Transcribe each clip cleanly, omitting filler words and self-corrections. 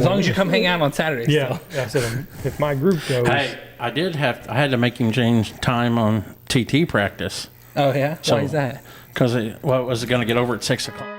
As long as you come hang out on Saturdays. Yeah. I said, if my group goes. Hey, I had to make him change time on TT practice. Oh, yeah? So, Why is that? Because it was going to get over at 6 o'clock.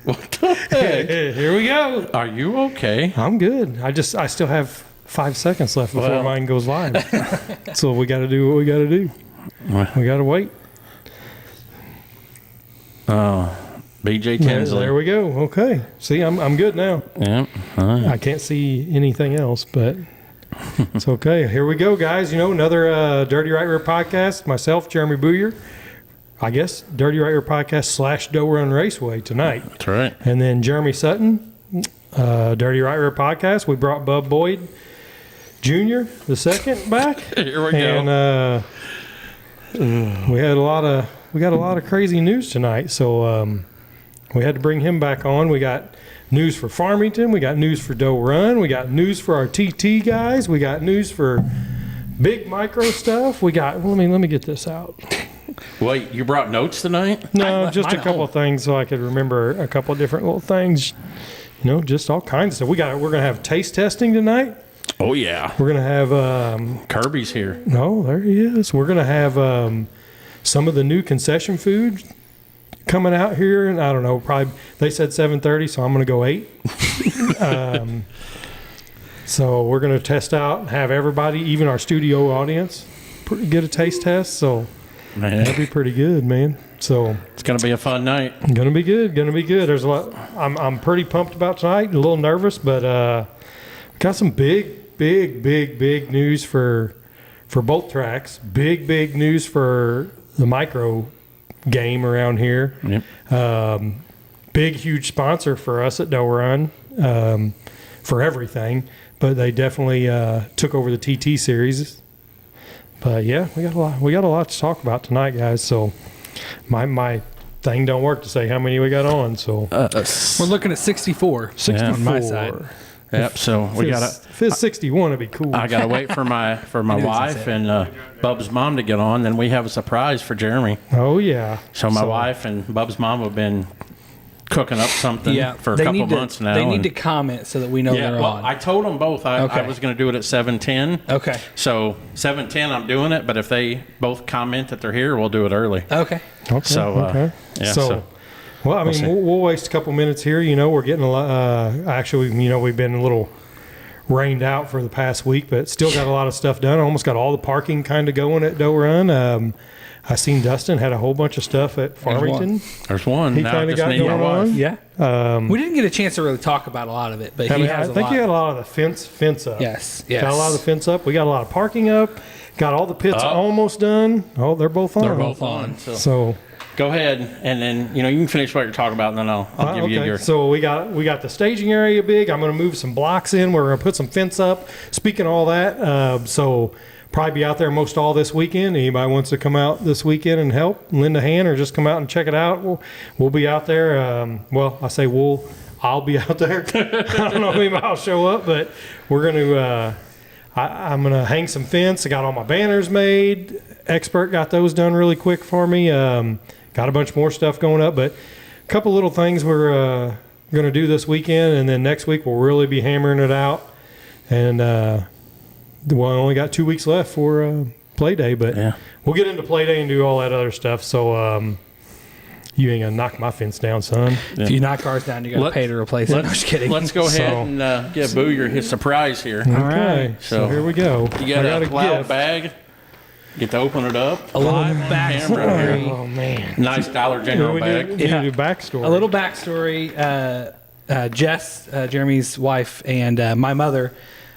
What the heck? Here we go. Are you okay? I'm good. I still have 5 seconds left before mine goes live. So we got to do what we got to do. We got to wait. Oh, BJ Tinsley. There we go. Okay. See, I'm good now. Yeah. All right. I can't see anything else, but it's okay. Here we go, guys. You know, another Dirty Right Rear podcast. Myself, Jeremy Booyer. I guess Dirty Right Rear podcast / Doe Run Raceway tonight. That's right. And then Jeremy Sutton, Dirty Right Rear podcast. We brought Bub Boyd Jr. the second back. Here we go. And we got a lot of crazy news tonight. So we had to bring him back on. We got news for Farmington. We got news for Doe Run. We got news for our TT guys. We got news for big micro stuff. We got. Let me get this out. Wait, you brought notes tonight? No, just a couple of things so I could remember a couple of different little things. You know, just all kinds of stuff. We're gonna have taste testing tonight. Oh yeah. We're gonna have Kirby's here. No, there he is. We're gonna have some of the new concession food coming out here, and I don't know. Probably they said 7:30, so I'm gonna go 8. So we're gonna test out, have everybody, even our studio audience, get a taste test. So. Man. That'd be pretty good, man. So it's gonna be a fun night. Gonna be good. There's a lot. I'm pretty pumped about tonight. A little nervous, but got some big news for both tracks. Big news for the micro game around here. Yep. Big, huge sponsor for us at Doe Run for everything, but they definitely took over the TT series. But yeah, we got a lot to talk about tonight, guys. So my thing don't work to say how many we got on. So We're looking at 64 on my side. Yep. So we gotta. If it's 61, it'd be cool. I gotta wait for my wife and Bub's mom to get on. Then we have a surprise for Jeremy. Oh yeah. So my wife and Bub's mom have been cooking up something for a couple months now. They need to comment so that we know they're on. I told them both I was going to do it at 7:10. Okay. So 7:10 I'm doing it, but if they both comment that they're here, we'll do it early. Okay. So well, I mean, we'll waste a couple minutes here. You know, we're getting a lot. Actually, you know, we've been a little rained out for the past week, but still got a lot of stuff done. Almost got all the parking kind of going at Doe Run. I seen Dustin had a whole bunch of stuff at Farmington. There's one. He now kind of just got need going my wife. on. Yeah. We didn't get a chance to really talk about a lot of it, but I he mean, has I a think lot. you got a lot of the fence up. Yes. Got a lot of the fence up. We got a lot of parking up. Got all the pits almost done. Oh, they're both on. They're both on. So go ahead, and then you can finish what you're talking about, and then I'll give you your. So we got the staging area big. I'm going to move some blocks in. We're going to put some fence up. Speaking of all that, so probably be out there most all this weekend. Anybody wants to come out this weekend and help, lend a hand, or just come out and check it out? We'll be out there. I'll be out there. I don't know if anybody will show up, but we're going to. I'm going to hang some fence. I got all my banners made. Expert got those done really quick for me. Got a bunch more stuff going up, but a couple little things we're going to do this weekend, and then next week we'll really be hammering it out. And I only got 2 weeks left for play day, but we'll get into play day and do all that other stuff. So you ain't gonna knock my fence down, son. If you knock ours down, you got to pay to replace it. No, just kidding. Let's go ahead and give Boo his surprise here. Okay, right. so here we go. You got a cloud gift. bag. Get to open it up. A little backstory. Oh man, Nice Dollar General bag. We need to do backstory. A little backstory. Jess, Jeremy's wife, and my mother,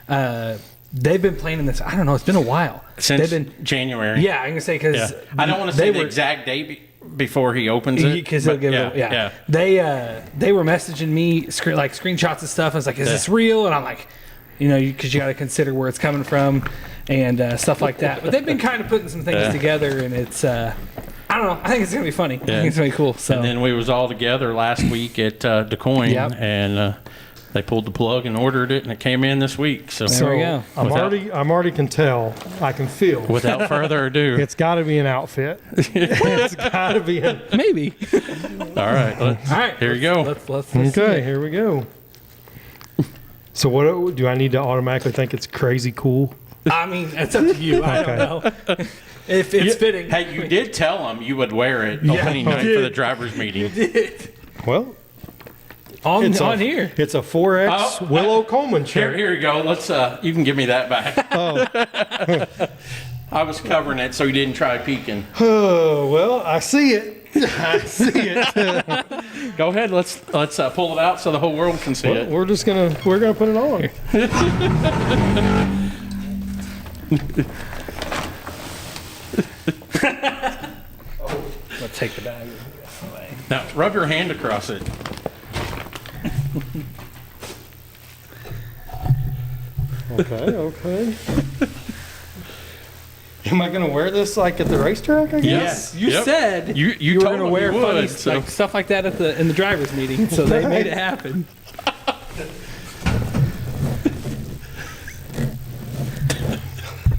they've been planning this. I don't know. It's been a while. Since they've been January. Yeah, I'm gonna say because I don't want to say the exact date before he opens it. Because they'll give it. Yeah. They were messaging me like screenshots and stuff. I was like, "Is this real?" And I'm like, because you got to consider where it's coming from and stuff like that. But they've been kind of putting some things together, and it's. I don't know. I think it's gonna be funny. I think it's gonna be cool. So. And then we was all together last week at DeCoin, and they pulled the plug and ordered it, and it came in this week. So there we go. I'm already can tell. I can feel. Without further ado, It's got to be an outfit. It's got to be Maybe. all right. All right. Here you go. Let's Okay, here we go. So what do I need to automatically think it's crazy cool? I mean, it's up to you. I don't know. If it's fitting. Hey, you did tell them you would wear it opening night for the drivers meeting. Well, on here. It's a 4X Willow Coleman shirt. Here you go. Let's. You can give me that back. Oh. I was covering it so you didn't try peeking. Oh, well, I see it. I see it. Go ahead. Let's pull it out so the whole world can see it. We're gonna put it on. Let's take the bag away. Now rub your hand across it. Okay. Am I gonna wear this like at the racetrack? I guess. Yes, you said you were told going to them wear you funny would, so. like, stuff like that in the drivers meeting, so they made it happen.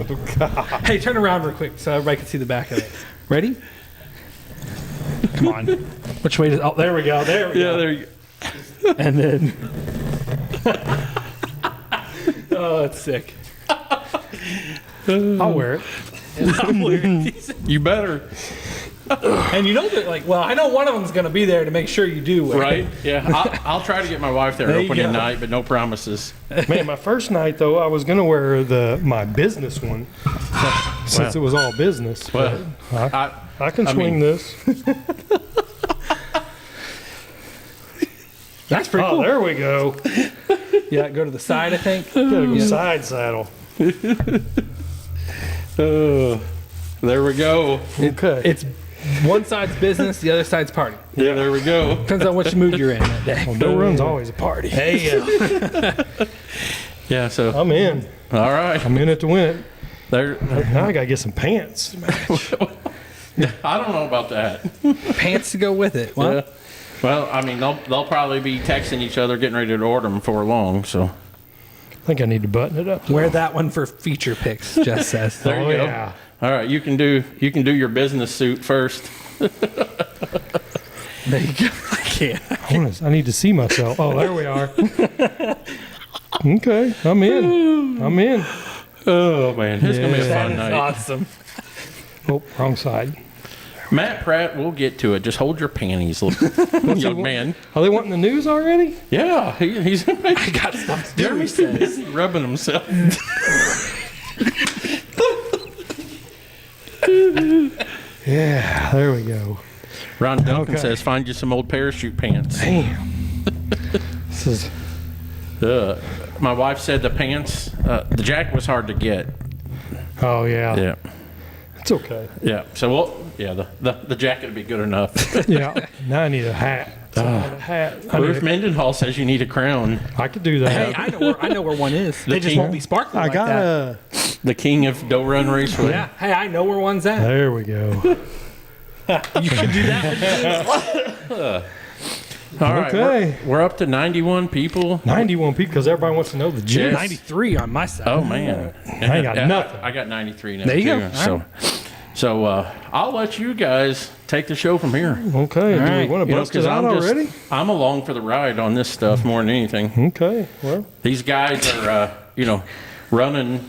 Oh God. Hey, turn around real quick so everybody can see the back of it. Ready? Come on. Which way does? Oh, there we go. There we go. There you go. And then. Oh, that's sick. I'll wear it. I'm weird. You better. And you know that, I know one of them's going to be there to make sure you do wear Right? it. Yeah. I'll try to get my wife there There you opening go. night, but no promises. Man, my first night though, I was gonna wear my business one since it was all business. Well, I can swing this. That's pretty cool. There we go. Yeah, go to the side, I think. Gotta go side saddle. there we go. Okay. It's One side's business, the other side's party. Yeah, there we go. Depends on which mood you're in that day. Well, Doe Run's always a party. Hey, Yeah, so I'm in. all right. I'm in it to win it. There. Now I got to get some pants. I don't know about that. pants to go with it. What? Yeah. Well, I mean, they'll probably be texting each other, getting ready to order them before long. So I think I need to button it up. Wear that one for feature pics, Jess says. there you go. Yeah. All right, you can do your business suit first. There you go. I can't. I need to see myself. Oh, there we are. Okay, I'm in. Oh man, it's gonna be a That fun is night. awesome. Oh, wrong side. Matt Pratt, we'll get to it. Just hold your panties, young man. Are they wanting the news already? Yeah, he's. I got stuff to do. Jeremy's too busy rubbing himself. Yeah, there we go. Ron Duncan Okay. says, "Find you some old parachute pants." Damn. This is My wife said the pants, the jacket was hard to get. Oh yeah. Yeah, It's okay. yeah. So the jacket would be good enough. Yeah. Now I need a hat. So I need a hat. Ruth Mendenhall says you need a crown. I could do that. Hey, I know where one is. They just king. won't be sparkling I like got that. The king of Doe Run Raceway. Yeah. Hey, I know where one's at. There we go. You can do that. All right, Okay. we're up to 91 people. 91 people because everybody wants to know the gist. Yes. 93 on my side. Oh man, I ain't got nothing. I got 93 now. There you too. go. So I'll let you guys take the show from here. Okay. Do right. we want to bust it out already? I'm along for the ride on this stuff more than anything. Okay. Well, These guys are, running.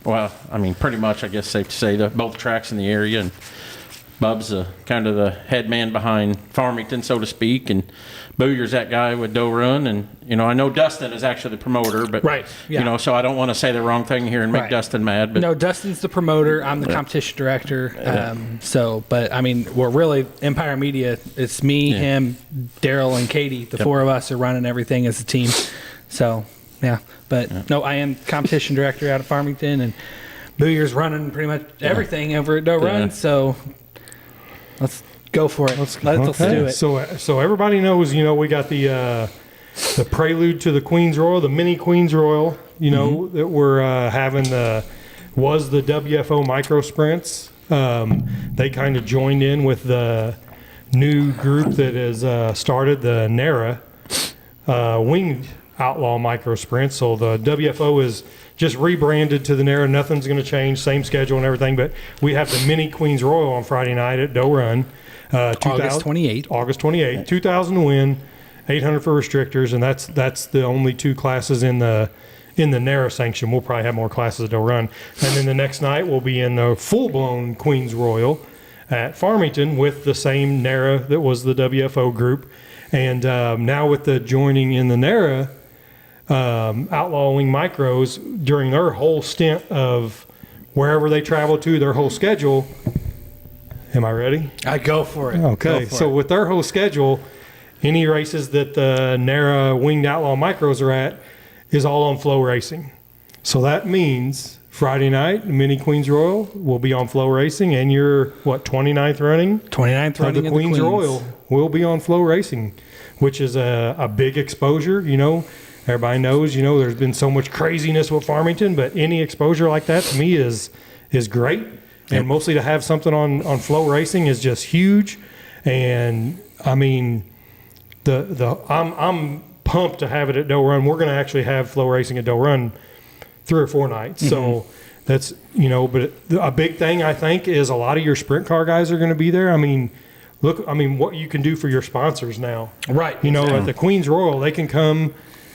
Well, I mean, pretty much, I guess safe to say, both tracks in the area, and Bub's kind of the head man behind Farmington, so to speak, and Bowyer's that guy with Doe Run, and I know Dustin is actually the promoter, but Right, yeah. so I don't want to say the wrong thing here and make Right. Dustin mad. But No, Dustin's the promoter. I'm the competition director. But I mean, we're really Empire Media. It's me, him, Daryl, and Katie. The four of us are running everything as a team. So, yeah. But no, I am competition director out of Farmington, and Bowyer's running pretty much everything over at Doe Run. So, let's go for it. Let's do it. So everybody knows, we got the prelude to the Queen's Royal, the mini Queen's Royal, that we're having was the WFO micro sprints. They kind of joined in with the new group that has started the NARA winged outlaw micro sprints. So the WFO is just rebranded to the NARA. Nothing's going to change, same schedule and everything. But we have the mini Queen's Royal on Friday night at Doe Run. August 28th. August 28th. 2,000 to win, 800 for restrictors, and that's the only two classes in the NARA sanction. We'll probably have more classes at Doe Run. And then the next night we'll be in the full-blown Queen's Royal at Farmington with the same NARA that was the WFO group. And now with the joining in the NARA outlawing micros during their whole stint of wherever they travel to, their whole schedule. Am I ready? I go for it. Okay, Go for so it. with their whole schedule, any races that the NARA Winged Outlaw Micros are at is all on Flow Racing. So that means Friday night, Mini Queen's Royal will be on Flow Racing, and your, 29th running 29th of running the of Queen's the Royal will be on Flow Racing, which is a big exposure. Everybody knows, there's been so much craziness with Farmington, but any exposure like that to me is great. And mostly to have something on Flow Racing is just huge. And I mean, I'm pumped to have it at Doe Run. We're going to actually have Flow Racing at Doe Run 3 or 4 nights. So that's, but a big thing I think is a lot of your sprint car guys are going to be there. I mean, what you can do for your sponsors now. Right. At the Queen's Royal, they can come,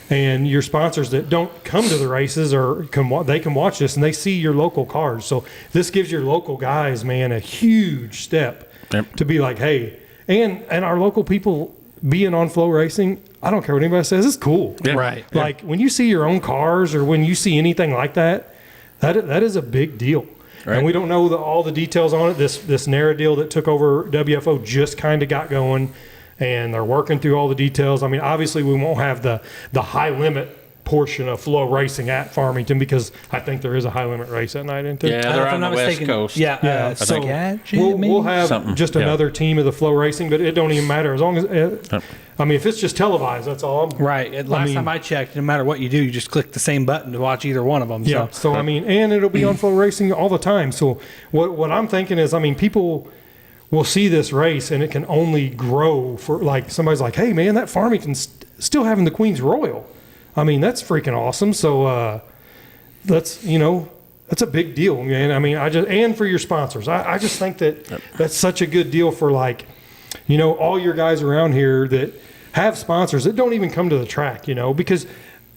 and your sponsors that don't come to the races they can watch this and they see your local cars. So this gives your local guys, man, a huge step to be like, hey, and our local people being on Flow Racing, I don't care what anybody says, it's cool. Yeah. Right. Like when you see your own cars or when you see anything like that is a big deal. Right. And we don't know all the details on it. This NARA deal that took over WFO just kind of got going, and they're working through all the details. I mean, obviously we won't have the high limit portion of flow racing at Farmington because I think there is a high limit race that night, isn't there? Yeah, they're if on I'm the not West mistaken, Coast. Yeah, So Gadget, we'll have Something, just yeah. another team of the flow racing, but it don't even matter as long as I mean, if it's just televised, that's all. right. Last time I checked, no matter what you do, you just click the same button to watch either one of them. Yeah. So I mean, and it'll be on flow racing all the time. So what I'm thinking is, I mean, people will see this race and it can only grow for like somebody's like, hey man, that Farmington's still having the Queen's Royal. I mean, that's freaking awesome. So that's that's a big deal, man. I mean, and for your sponsors, I just think that that's such a good deal for like, all your guys around here that have sponsors that don't even come to the track, because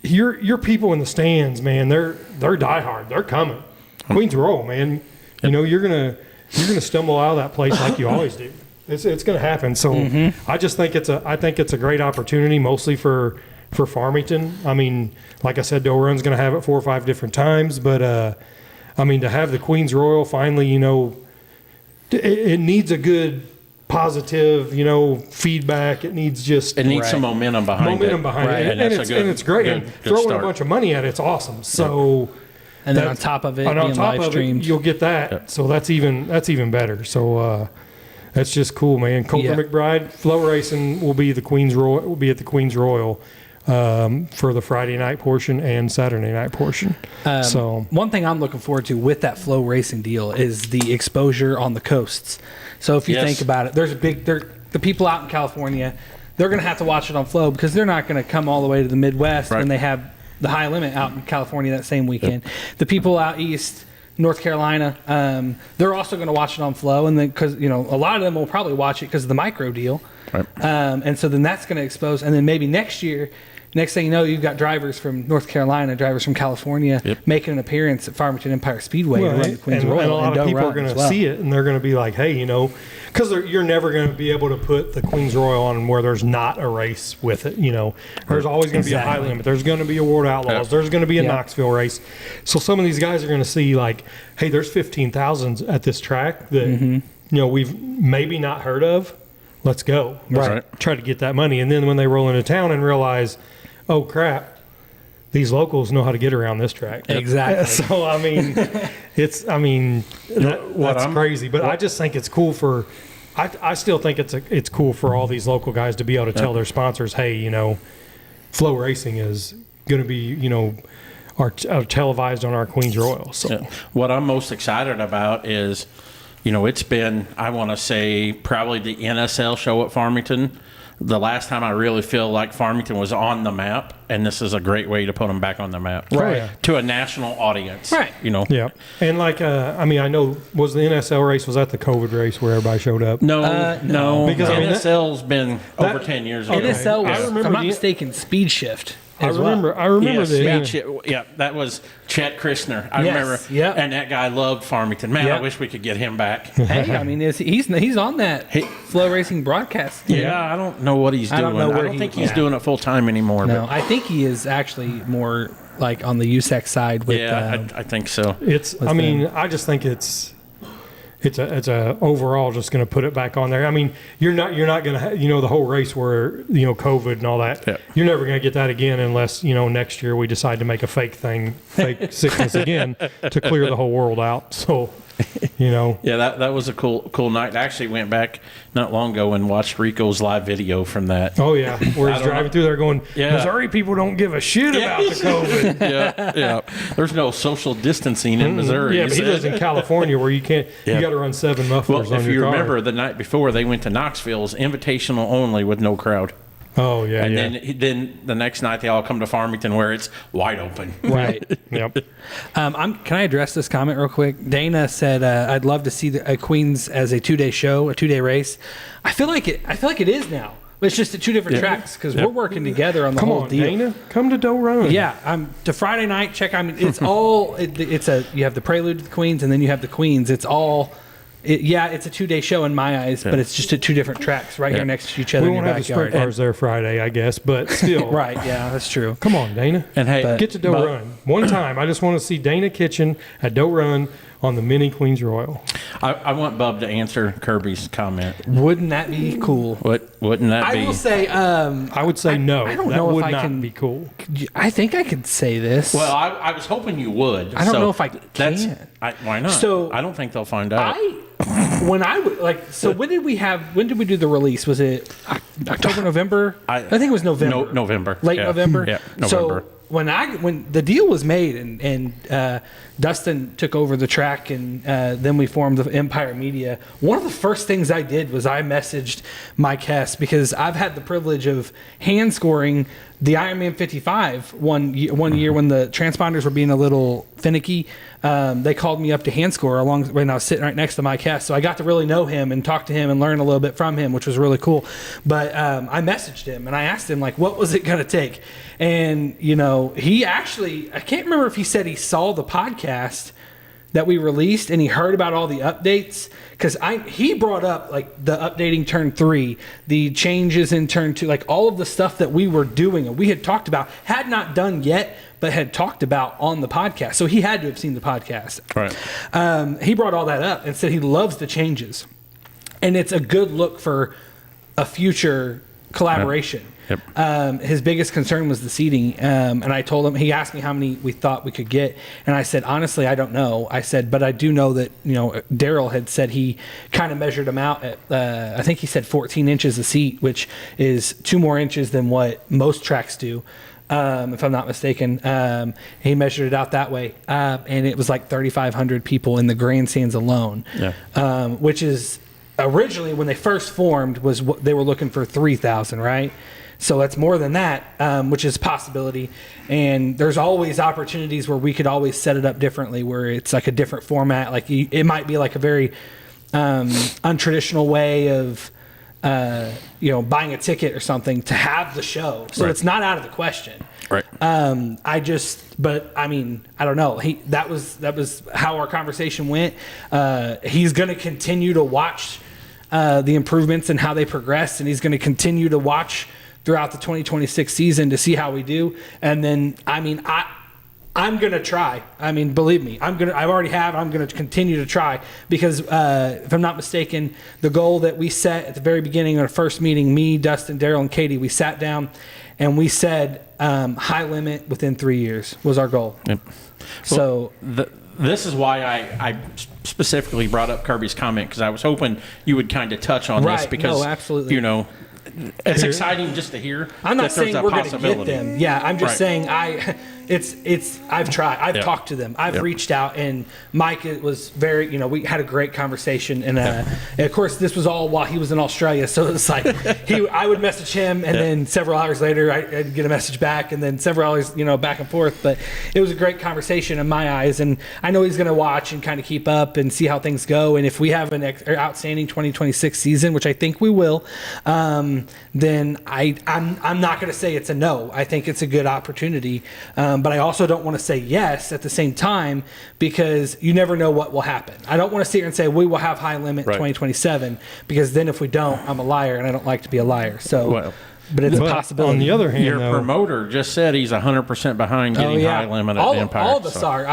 your people in the stands, man, they're diehard. They're coming. Queen's Royal, man. You're gonna stumble out of that place like you always do. It's gonna happen. So I just think it's a great opportunity, mostly for Farmington. I mean, like I said, Doe Run's gonna have it 4 or 5 different times, but I mean, to have the Queen's Royal finally, it needs a good positive, feedback. It needs some momentum behind it. And it's great. And throwing a bunch of money at it's awesome. So, and then on top of it, being live streamed, you'll get that. Yep. So that's even better. So that's just cool, man. Coulter McBride flow racing will be the Queen's Royal. Will be at the Queen's Royal. For the Friday night portion and Saturday night portion. So one thing I'm looking forward to with that flow racing deal is the exposure on the coasts. So if you think about it, the people out in California, they're going to have to watch it on flow because they're not going to come all the way to the Midwest when they have the high limit out in California that same weekend. Yep. The people out east, North Carolina, they're also going to watch it on flow, and then because a lot of them will probably watch it because of the micro deal. Right. And so then that's going to expose, and then maybe next thing you know, you've got drivers from North Carolina, drivers from California making an appearance at Farmington Empire Speedway to run the Queen's Royal. And a lot of people are going to see it, and they're going to be like, hey, because you're never going to be able to put the Queen's Royal on where there's not a race with it. There's always going to be a high limit. There's going to be a World Outlaws. Yep. There's going to be a Knoxville race. So some of these guys are going to see like, hey, there's 15,000s at this track that we've maybe not heard of. Let's go. Right. Try to get that money. And then when they roll into town and realize, oh crap, these locals know how to get around this track. Exactly. So I mean, that's crazy. But I just think it's cool for. I still think it's cool for all these local guys to be able to tell their sponsors, hey, flow racing is going to be our televised on our Queen's Royal. So what I'm most excited about is, it's been, I want to say, probably the NSL show at Farmington. The last time I really feel like Farmington was on the map, and this is a great way to put them back on the map. Right. To a national audience. Right. Yeah. And like, I know, was the NSL race, was that the COVID race where everybody showed up? No. Because NSL's been over 10 years ago. NSL was, if I'm not mistaken, Speed Shift. I remember that was Chet Christner. I remember, and that guy loved Farmington. Man, I wish we could get him back. Hey, I mean, he's on that flow racing broadcast. I don't know what he's doing. I don't think he's doing it full time anymore. No, I think he is actually more like on the USAC side. With I think so. I just think it's a overall just going to put it back on there. I mean, you're not going to the whole race where COVID and all that. Yeah. You're never going to get that again unless next year we decide to make a fake sickness again to clear the whole world out. So that was a cool night. I actually went back not long ago and watched Rico's live video from that. Oh yeah, where he's driving through there going, Missouri people don't give a shit about the COVID. There's no social distancing in Missouri. Yeah, but he lives in California where you can't. You got to run 7 mufflers on your car. If you remember, the night before they went to Knoxville's invitational only with no crowd. Oh yeah, and then the next night they all come to Farmington where it's wide open. Right. Yep. Can I address this comment real quick? Dana said, "I'd love to see the Queens as a 2-day show, a 2-day race." I feel like it is now. But it's just at 2 different tracks because we're working together on the whole deal. Dana, come to Doe Run. Yeah, to Friday night. Check. I mean, it's all. You have the prelude to the Queens, and then you have the Queens. It's all. It's a 2-day show in my eyes, but it's just at 2 different tracks here next to each other. We won't have the sprint cars there Friday, I guess, but still. Right, yeah, that's true. Come on, Dana. And hey, get to Doe Run. One time, I just want to see Dana Kitchen at Doe Run on the mini Queens Royal. I want Bub to answer Kirby's comment. Wouldn't that be cool? Wouldn't that be? I will say. I would say no. I don't that know would if I not can be cool. I think I could say this. Well, I was hoping you would. I don't know if I can. Why not? So, I don't think they'll find out. When did we do the release? Was it October, November? I think it was November. November. Late November. Yeah, November. So when the deal was made and Dustin took over the track and then we formed the Empire Media, one of the first things I did was I messaged Mike Hess, because I've had the privilege of hand scoring the Ironman 55 one year when the transponders were being a little finicky. They called me up to hand score when I was sitting right next to Mike Hess. So I got to really know him and talk to him and learn a little bit from him, which was really cool. But I messaged him and I asked him, like, what was it going to take? And, he actually, I can't remember if he said he saw the podcast that we released and he heard about all the updates, because he brought up like the updating turn 3, the changes in turn 2, like all of the stuff that we were doing and we had talked about, had not done yet, but had talked about on the podcast. So he had to have seen the podcast. Right. He brought all that up and said he loves the changes, and it's a good look for a future collaboration. Yep. His biggest concern was the seating, and I told him, he asked me how many we thought we could get, and I said, honestly, I don't know. I said, but I do know that Daryl had said he kind of measured them out at I think he said 14 inches a seat, which is 2 more inches than what most tracks do, if I'm not mistaken. He measured it out that way, and it was like 3,500 people in the grandstands alone, which is originally when they first formed was what they were looking for 3,000, right? So that's more than that, which is a possibility. And there's always opportunities where we could always set it up differently, where it's like a different format. Like it might be like a very untraditional way of, buying a ticket or something to have the show. So It's not out of the question. Right. I don't know. That was how our conversation went. He's going to continue to watch the improvements and how they progress, and he's going to continue to watch throughout the 2026 season to see how we do. And then, I'm going to try. Believe me, I'm going to continue to try, because if I'm not mistaken, the goal that we set at the very beginning of our first meeting, me, Dustin, Daryl, and Katie, we sat down and we said high limit within 3 years was our goal. Yep. So this is why I specifically brought up Kirby's comment, because I was hoping you would kind of touch on this, because absolutely. It's exciting just to hear. I'm not that there's saying a we're going to possibility. get them. Yeah, I'm just saying I've tried. I've talked to them. I've reached out, and Mike was very, we had a great conversation, and of course this was all while he was in Australia, so it's like I would message him, and then several hours later I'd get a message back, and then several hours, back and forth. But it was a great conversation in my eyes, and I know he's going to watch and kind of keep up and see how things go, and if we have an outstanding 2026 season, which I think we will, then I'm not going to say it's a no. I think it's a good opportunity. But I also don't want to say yes at the same time, because you never know what will happen. I don't want to sit here and say we will have high limit 2027, because then if we don't, I'm a liar, and I don't like to be a liar. So, but it's a possibility. On the other hand, your promoter just said he's 100% behind getting high limit at Empire. All of us are.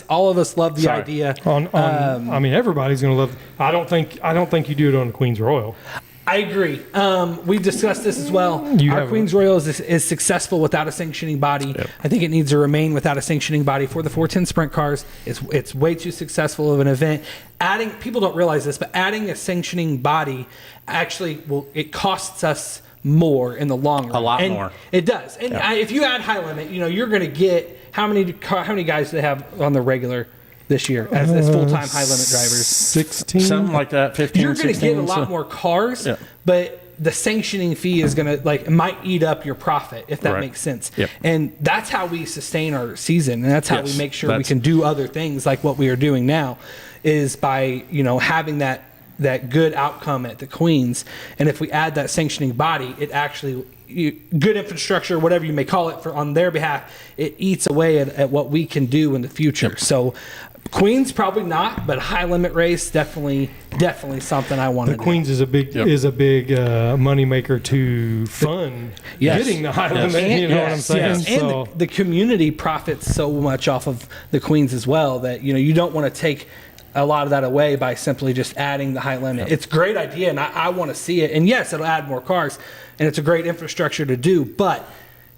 All of us love the idea. Everybody's going to love. I don't think you do it on the Queens Royal. I agree. We've discussed this as well. Our Queens Royal is successful without a sanctioning body. Yep. I think it needs to remain without a sanctioning body for the 410 sprint cars. It's way too successful of an event. People don't realize this, but adding a sanctioning body actually it costs us more in the long run. A lot more. It does. And if you add high limit, you're going to get how many guys do they have on the regular this year as full-time high limit drivers? 16, something like that. 15. You're going to get a lot more cars, but the sanctioning fee is going to might eat up your profit, if that makes sense. Yep. And that's how we sustain our season, and that's how we make sure we can do other things like what we are doing now, is by having that good outcome at the Queens. And if we add that sanctioning body, it actually good infrastructure, whatever you may call it, on their behalf, it eats away at what we can do in the future. So Queens probably not, but high limit race definitely something I want to do. The Queens is a big money maker to fund getting the high limit. You know what I'm saying? Yes. And the community profits so much off of the Queens as well that you don't want to take a lot of that away by simply just adding the high limit. It's a great idea, and I want to see it. And yes, it'll add more cars, and it's a great infrastructure to do, but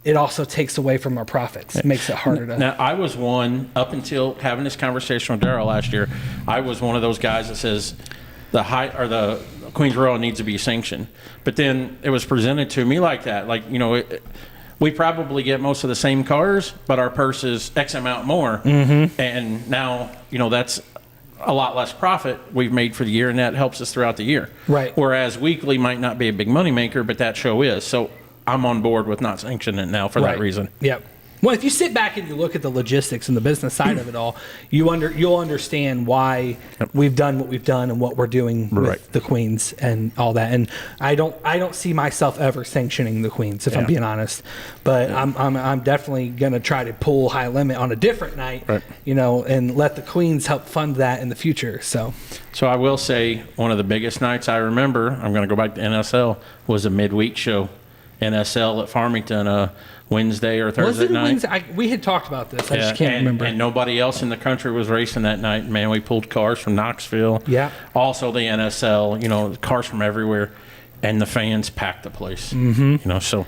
it also takes away from our profits. It makes it harder to. Now, I was one, up until having this conversation with Darrell last year, I was one of those guys that says the Queens Royal needs to be sanctioned. But then it was presented to me like that. Like, we probably get most of the same cars, but our purse is X amount more. Mm-hmm. And now, that's a lot less profit we've made for the year, and that helps us throughout the year. Right. Whereas weekly might not be a big money maker, but that show is. So I'm on board with not sanctioning it now for that reason. Yep. Well, if you sit back and you look at the logistics and the business side of it all, you'll understand why we've done what we've done and what we're doing with the Queens and all that. And I don't see myself ever sanctioning the Queens, if I'm being honest. But I'm definitely gonna try to pull high limit on a different night, and let the Queens help fund that in the future. So I will say one of the biggest nights I remember, I'm gonna go back to NSL, was a midweek show. NSL at Farmington, Wednesday or Thursday night. We had talked about this. I just can't remember. And nobody else in the country was racing that night. Man, we pulled cars from Knoxville. Yeah. Also the NSL, cars from everywhere. And the fans packed the place. Mm-hmm. So.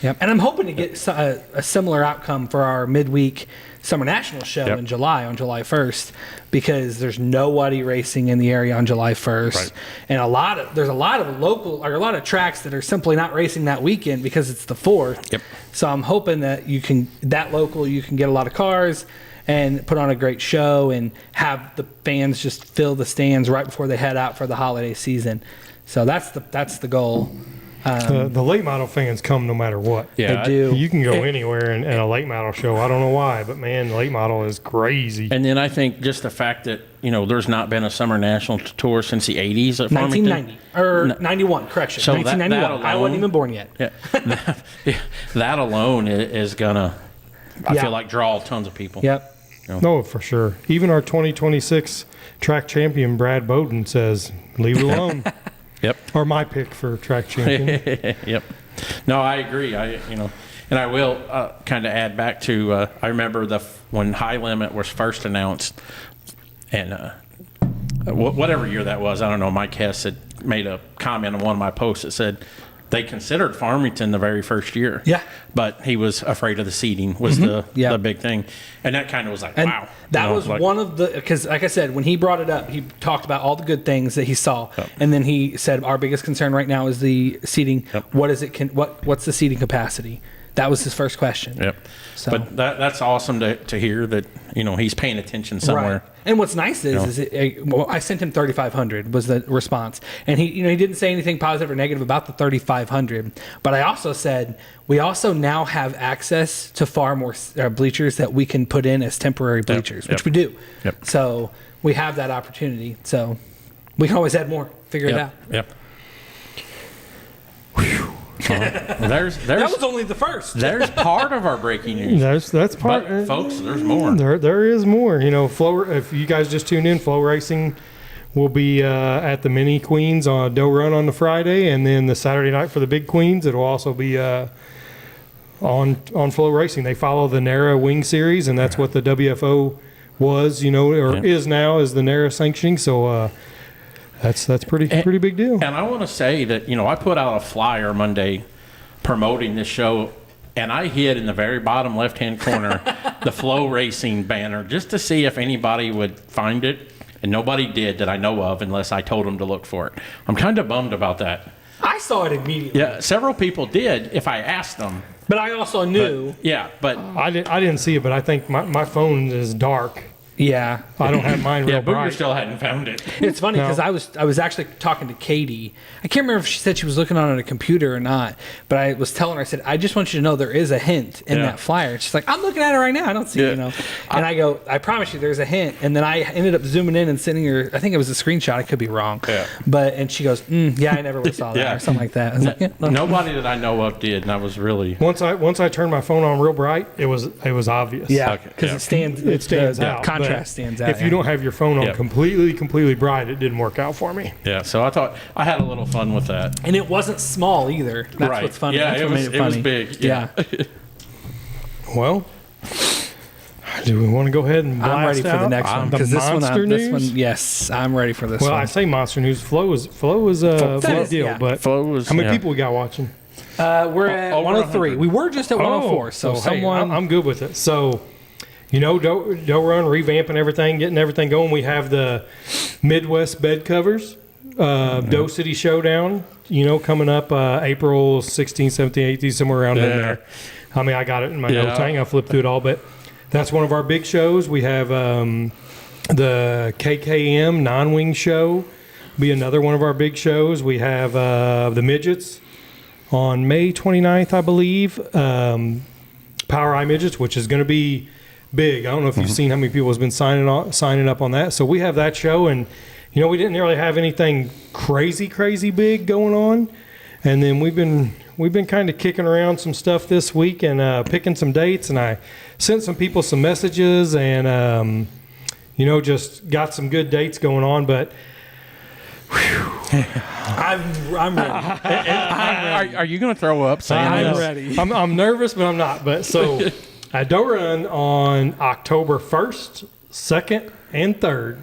Yep. And I'm hoping to get a similar outcome for our midweek Summer National show in July, on July 1st, because there's nobody racing in the area on July 1st. Right. And there's a lot of tracks that are simply not racing that weekend because it's the 4th. Yep. So I'm hoping that you can get a lot of cars and put on a great show and have the fans just fill the stands right before they head out for the holiday season. So that's the goal. The late model fans come no matter what. Yeah, they do. You can go anywhere in a late model show. I don't know why, but man, late model is crazy. And then I think just the fact that there's not been a summer national tour since the 80s at Farmington. 1990 or 91. Correction. So 1991. That alone, I wasn't even born yet. Yeah, that alone is gonna, I feel like, draw tons of people. Yep. No, for sure. Even our 2026 track champion Brad Bowden says, "Leave it alone." Yep. Or my pick for track champion. Yep. No, I agree. And I will kind of add back to, I remember when High Limit was first announced, and whatever year that was, I don't know, Mike Hess had made a comment on one of my posts that said they considered Farmington the very first year. Yeah. But he was afraid of the seating was the big thing. And that kind of was like, wow. That was one of the, because like I said, when he brought it up, he talked about all the good things that he saw. Yep. And then he said, our biggest concern right now is the seating. Yep. What's the seating capacity? That was his first question. Yep. So. But that's awesome to hear that, he's paying attention somewhere. Right. And what's nice is I sent him 3,500 was the response. And he didn't say anything positive or negative about the 3,500. But I also said, we also now have access to far more bleachers that we can put in as temporary bleachers, which we do. Yep. So we have that opportunity. So we can always add more, figure it out. Yep. That was only the first. There's part of our breaking news. That's part. But folks, there's more. There is more. If you guys just tuned in, Flow Racing will be at the Mini Queens on Doe Run on the Friday, and then the Saturday night for the Big Queens. It'll also be on Flow Racing. They follow the NARA Wing Series, and that's what the WFO was, is now, is the NARA sanctioning. So. That's pretty big deal. And I want to say that, I put out a flyer Monday promoting this show, and I hid in the very bottom left-hand corner the Flow Racing banner just to see if anybody would find it, and nobody did that I know of unless I told them to look for it. I'm kind of bummed about that. I saw it immediately. Yeah, several people did if I asked them. But I also knew. But I didn't see it, but I think my phone is dark. Yeah, I don't have mine real bright. Booger still hadn't found it. It's funny because I was actually talking to Katie. I can't remember if she said she was looking on a computer or not, but I was telling her, I said, I just want you to know there is a hint in that flyer. And she's like, I'm looking at it right now. I don't see it, And I go, I promise you there's a hint. And then I ended up zooming in and sending her, I think it was a screenshot. I could be wrong. Yeah. And she goes, I never would have saw that or something like that. I was like, nobody that I know of did, and I was really... Once I turned my phone on real bright, it was obvious. Yeah, because it stands out. Contrast contrast stands out. if you don't have your phone on Yep. completely bright, it didn't work out for me. Yeah, so I thought I had a little fun with that. And it wasn't small either. That's Right. what's funny. Yeah, That's it what was- made it funny. big, yeah. Well, do we want to go ahead and blast I'm ready for the out next one the because monster news? yes, I'm ready for this Well, one. I say monster news. Flow is a big is, deal, yeah. but Flo was, how many yeah. people we got watching? We're at over 103. 100. We were just at 104. So hey, someone. I'm good with it. So, Doe Run, revamping everything, getting everything going. We have the Midwest bed covers, Doe City Showdown, coming up April 16th, 17th, 18th, somewhere around in there. I mean, I got it in my notes. I flipped through it all, but that's one of our big shows. We have the KKM non-wing show, be another one of our big shows. We have the Midgets on May 29th, I believe. Power Eye Midgets, which is going to be big. I don't know if you've seen how many people has been signing up on that. So we have that show, and we didn't really have anything crazy big going on. And then we've been kind of kicking around some stuff this week and picking some dates. And I sent some people some messages and just got some good dates going on. But I'm ready. Are you going to throw up saying I'm this? ready. I'm nervous, but I'm not. But so I Doe Run on October 1st, 2nd, and 3rd.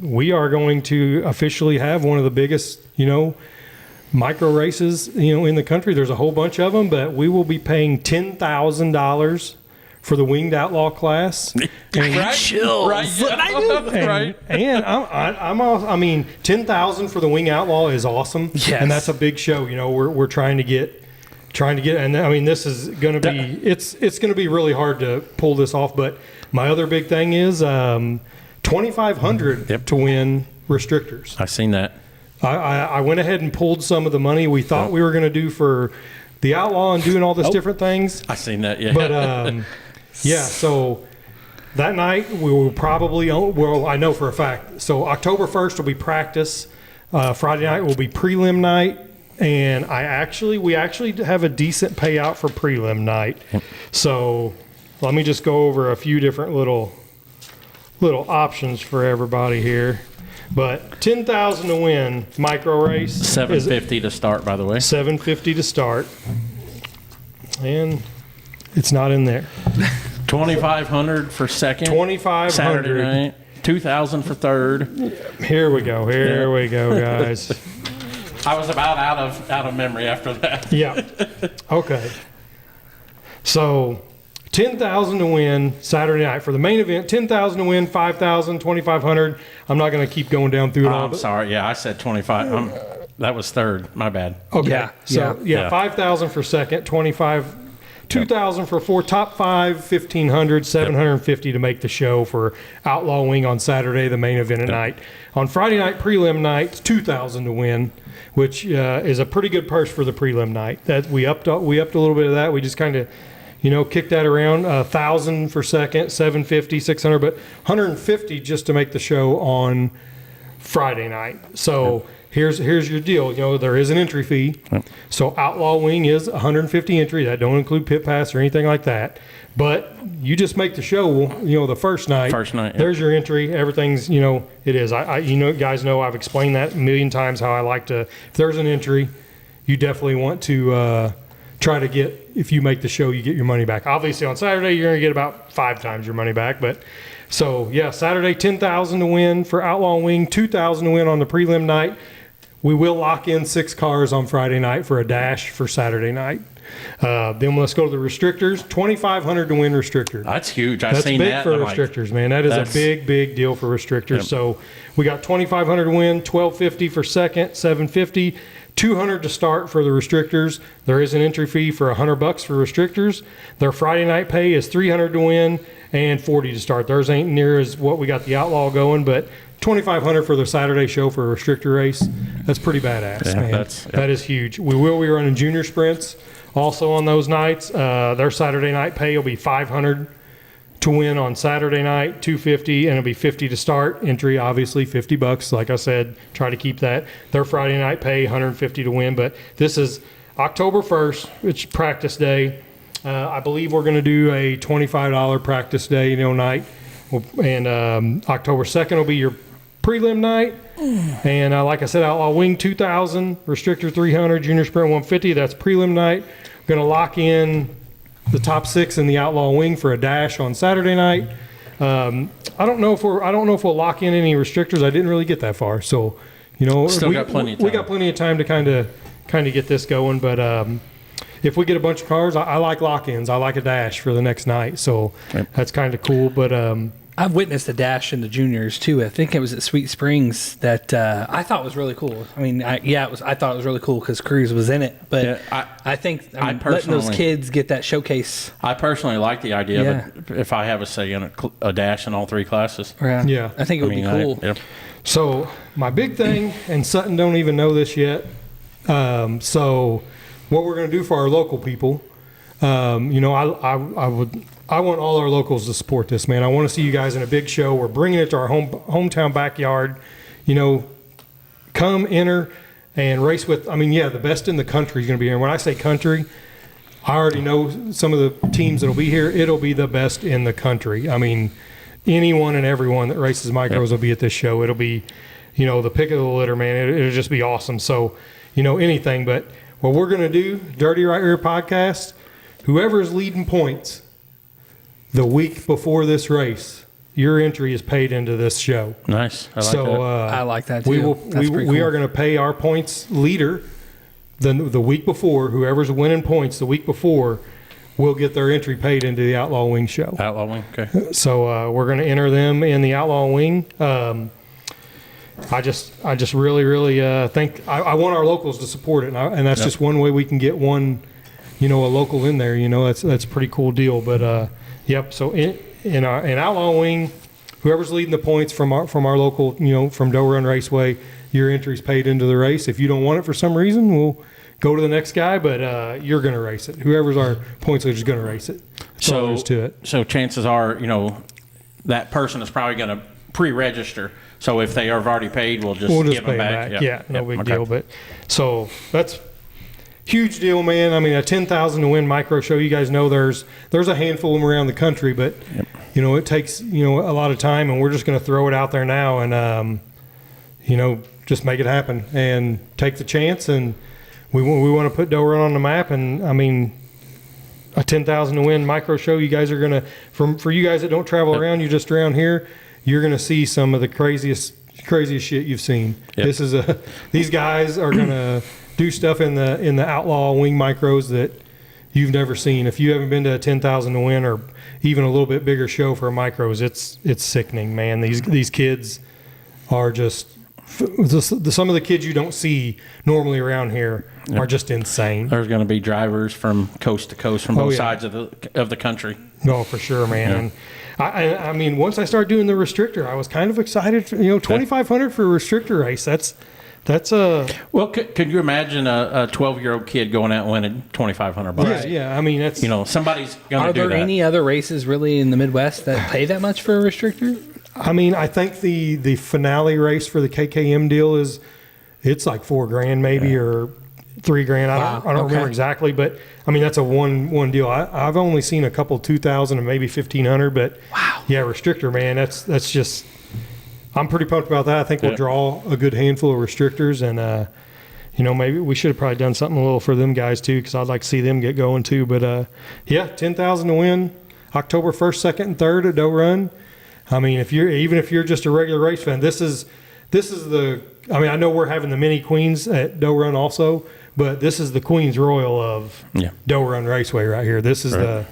We are going to officially have one of the biggest, micro races, in the country. There's a whole bunch of them, but we will be paying $10,000 for the Winged Outlaw class. And, Right? Chills. Right. Yeah. Right. and I'm also, I mean, 10,000 for the Wing Outlaw is awesome. Yes. And that's a big show. We're trying to get, and I mean, this is going to be, it's going to be really hard to pull this off. But my other big thing is, 2,500 to win restrictors. I've seen that. I went ahead and pulled some of the money we thought we were going to do for the Outlaw and doing all these different things. I've seen that, yeah. But yeah, so that night we will probably, I know for a fact. So October 1st will be practice. Friday night will be prelim night. And we actually have a decent payout for prelim night. So let me just go over a few different little options for everybody here. But 10,000 to win micro race. $750 to start, by the way. $750 to start. And it's not in there. $2,500 for second. $2,500. Saturday night. $2,000 for third. Here we go. Here we go, guys. I was about out of memory after that. Yeah. Okay. So 10,000 to win Saturday night for the main event. 10,000 to win, 5,000, 2,500. I'm not going to keep going down through it all. I'm sorry. Yeah, I said 25. That was third. My bad. Okay. Yeah, So yeah. 5,000 for second, 2,000 for four, top five, 1,500, 750 to make the show for Outlaw Wing on Saturday, the main event at night. On Friday night, prelim night, 2,000 to win, which is a pretty good purse for the prelim night. That we upped a little bit of that. We just kind of, kicked that around. 1,000 for second, 750, 600, but 150 just to make the show on Friday night. So. Here's your deal. There is an entry fee. So Outlaw Wing is 150 entry. That don't include pit pass or anything like that. But you just make the show, the first night. First night, yeah. There's your entry. Everything's, it is. Guys know I've explained that a million times how I like to, if there's an entry, you definitely want to try to get, if you make the show, you get your money back. Obviously on Saturday, you're going to get about 5 times your money back. But so yeah, Saturday, 10,000 to win for Outlaw Wing, 2,000 to win on the prelim night. We will lock in 6 cars on Friday night for a dash for Saturday night. Then let's go to the restrictors. 2,500 to win restrictor. That's huge. I've That's seen big that. for and I'm restrictors, man. That is a big deal for restrictors. Yep. So we got 2,500 to win, 1,250 for second, 750, 200 to start for the restrictors. There is an entry fee for $100 for restrictors. Their Friday night pay is 300 to win and 40 to start. Theirs ain't near as what we got the Outlaw going, but 2,500 for the Saturday show for a restrictor race. That's pretty badass, man. That is huge. We will be running junior sprints also on those nights. Their Saturday night pay will be 500 to win on Saturday night, 250, and it'll be 50 to start. Entry, obviously, $50. Like I said, try to keep that. Their Friday night pay, 150 to win. But this is October 1st. It's practice day. I believe we're going to do a $25 practice day, night. And October 2nd will be your prelim night. And like I said, Outlaw Wing 2000, Restrictor 300, Junior Sprint 150. That's prelim night. We're going to lock in the top 6 in the Outlaw Wing for a dash on Saturday night. I don't know if we'll lock in any restrictors. I didn't really get that far, so Still got plenty of time. We got plenty of time to kind of get this going. But if we get a bunch of cars, I like lock-ins. I like a dash for the next night, so that's kind of cool. But I've witnessed a dash in the juniors too. I think it was at Sweet Springs that I thought was really cool. I mean, I thought it was really cool because Cruz was in it. But I think letting those kids get that showcase. I personally like the idea of it if I have a say in a dash in all 3 classes. Yeah. I think it would be cool. So my big thing, and Sutton don't even know this yet. So what we're going to do for our local people, I want all our locals to support this, man. I want to see you guys in a big show. We're bringing it to our hometown backyard. Come, enter, and race with. I mean, the best in the country is going to be here. When I say country, I already know some of the teams that'll be here. It'll be the best in the country. I mean, anyone and everyone that races micros will be at this show. It'll be, the pick of the litter, man. It'll just be awesome. So, anything. But what we're going to do, Dirty Right Rear podcast, whoever's leading points the week before this race, your entry is paid into this show. Nice. I like that. I like that too. We are going to pay our points leader the week before. Whoever's winning points the week before will get their entry paid into the Outlaw Wing show. Outlaw Wing, okay. So we're going to enter them in the Outlaw Wing. I just really think I want our locals to support it, and that's just one way we can get one, a local in there. That's a pretty cool deal. But so in Outlaw Wing, whoever's leading the points from our local, from Doe Run Raceway, your entry's paid into the race. If you don't want it for some reason, we'll go to the next guy, but you're going to race it. Whoever's our points leader is going to race it. That's all there is to it. So chances are, that person is probably going to pre-register. So if they have already paid, we'll just give them back. Yeah, no big deal. But so that's huge deal, man. I mean, a 10,000 to win micro show. You guys know there's a handful of them around the country, but it takes a lot of time, and we're just going to throw it out there now, and just make it happen and take the chance. And we want to put Doe Run on the map. And I mean, a 10,000 to win micro show. You guys are going to, for you guys that don't travel around, you're just around here, you're going to see some of the craziest shit you've seen. Yep. These guys are going to do stuff in the Outlaw Wing micros that you've never seen. If you haven't been to a 10,000 to win or even a little bit bigger show for micros, it's sickening, man. These kids are just some of the kids you don't see normally around here are just insane. There's going to be drivers from coast to coast from both sides of the country. No, for sure, man. Yeah. I mean, once I started doing the restrictor, I was kind of excited. 2,500 for a restrictor race. That's a well. Could you imagine a 12-year-old kid going out and winning $2,500? Yeah. I mean, that's somebody's going to do that. Are there any other races really in the Midwest that pay that much for a restrictor? I mean, I think the finale race for the KKM deal it's like $4,000 maybe or $3,000. I don't remember exactly, but I mean that's a one deal. I've only seen a couple 2,000 and maybe 1,500, but yeah, restrictor, man, that's just. I'm pretty pumped about that. I think we'll draw a good handful of restrictors, and maybe we should have probably done something a little for them guys too, because I'd like to see them get going too. But 10,000 to win, October 1st, 2nd, and 3rd at Doe Run. I mean, if you're just a regular race fan, this is the. I mean, I know we're having the mini queens at Doe Run also, but this is the Queen's Royal of Doe Run Raceway right here. This is the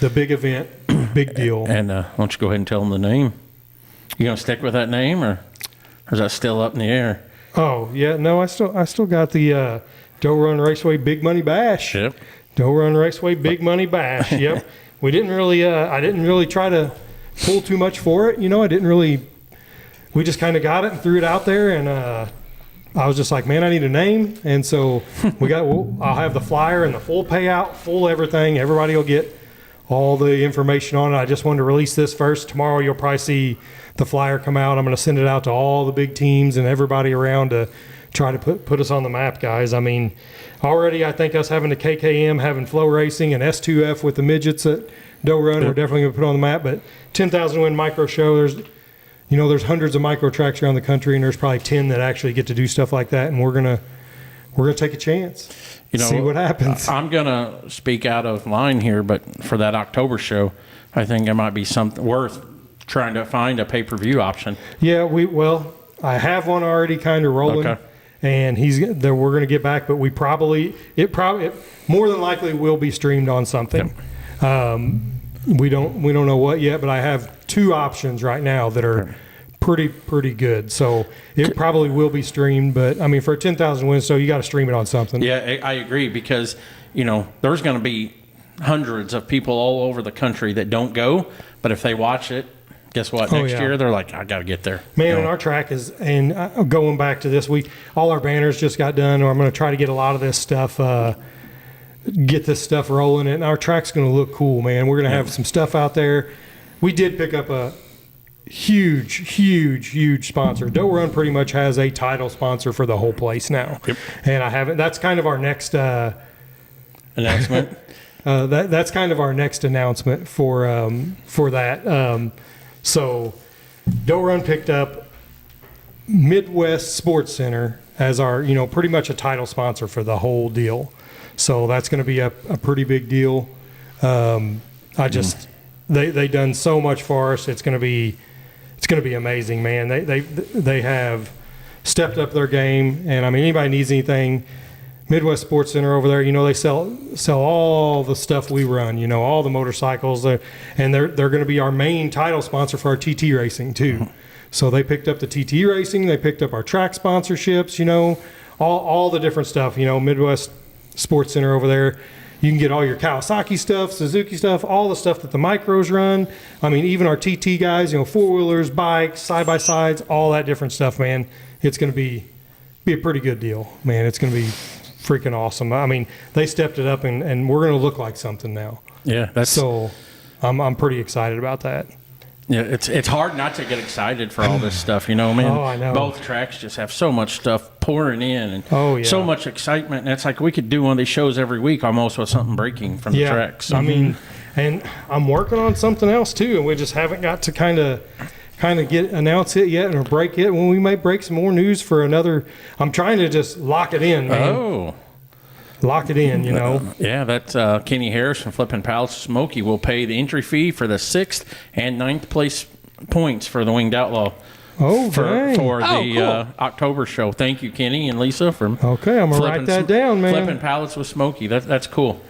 big event, big deal. And why don't you go ahead and tell them the name? You gonna stick with that name, or is that still up in the air? Oh yeah, no, I still got the Doe Run Raceway Big Money Bash. Yep. Doe Run Raceway Big Money Bash. Yep. I didn't really try to pull too much for it. We just kind of got it and threw it out there, and I was just like, man, I need a name, and so I'll have the flyer and the full payout, full everything. Everybody will get all the information on it. I just wanted to release this first. Tomorrow you'll probably see the flyer come out. I'm going to send it out to all the big teams and everybody around try to put us on the map, guys. I mean, already I think us having the KKM, having Flow Racing, and S2F with the midgets at Doe Run, we're definitely going to put on the map. But 10,000 win micro show, there's hundreds of micro tracks around the country, and there's probably 10 that actually get to do stuff like that, and we're gonna take a chance. See what happens. I'm gonna speak out of line here, but for that October show, I think it might be something worth trying to find a pay-per-view option. Yeah, I have one already kind of rolling. Okay. And we're going to get back, but it more than likely will be streamed on something. Yep. We don't know what yet, but I have 2 options right now that are pretty good. So it probably will be streamed, but I mean, for a 10,000 wins, so you got to stream it on something. Yeah, I agree, because there's going to be hundreds of people all over the country that don't go, but if they watch it, guess what? Next year, they're like, I got to get there. Man, and our track is, and going back to this week, all our banners just got done, or I'm going to try to get a lot of this stuff, get this stuff rolling, and our track's going to look cool, man. We're going to have some stuff out there. We did pick up a huge sponsor. Doe Run pretty much has a title sponsor for the whole place now. Yep. And that's kind of our next announcement. That's kind of our next announcement for that. So Doe Run picked up Midwest Sports Center as our, pretty much a title sponsor for the whole deal. So that's going to be a pretty big deal. They done so much for us. It's going to be amazing, man. They have stepped up their game, and I mean, anybody needs anything, Midwest Sports Center over there, they sell all the stuff we run, all the motorcycles, and they're going to be our main title sponsor for our TT racing too. Mm-hmm. So they picked up the TT racing, they picked up our track sponsorships, all the different stuff, Midwest Sports Center over there. You can get all your Kawasaki stuff, Suzuki stuff, all the stuff that the micros run. I mean, even our TT guys, 4-wheelers, bikes, side-by-sides, all that different stuff, man. It's going to be a pretty good deal, man. It's going to be freaking awesome. I mean, they stepped it up, and we're going to look like something now. Yeah, so I'm pretty excited about that. Yeah, it's hard not to get excited for all this stuff, man. Oh, I know. Both tracks just have so much stuff pouring in, and so much excitement. And it's like we could do one of these shows every week almost with something breaking from the tracks. I mean, and I'm working on something else too, and we just haven't got to kind of announce it yet or break it. When we may break some more news for another, I'm trying to just lock it in, man. Oh. Lock it in, Yeah, that's Kenny Harris from Flippin' Palace Smoky will pay the entry fee for the 6th and 9th place points for the Winged Outlaw. Oh, for the cool. October show. Thank you, Kenny and Lisa from. Okay, I'm gonna write that down, man. Flippin' Palace with Smoky. That's cool.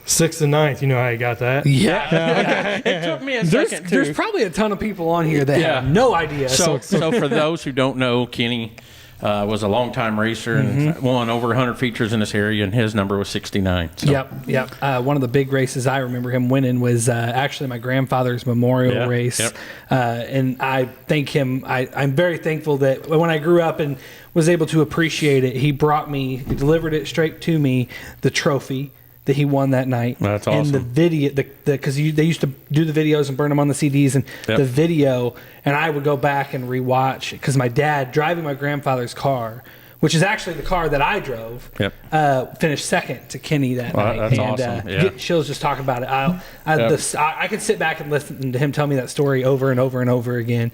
6th and 9th, you know how you got that? Yeah. It took me a second too. There's probably a ton of people on here that have no idea. So for those who don't know, Kenny was a longtime racer and won over 100 features in this area, and his number was 69. So. Yep. One of the big races I remember him winning was actually my grandfather's memorial race. Yep. And I thank him. I'm very thankful that when I grew up and was able to appreciate it, he delivered it straight to me, the trophy that he won that night. That's awesome. And the video, because they used to do the videos and burn them on the CDs, and the video, and I would go back and rewatch, because my dad, driving my grandfather's car, which is actually the car that I drove, finished second to Kenny that night. That's and, awesome. Get chills just talking about it. I could sit back and listen to him tell me that story over and over and over again.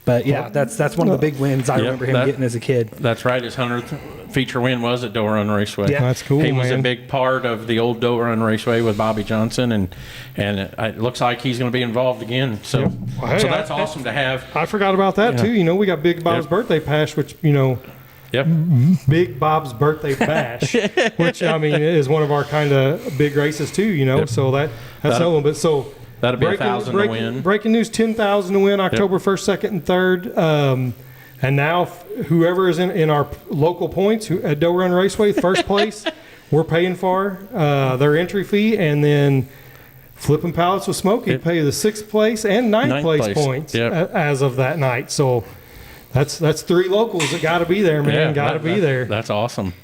But yeah, that's one of the big wins I remember him getting as a kid. That's right. His 100th feature win was at Doe Run Raceway. Yeah, that's cool. He was a big part of the old Doe Run Raceway with Bobby Johnson, and it looks like he's going to be involved again. So, so that's awesome to have. I forgot about that too. We got Big Bob's birthday bash, which Big Bob's birthday bash, which I mean is one of our kind of big races too. So that's another one. But so. That'll be 1,000 to win. Breaking news: 10,000 to win, October 1st, 2nd, and 3rd. And now, whoever is in our local points at Doe Run Raceway, first place, we're paying for their entry fee, and then Flippin' Palace with Smokey pay the 6th place and 9th place points as of that night. So that's 3 locals that got to be there, man. Got to be there. That's awesome.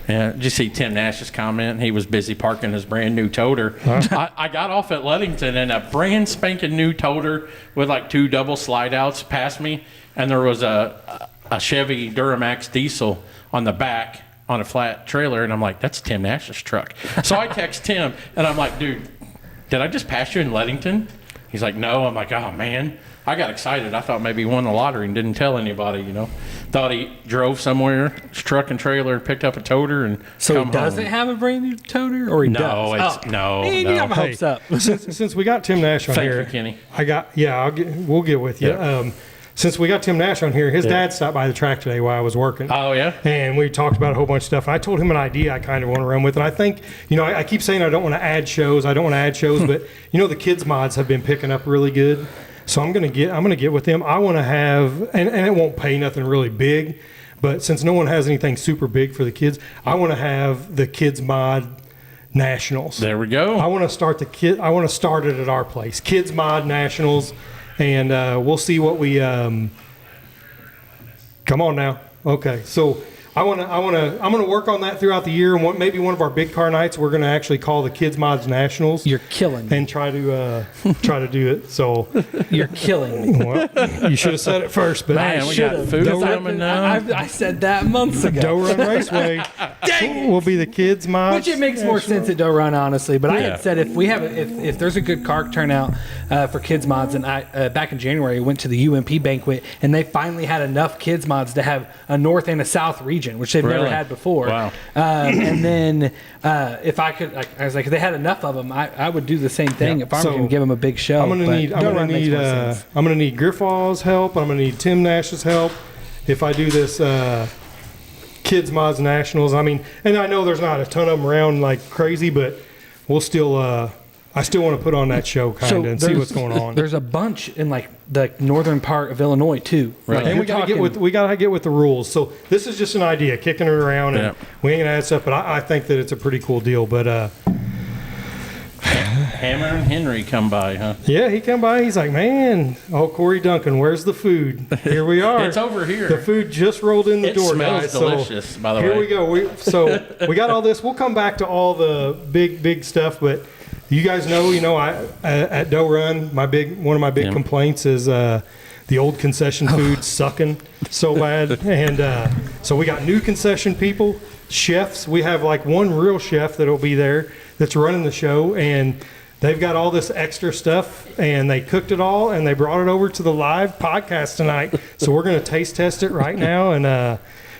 Yeah, did you see Tim Nash's comment? He was busy parking his brand new toter. I got off at Ludington, and a brand spanking new toter with like 2 double slide outs passed me, and there was a a Chevy Duramax diesel on the back on a flat trailer, and I'm like, that's Tim Nash's truck. So I text Tim, and I'm like, dude, did I just pass you in Leadington? He's like, no. I'm like, oh, man. I got excited. I thought maybe he won the lottery and didn't tell anybody, you know. Thought he drove somewhere, his truck and trailer, and picked up a toter and So come he doesn't home. have a brand new toter, or he No, does? it's no. Man, you got my Hey, hopes up. since we got Tim Nash on Thank here, you, Kenny. we'll get with you. Yeah. Since we got Tim Nash on here, his dad stopped by the track today while I was working. Oh, yeah? And we talked about a whole bunch of stuff. And I told him an idea I kind of want to run with. And I think, you know, I keep saying I don't want to add shows. But, you know, the kids mods have been picking up really good. So I'm going to get with them. I want to have, and it won't pay nothing really big, but since no one has anything super big for the kids, I want to have the kids mod nationals. There we go. I want to start it at our place. Kids Mod Nationals, and we'll see what we. Come on now. Okay, so I'm gonna work on that throughout the year, and maybe one of our big car nights we're gonna actually call the Kids Mods Nationals. You're killing me. And try to do it. So You're killing me. well, you should have said it first, but Man, we got should've. food Because coming now. I said that months ago. Doe Run Raceway will be the Kids Mods. Which it makes more sense at Doe Run, honestly. But I Yeah. had said if there's a good car turnout for kids mods, and I back in January went to the UMP banquet, and they finally had enough kids mods to have a north and a south region, which they've never Really? had before. Wow. And then if I could, I was like, if they had enough of them, I would do the same thing Yeah. at Farmington So, and give them a big show. I'm gonna But need Doe Run makes more sense. Griffall's help. I'm gonna need Tim Nash's help if I do this Kids Mods Nationals. I mean, and I know there's not a ton of them around like crazy, but we'll still. I still want to put on that show kind of and see there's- what's going on. There's a bunch in like the northern part of Illinois too. Really? Like, And you're we gotta get with the rules. So this is just an idea, kicking it around, and Yeah. we ain't gonna add stuff. But I think that it's a pretty cool deal. But Hammer and Henry come by, huh? yeah, he come by. He's like, man, oh Corey Duncan, where's the food? Here we are. It's over here. The food just rolled in the It door, smells guys. delicious, by the Here way. we go. We got all this. We'll come back to all the big stuff, but you guys know, I at Doe Run, one of my big Yeah. complaints is the old concession food sucking so bad, and so we got new concession people, chefs. We have like one real chef that'll be there that's running the show, and they've got all this extra stuff, and they cooked it all, and they brought it over to the live podcast tonight. So we're going to taste test it right now, and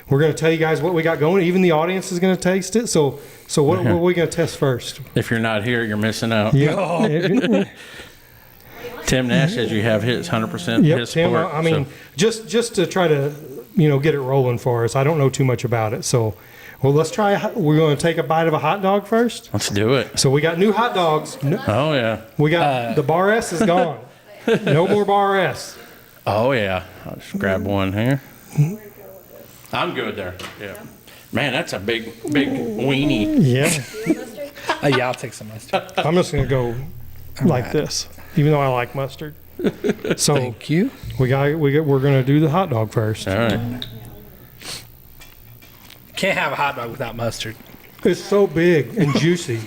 we're going to tell you guys what we got going. Even the audience is going to taste it. So what are we going to test first? If you're not here, you're missing out. Yeah. Tim Nash says you have his 100% Yep, his Tim. support. I mean, just to try to get it rolling for us. I don't know too much about it, so let's try. We're going to take a bite of a hot dog first. Let's do it. So we got new hot dogs. Oh, yeah. We got the Bar S is gone. No more Bar S. Oh, yeah. I'll just grab one here. I'm good there. Yeah. Man, that's a big weenie. Yeah, Yeah, I'll take some mustard. I'm just going to go like this, even though I like mustard. So Thank you. we're going to do the hot dog first. All right. Can't have a hot dog without mustard. It's so big and juicy.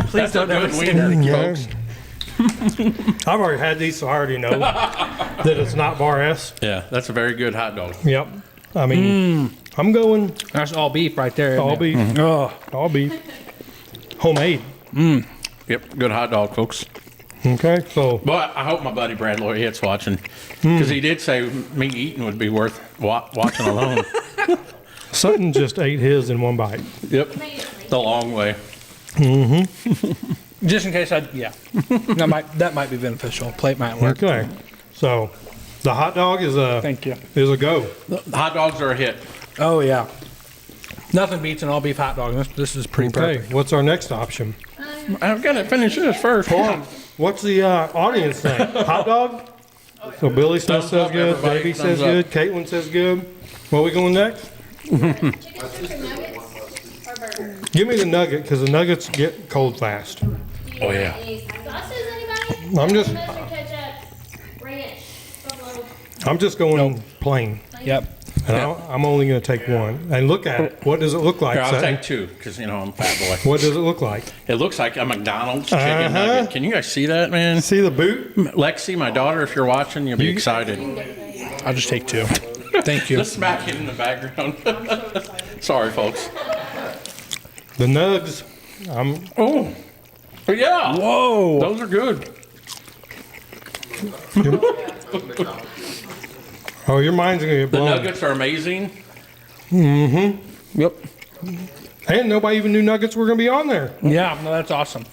Please don't a ever good say wiener. that. Yeah. I've already had these, so I already know that it's not Bar S. Yeah, that's a very good hot dog. Yep. I mean, I'm going That's all beef right there. all beef. Oh, All beef. Homemade. Yep, good hot dog, folks. Okay, so But I hope my buddy Brad Lloyd's watching, because he did say me eating would be worth watching alone. Sutton just ate his in one bite. Yep, the long way. just in case that might be beneficial. Plate might work. Okay, so the hot dog is a Thank you. go. Hot dogs are a hit. Oh yeah. Nothing beats an all beef hot dog. This is pretty Okay, perfect. what's our next option? I've got to finish this first. What's the audience think? Hot dog. So Billy Smith Thumbs says up, good. everybody. Baby Thumbs says up. good. Caitlin says good. What are we going next? Chicken strips or nuggets or burger? Give me the nugget because the nuggets get cold fast. Do you Oh, want yeah. any sauces, anybody? I'm just- Mustard, ketchup, ranch, buffalo. I'm just going plain, Yep. and I'm only going to take one. And look at it. What does it look like? Here, I'll Sutton? take two, because, I'm a fat boy. What does it look like? It looks like a McDonald's chicken Uh-huh. nugget. Can you guys see that, man? See the boot? Lexi, my daughter, if you're watching, you'll be excited. I'll just take two. Thank you. The smacking in the background. Sorry, folks. The nugs. Oh, yeah. Whoa. Those are good. Oh, your mind's gonna get The blown. nuggets are amazing. Yep. And nobody even knew nuggets were gonna be on there. Yeah, no, that's awesome.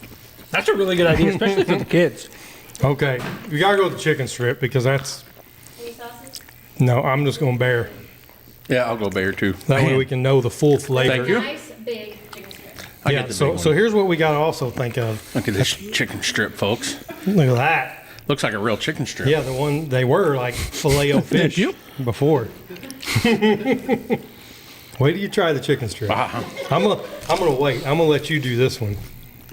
That's a really good idea, especially for the kids. Okay, we gotta go with the chicken strip because that's. Any sauces? No, I'm just going bear. Yeah, I'll go bear too. That way we can know the full flavor. Thank you. Nice, big chicken strip. I Yeah. get the So big so one. here's what we gotta also think of. Look at this chicken strip, folks. Look at that. Looks like a real chicken strip. Yeah, the one they were like filet-o-fish before. Wait till you try the chicken strip. Uh-huh. I'm gonna wait. I'm gonna let you do this one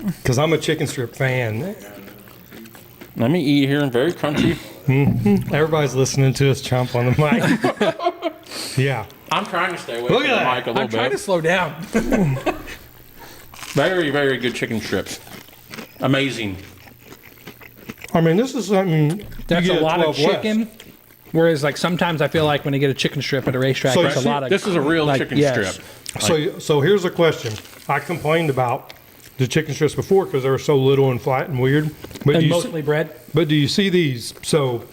because I'm a chicken strip fan. Let me eat here and very crunchy. Everybody's listening to us chomp on the mic. Yeah. I'm trying to stay away Look from at the that. mic a little I'm trying to bit. slow down. Very, very good chicken strips. Amazing. I mean, this is something. That's you a get lot of 12 less. chicken. Whereas, like, sometimes I feel like when I get a chicken strip at a racetrack, So it's a you see, lot of. This is a real like, chicken yes. strip. So here's a question. I complained about the chicken strips before because they were so little and flat and weird. But And do you mostly bread. But do you see these? So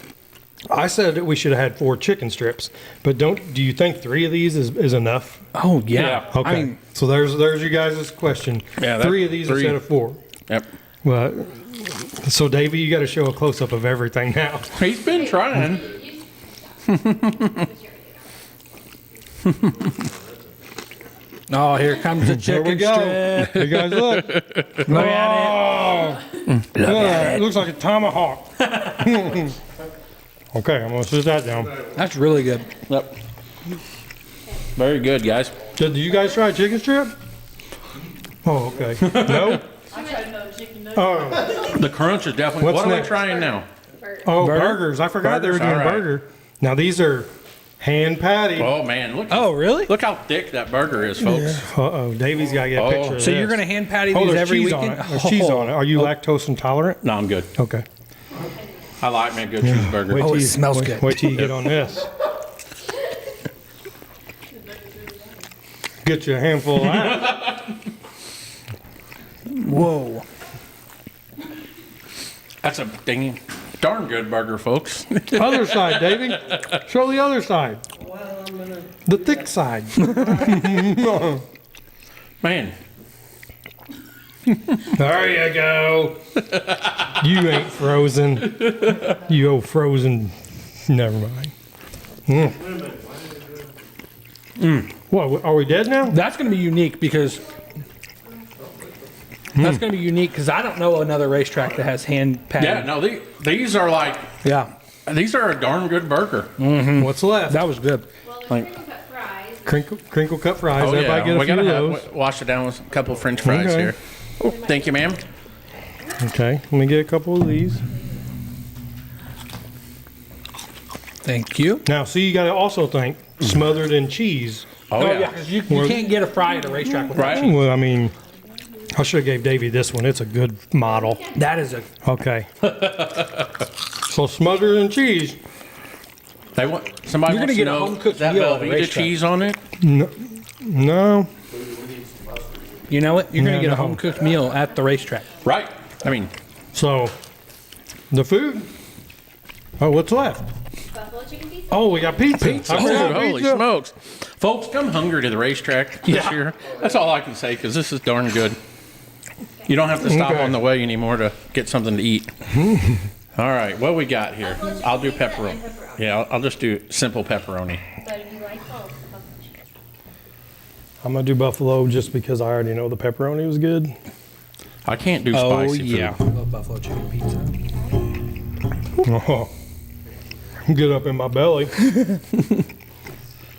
I said that we should have had 4 chicken strips, but do you think 3 of these is enough? Oh, yeah. Yeah. Okay. I mean, So there's you guys' question. Yeah, 3 of these 3. instead of 4. Yep. Well, so Davey, you got to show a close up of everything now. He's been trying. oh, here comes the There we chicken go. strip. Hey guys, look. Look at it. It looks like a tomahawk. Okay, I'm gonna sit that down. That's really good. Yep. Very good, guys. Did you guys try chicken strip? Oh, okay. No. Oh, The crunch is definitely. What's What are we next? trying now? burgers. I forgot they were Burgers, doing all right. burger. Now these are hand patty. Oh man, look! Oh, really? Look how thick that burger is, folks. Uh-oh, Davey's got to get a Oh. picture of So you're this. going to hand patty Oh, these there's every cheese weekend? on it. There's cheese on it. Are you lactose intolerant? No, I'm good. Okay. I like me a good cheeseburger. Wait Oh, till it you- smells wait- good. Wait till you get on this. Get you a handful of that. Whoa. That's a darn good burger, folks. Other side, Davey. Show the other side. The thick side. Man, There you go. You ain't frozen. You old frozen. Never mind. What, are we dead now? That's going to be unique because that's going to be unique because I don't know another racetrack that has hand patty. yeah, no, these are like Yeah, these are a darn good burger. What's left? that was good. Well, there's Like- crinkle cut fries. Crinkle cut fries. Oh Everybody yeah, get a we few gotta of those. wash it down with a couple of French fries Okay. here. Oh, thank you, ma'am. Okay, let me get a couple of these. Thank you. Now, see, you got to also think smothered in cheese. Oh, yeah. because you can't get a fry at a racetrack without Right. cheese. Well, I mean, I should have gave Davey this one. It's a good model. That is a Okay. So smothered in cheese. They want somebody You're wants gonna get to a know home-cooked that meal at a Velveeta racetrack. cheese on it. No. you know what? You're going No, to get a no. home cooked meal at the racetrack. Right. I mean, So, the food. Oh, what's left? Buffalo chicken pizza. Oh, we got pizza. I forgot holy pizza. smokes. Folks, come hungry to the racetrack this Yeah. year. That's all I can say because this is darn good. You don't have to stop Okay. on the way anymore to get something to eat. All right, what we got here? Buffalo chicken I'll do pizza pepperoni. and pepperoni. Yeah, I'll just do simple pepperoni. But if you like both, buffalo chicken. I'm going to do buffalo just because I already know the pepperoni was good. I can't do spicy food. I love buffalo chicken pizza. Oh, get up in my belly.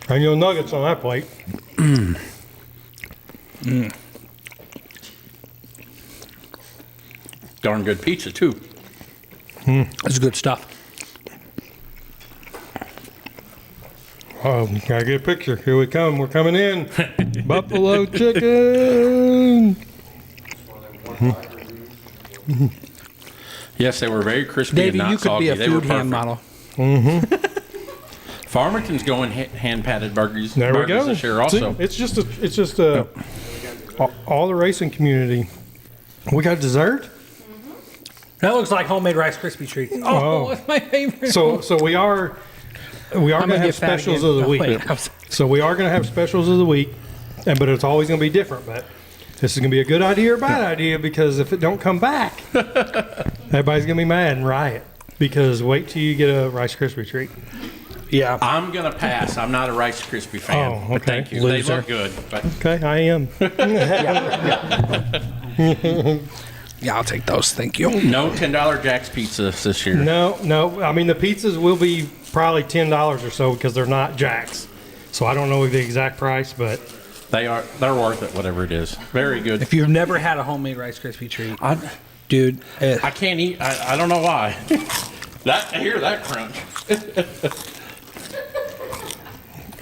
And your nuggets on that plate. Darn good pizza too. That's good stuff. Oh, gotta get a picture. Here we come. We're coming in. Buffalo chicken. Yes, they were very crispy Davey, and not you could soggy. be a They were food hand perfect. model. Farmington's going hand patted burgers. There we go. This year also. See, it's just all the racing community. We got dessert. That looks like homemade Rice Krispie treats. Oh, that's my favorite. So we are going to have specials of the week. So we are going to have specials of the week, but it's always going to be different. But this is going to be a good idea or bad idea, because if it don't come back, everybody's going to be mad and riot. Because wait till you get a Rice Krispie treat. Yeah. I'm going to pass. I'm not a Rice Krispie fan. Oh, But okay. thank you. Loser. They look good. But Okay, I am. Yeah, I'll take those. Thank you. no $10 Jack's Pizza this year. No. I mean, the pizzas will be probably $10 or so because they're not Jack's. So I don't know the exact price, but They're worth it, whatever it is. Very good. If you've never had a homemade Rice Krispie treat, I dude, I can't eat. I don't know why. I hear that crunch.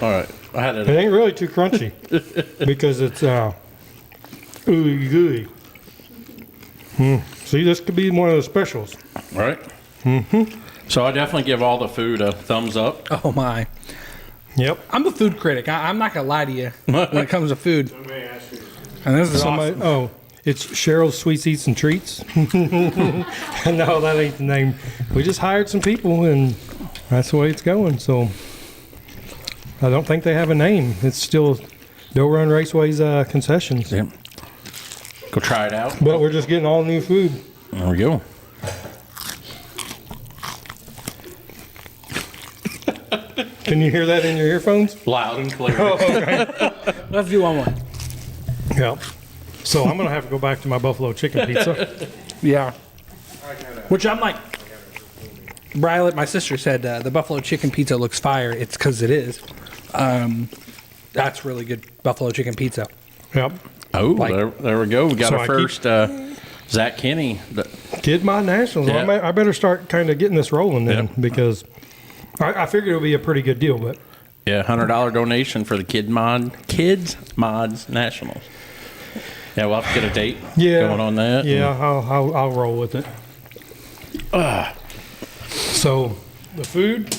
All right. I had it it. ain't really too crunchy because it's ooey gooey. See, this could be one of the specials. Right? Mm-hmm. So I definitely give all the food a thumbs up. oh my. Yep. I'm a food critic. I'm not going to lie to you when it comes to food. And this is awesome. Oh, it's Cheryl's Sweets, Eats, and Treats. No, that ain't the name. We just hired some people, and that's the way it's going. So I don't think they have a name. It's still Doe Run Raceway's concessions. Yep. Go try it out. But we're just getting all new food. There we go. Can you hear that in your earphones? Loud and clear. Let's do one more. Yeah. So I'm going to have to go back to my buffalo chicken pizza. Yeah. Which I'm like, Brylet, my sister said the buffalo chicken pizza looks fire. It's because it is. That's really good buffalo chicken pizza. Yep. Oh, there we go. We got So our I first Zach Kenny. Kid Mod Nationals. Yeah. I better start kind of getting this rolling then Yep. because I figured it would be a pretty good deal. But Yeah, $100 donation for the Kids Mods Nationals. Yeah, we'll have to get a date going on that. Yeah, I'll roll with it. So the food,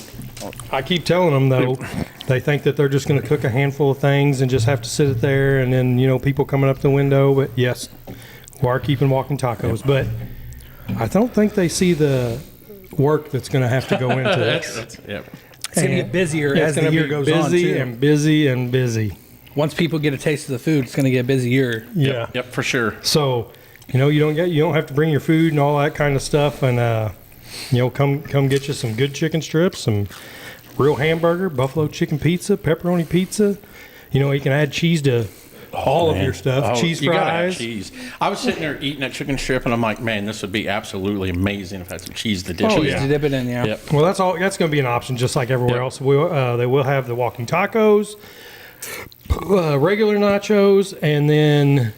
I keep telling them though, they think that they're just going to cook a handful of things and just have to sit it there, and then people coming up the window. But yes, we are keeping walking tacos. But I don't think they see the work that's going to have to go into this. Yep. It's going to get busier as the year goes on, busy too. and busy and busy. Once people get a taste of the food, it's going to get busier. Yeah. Yep, for sure. So, you don't have to bring your food and all that kind of stuff, and come get you some good chicken strips, some real hamburger, buffalo chicken pizza, pepperoni pizza. You can add cheese to all of your stuff. Cheese you gotta have fries. cheese. I was sitting there eating that chicken strip, and I'm like, man, this would be absolutely amazing if I had some cheese to dish Oh, it. yeah. To dip it in, yeah. Yep. Well, that's all. That's going to be an option, just like everywhere Yep. else. They will have the walking tacos, regular nachos, and then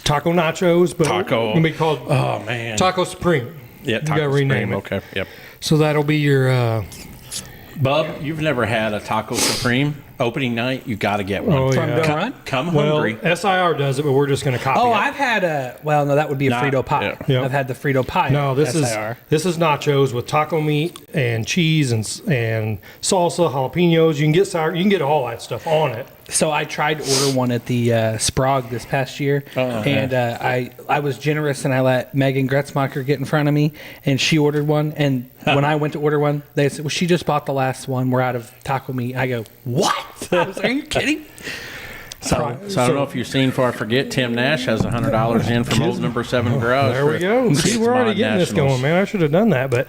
taco nachos. But Taco. it's going to be called Oh man. Taco Supreme. Yeah, You Taco gotta rename Supreme. it. Okay. Yep. So that'll be your. Bub, you've never had a Taco Supreme opening night? You got to get one. Oh, From yeah. Doe Run? Come Well, hungry. SIR does it, but we're just going to copy Oh, it. I've had no, that would be a Nah, Frito pie. yeah. Yeah. I've had the Frito pie. No, this SIR. is nachos with taco meat and cheese and salsa, jalapenos. You can get sour. You can get all that stuff on it. So I tried to order one at the Sprague this past year, and I was generous and I let Megan Gretzmacher get in front of me, and she ordered one. And when I went to order one, they said, "Well, she just bought the last one. We're out of taco meat." I go, "What?" I was like, "Are you kidding?" So I don't know if you've seen, before I forget, Tim Nash has $100 in from old number 7 garage. There we go. See, we're already getting this going, man. I should have done that, but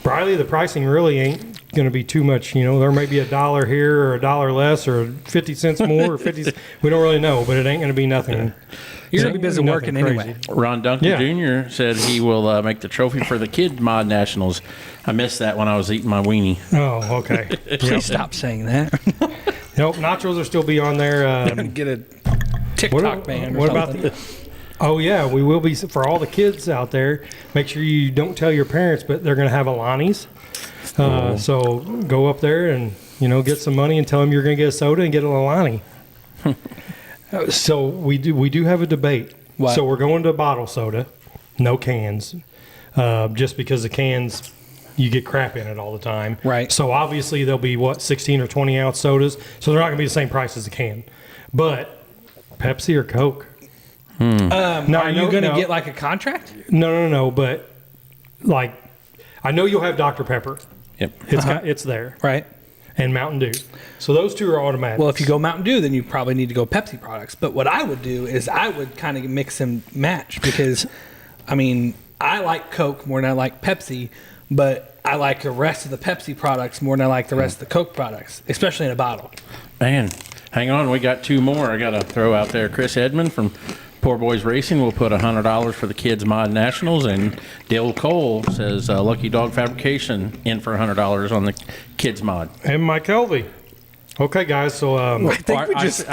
Briley, the pricing really ain't going to be too much. There may be $1 here or $1 less or 50 cents more or 50. We don't really know, but it ain't going to be nothing. You're gonna be busy nothing working crazy. anyway. Ron Duncan Yeah. Jr. said he will make the trophy for the Kid Mod Nationals. I missed that when I was eating my weenie. Oh, okay. Please stop saying that. Nope, nachos will still be on there. Get a TikTok ban. Or What about something. Oh yeah, we will be for all the kids out there. Make sure you don't tell your parents, but they're going to have Alani's. So go up there and get some money and tell them you're going to get a soda and get an Alani. So we do have a debate. What? So we're going to bottle soda, no cans, just because the cans, you get crap in it all the time. Right. So obviously there'll be 16 or 20 ounce sodas. So they're not going to be the same price as a can. But Pepsi or Coke? Are you going to get like a contract? No. But like, I know you'll have Dr. Pepper. Yep. It's there. Right. And Mountain Dew. So those two are automatic. Well, if you go Mountain Dew, then you probably need to go Pepsi products. But what I would do is I would kind of mix and match because, I mean, I like Coke more than I like Pepsi, but I like the rest of the Pepsi products more than I like the rest of the Coke products, especially in a bottle. Man, hang on. We got 2 more I got to throw out there. Chris Edmond from Poor Boys Racing will put $100 for the Kids Mod Nationals. And Dale Cole says Lucky Dog Fabrication in for $100 on the Kids Mod. And Mike Helvey. Okay, guys. So I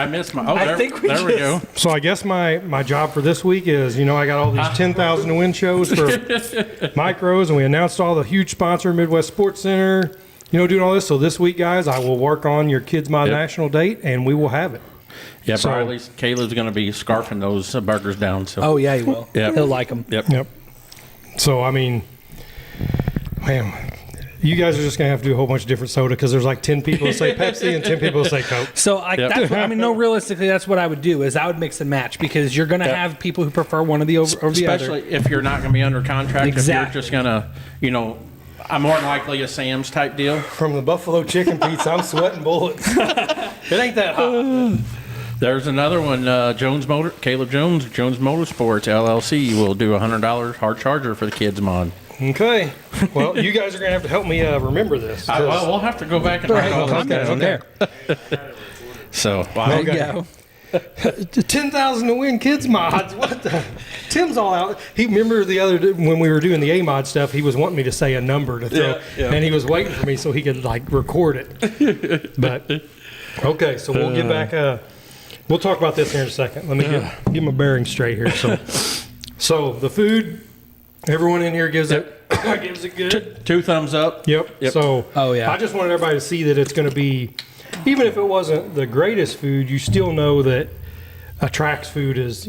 missed my. Oh, there we go. So I guess my job for this week is, I got all these 10,000 to win shows for micros, and we announced all the huge sponsor, Midwest Sports Center, doing all this. So this week, guys, I will work on your Kids My National date, and we will have it. Yeah, So- probably Caleb's going to be scarfing those burgers down. So. Oh, yeah, he will. Yep. He'll like them. Yep. So, I mean, man, you guys are just going to have to do a whole bunch of different soda because there's like 10 people that say Pepsi and 10 people that say Coke. So that's what, no, realistically, that's what I would do is I would mix and match because you're going to have people who prefer one of the over the other. Especially if you're not going to be under contract. Exactly. If you're just going to, I'm more than likely a Sam's type deal. From the Buffalo Chicken Pizza, I'm sweating bullets. It ain't that hot. There's another one, Caleb Jones, Jones Motorsports LLC will do $100 hard charger for the Kids Mod. Okay. Well, you guys are going to have to help me remember this. Well, we'll have to go back and write all this down. there. So, There you go. 10,000 to win Kids Mods. What the? Tim's all out. He remember the other day when we were doing the A mod stuff. He was wanting me to say a number to throw, and he was waiting for me so he could record it. But okay, so we'll get back. We'll talk about this here in a second. Let me get my bearings straight here. So the food, everyone in here gives it good. 2 thumbs up. Yep. So I just wanted everybody to see that it's going to be, even if it wasn't the greatest food, you still know that a track's food is,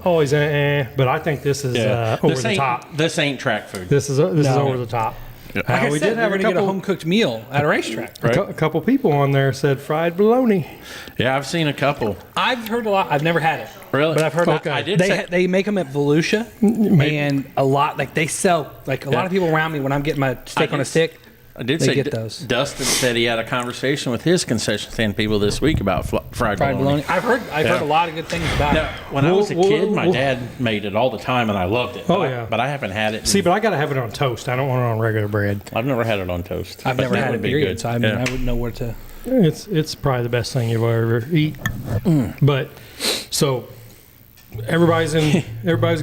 always but I think this is over the top. This ain't track food. This is over the top. Like I said, we're going to get a home-cooked meal at a racetrack. Right. A couple people on there said fried bologna. Yeah, I've seen a couple. I've heard a lot. I've never had it. Really? But I've heard I did they make them at Volusia, and a lot, they sell, a lot of people around me when I'm getting my steak on a stick. I did They say get those. Dustin said he had a conversation with his concession stand people this week about fried bologna. I've heard a lot of good things about it. When I was a kid, my dad made it all the time, and I loved it. But I haven't had it. See, but I got to have it on toast. I don't want it on regular bread. I've never had it on toast. I've never had it, be period, good. so I wouldn't know where to. It's probably the best thing you'll ever eat. But so everybody's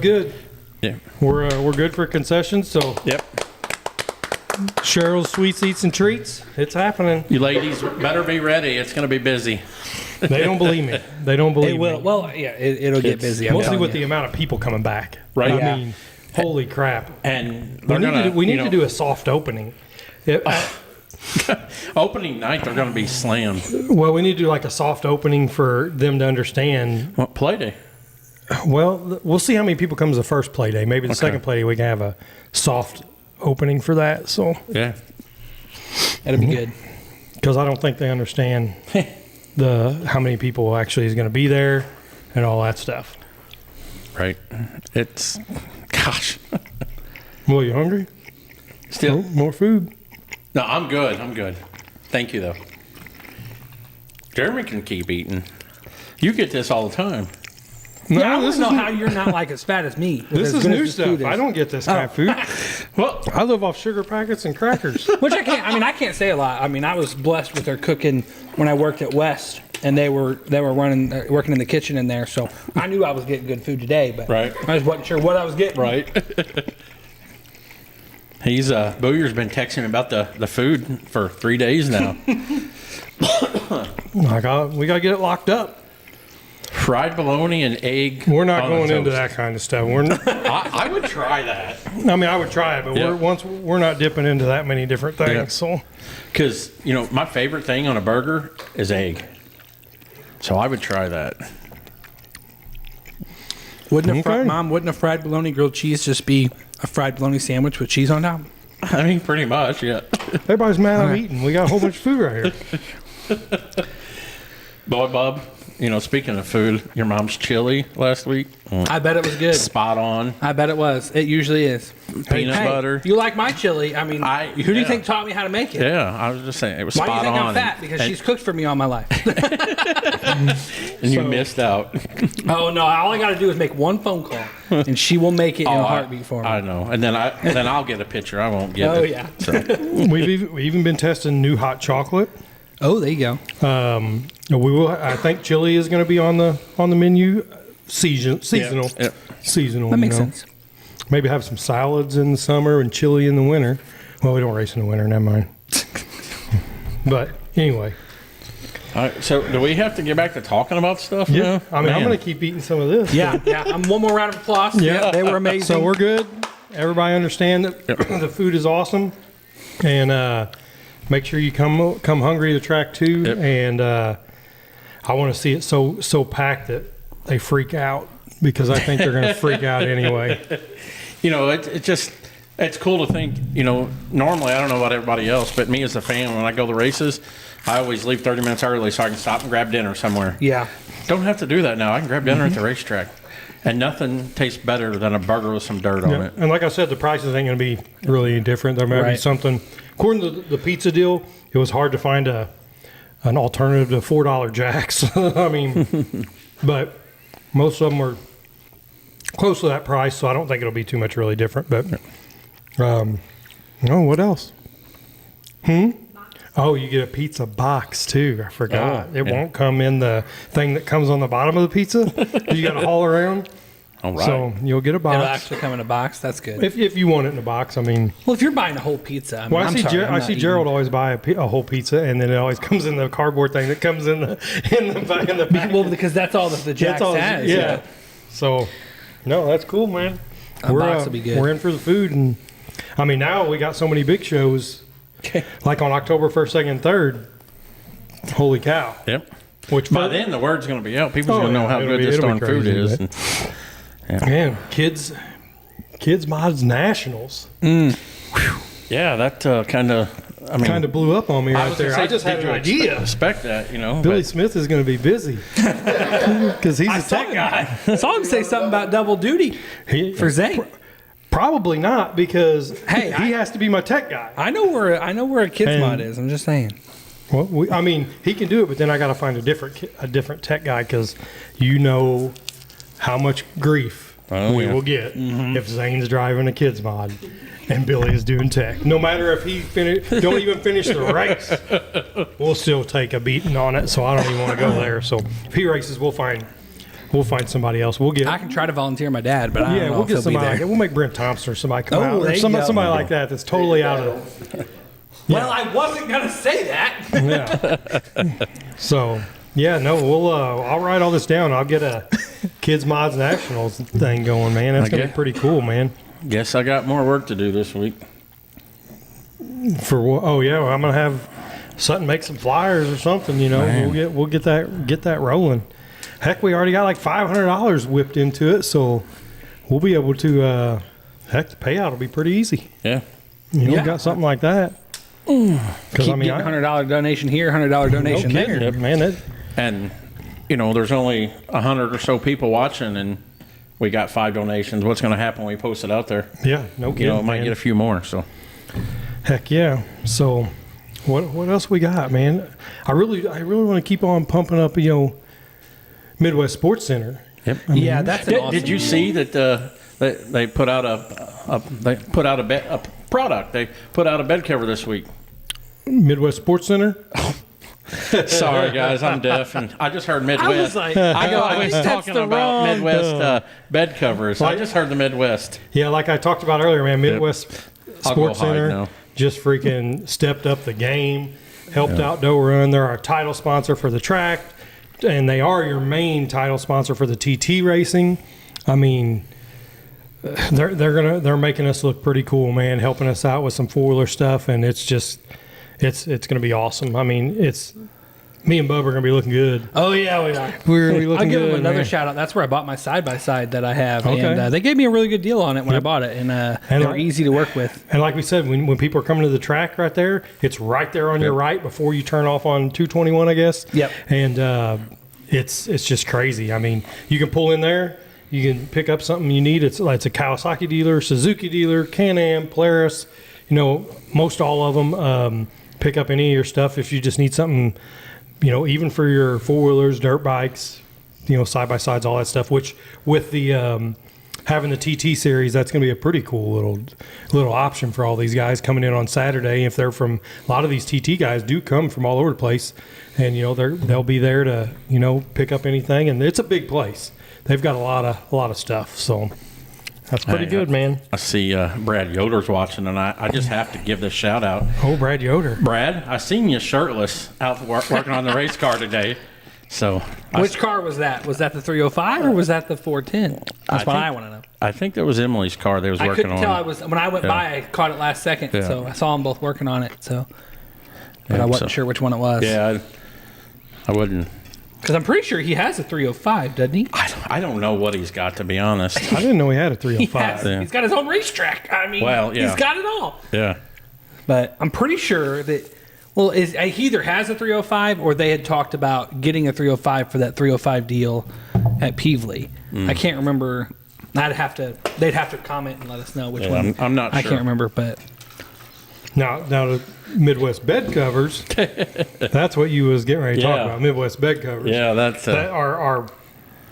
good. Yeah. We're good for concessions. So Yep. Cheryl's Sweets, Eats, and Treats. It's happening. You ladies better be ready. It's going to be busy. They don't believe me. They don't believe It will. me. Well, yeah, it'll get busy. Mostly with the amount of people coming back. Right. I Yeah. mean, holy crap. And We need to do a soft opening. Opening night, they're going to be slammed. Well, we need to do like a soft opening for them to understand. What play day? Well, we'll see how many people comes the first play day. Maybe the second play day we can have a soft opening for that. So Yeah. That'll be good. because I don't think they understand how many people actually is going to be there and all that stuff. Right. It's, gosh. Well, you hungry? Still. More food. No, I'm good. Thank you, though. Jeremy can keep eating. You get this all the time. No, I this don't is know how you're not as fat as me. this as is good as new this food stuff. is. I don't get this kind of food. Well, I live off sugar packets and crackers. Which I can't. I can't say a lot. I was blessed with their cooking when I worked at West, and they were working in the kitchen in there. So I knew I was getting good food today, but Right. I just wasn't sure what I was getting. right. He's Booyer's been texting me about the food for 3 days now. We got to get it locked up. Fried bologna and egg. We're not on going into toast. that kind of stuff. We're not, I would try that. I would try it, but Yeah. we're not dipping into that many different things. Yeah. So Because, my favorite thing on a burger is egg. So I would try that. Wouldn't Okay. Mom? Wouldn't a fried bologna grilled cheese just be a fried bologna sandwich with cheese on top? I mean, pretty much, yeah. Everybody's mad I'm eating. We got a whole bunch of food right here. Boy, Bob, speaking of food, your mom's chili last week. I bet it was good. Spot on. I bet it was. It usually is. Peanut butter. You like my chili? I mean, who do you think taught me how to make it? Yeah, I was just saying, it was Why spot do you think on. I'm fat? Because she's cooked for me all my life. And you missed out. Oh no! All I got to do is make one phone call, and she will make it in a heartbeat for me. I know. And then I'll get a picture. I won't get it. Oh yeah. So. We've even been testing new hot chocolate. Oh, there you go. We will. I think chili is going to be on the menu. Seasonal. Yep. Seasonal. That makes sense. Maybe have some salads in the summer and chili in the winter. Well, we don't race in the winter. Never mind. But anyway. All right, so do we have to get back to talking about stuff? Yeah. Now? I mean, I'm Man. going to keep eating some of this. Yeah, yeah. I'm one more round of applause. Yeah, they were amazing. So we're good. Everybody understand that the food is awesome, and make sure you come hungry to the track too. Yep. And I want to see it so packed that they freak out, because I think they're going to freak out anyway. It's cool to think, normally I don't know about everybody else, but me as a fan, when I go to races, I always leave 30 minutes early so I can stop and grab dinner somewhere. Yeah. Don't have to do that now. I can grab dinner at the racetrack. And nothing tastes better than a burger with some dirt on Yeah. it. And like I said, the prices ain't going to be really any different. There might be Right. something. According to the pizza deal, it was hard to find an alternative to $4 Jacks. I mean, but most of them were close to that price, so I don't think it'll be too much really different. But, what else? Oh, you get a pizza box too. I forgot. It won't come in the thing that comes on the bottom of the pizza. You got to haul around. All right. So you'll get a box. It'll actually come in a box. That's good. If you want it in a box, I mean. Well, if you're buying a whole pizza, I mean, Well, I'm sorry, I'm I not see eating- Gerald always buy a whole pizza, and then it always comes in the cardboard thing that comes in the back. Well, because that's all that the Jax has. Yeah. So, no, that's cool, man. A box will be good. We're in for the food, and I mean, now we got so many big shows, like on October 1st, 2nd, 3rd. Holy cow! Yep. Which By then, the word's going to be out. People's Oh, going to know yeah, how it'll good be- this it'll be darn food crazy, is. but- And, man, kids mods nationals yeah, that kind of blew up on me right there. I just had an idea. Expect that, Billy Smith is going to be busy because he's a tech guy. I saw him say something about double duty for Zane. Probably not, because Hey, he has to be my tech guy. I know where a kids And- mod is. I'm just saying. Well, I mean, he can do it, but then I got to find a different tech guy, because how much grief we will get if Zane's driving a kids mod and Billy is doing tech. No matter if he don't even finish the race, we'll still take a beating on it. So I don't even want to go there. So if he races, we'll find somebody else. We'll get. I can try to volunteer my dad, but I don't know we'll if get he'll be somebody. there. Like, we'll make Brent Thompson or somebody come Oh, out, there or you somebody go. like that that's totally out of. Well, I wasn't gonna say that. Yeah. So, we'll. I'll write all this down. I'll get a Kids Mods Nationals thing going, man. That's gonna be pretty cool, man. Guess I got more work to do this week. For what? Oh yeah, well, I'm gonna have Sutton make some flyers or something. Man. We'll get that rolling. Heck, we already got like $500 whipped into it, so we'll be able to. The payout will be pretty easy. Yeah. Yeah. Got something like that. Because Keep getting $100 donation here, $100 donation there. Yep, man. And, there's only 100 or so people watching, and we got 5 donations. What's going to happen when we post it out there? Yeah, no kidding. It might man. get a few more. So, Heck yeah. So, what else we got, man? I really want to keep on pumping up, Midwest Sports Center. yep. Yeah, that's an awesome Did you see that they put out a product? They put out a bed cover this week. Midwest Sports Center. Sorry, guys, I'm deaf, and I just heard Midwest. I was like, I go always that's talking the about wrong- Midwest bed covers. I just heard the Midwest. Yeah, like I talked about earlier, man. Midwest I'll go Sports hide Center now. just freaking stepped up the game, helped out Doe Run. They're our title sponsor for the track, and they are your main title sponsor for the TT racing. I mean, they're making us look pretty cool, man. Helping us out with some 4-wheeler stuff, and it's gonna be awesome. I mean, Me and Bub are going to be looking good. Oh, yeah, we are. We're going to be looking I'll give good. them another man. shout out. That's where I bought my side-by-side that I have. Okay. And they gave me a really good deal on it when I bought it. And they were easy to work with. And like we said, when people are coming to the track right there, it's right there on your right before you turn off on 221, I guess. Yep. And it's just crazy. I mean, you can pull in there. You can pick up something you need. It's a Kawasaki dealer, Suzuki dealer, Can-Am, Polaris. Most all of them pick up any of your stuff if you just need something, even for your four-wheelers, dirt bikes, side-by-sides, all that stuff, which with the having the TT series, that's going to be a pretty cool little option for all these guys coming in on Saturday. If they're from, a lot of these TT guys do come from all over the place, and they'll be there to pick up anything, and it's a big place. They've got a lot of stuff, so that's pretty good, man. I see Brad Yoder's watching, and I just have to give this shout out. Oh, Brad Yoder. Brad, I seen you shirtless out working on the race car today. So, Which car was that? Was that the 305 or was that the 410? That's what I want to know. I think that was Emily's car they was I working on. couldn't tell. When I went by, I caught it last second, so I saw them both working on it. So, but I wasn't sure which one it was. Yeah, I wouldn't. Because I'm pretty sure he has a 305, doesn't he? I don't know what he's got, to be honest. I didn't know he had a He 305. has. He's got his own racetrack. I mean, he's got it all. Yeah. But I'm pretty sure that, he either has a 305 or they had talked about getting a 305 for that 305 deal at Peevely. I can't remember. They'd have to comment and let us know which one. I'm not sure. I can't remember, but Now the Midwest bed covers, that's what you was getting ready to talk about, Midwest bed covers. Yeah, that's that our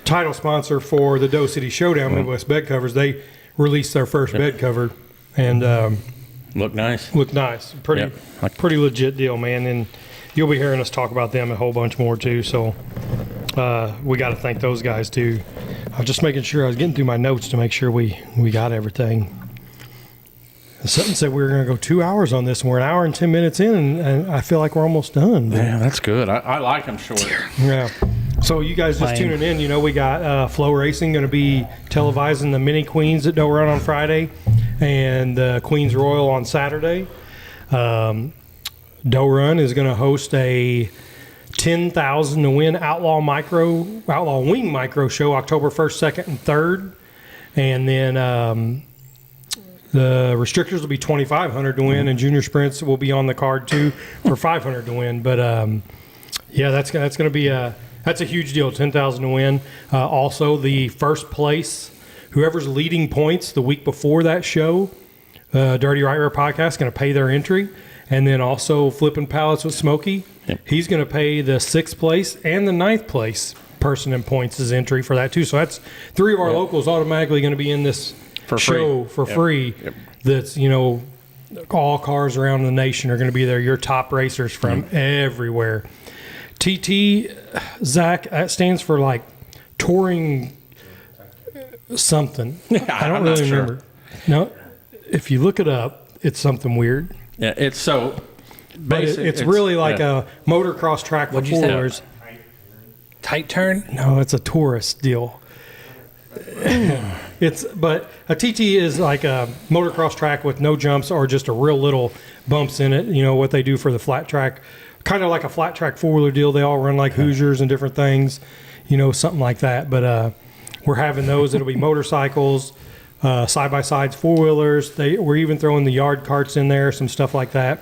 title sponsor for the Doe City Showdown, Midwest bed covers. They released their first bed cover, and look nice. Pretty legit deal, man. And you'll be hearing us talk about them a whole bunch more too. So we got to thank those guys too. I was just making sure I was getting through my notes to make sure we got everything. Something said we were going to go 2 hours on this, and we're an hour and 10 minutes in, and I feel like we're almost done. But, Yeah, that's good. I like them short. yeah. So you guys just tuning in, we got Flow Racing going to be televising the Mini Queens at Doe Run on Friday and Queens Royal on Saturday. Doe Run is going to host a 10,000 to win Outlaw Wing Micro show October 1st, 2nd, and 3rd. And then the restrictors will be 2,500 to win, and junior sprints will be on the card too for 500 to win. But that's going to be that's a huge deal, 10,000 to win. Also, the first place, whoever's leading points the week before that show, Dirty Right Rear Podcast is going to pay their entry, and then also Flipping Pallets with Smokey. Yep. He's going to pay the 6th place and the 9th place person in points' entry for that too. So that's 3 of our locals automatically going to be in this show for free. Yep. That's all cars around the nation are going to be there. Your top racers from everywhere. TT, Zach, that stands for like touring something. I don't really remember. No, if you look it up, it's something weird. Yeah, it's so. But it's really like a motocross track for four-wheelers. Tight turn? No, it's a tourist deal. But a TT is like a motocross track with no jumps or just a real little bumps in it. What they do for the flat track, kind of like a flat track four-wheeler deal. They all run like Hoosiers and different things, something like that. But we're having those. It'll be motorcycles, side-by-sides, four-wheelers. We're even throwing the yard carts in there, some stuff like that.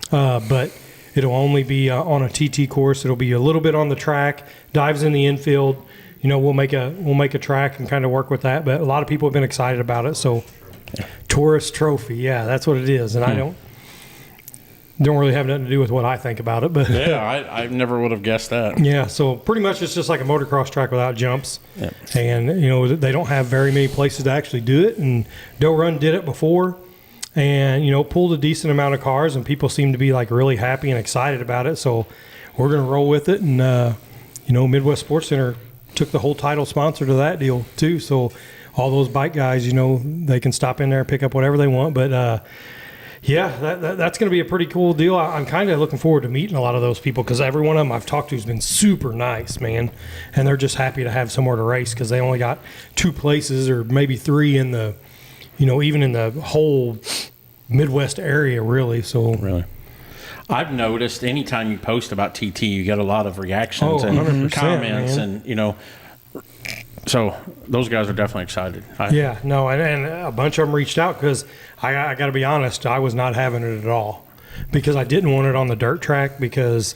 But it'll only be on a TT course. It'll be a little bit on the track, dives in the infield. We'll make a track and kind of work with that. But a lot of people have been excited about it. So, tourist trophy, yeah, that's what it is. And I don't really have nothing to do with what I think about it. But yeah, I never would have guessed that. Yeah, so pretty much it's just like a motocross track without jumps. Yep. And they don't have very many places to actually do it. And Doe Run did it before, and pulled a decent amount of cars, and people seem to be like really happy and excited about it. So we're gonna roll with it. And Midwest Sports Center took the whole title sponsor to that deal too. So all those bike guys, they can stop in there and pick up whatever they want. But that's going to be a pretty cool deal. I'm kind of looking forward to meeting a lot of those people because every one of them I've talked to has been super nice, man. And they're just happy to have somewhere to race because they only got 2 places or maybe 3 in the, even in the whole Midwest area, really. So really. I've noticed anytime you post about TT, you get a lot of reactions Oh, and 100%, comments, man. and so those guys are definitely excited. Yeah, no, and a bunch of them reached out because I got to be honest, I was not having it at all because I didn't want it on the dirt track because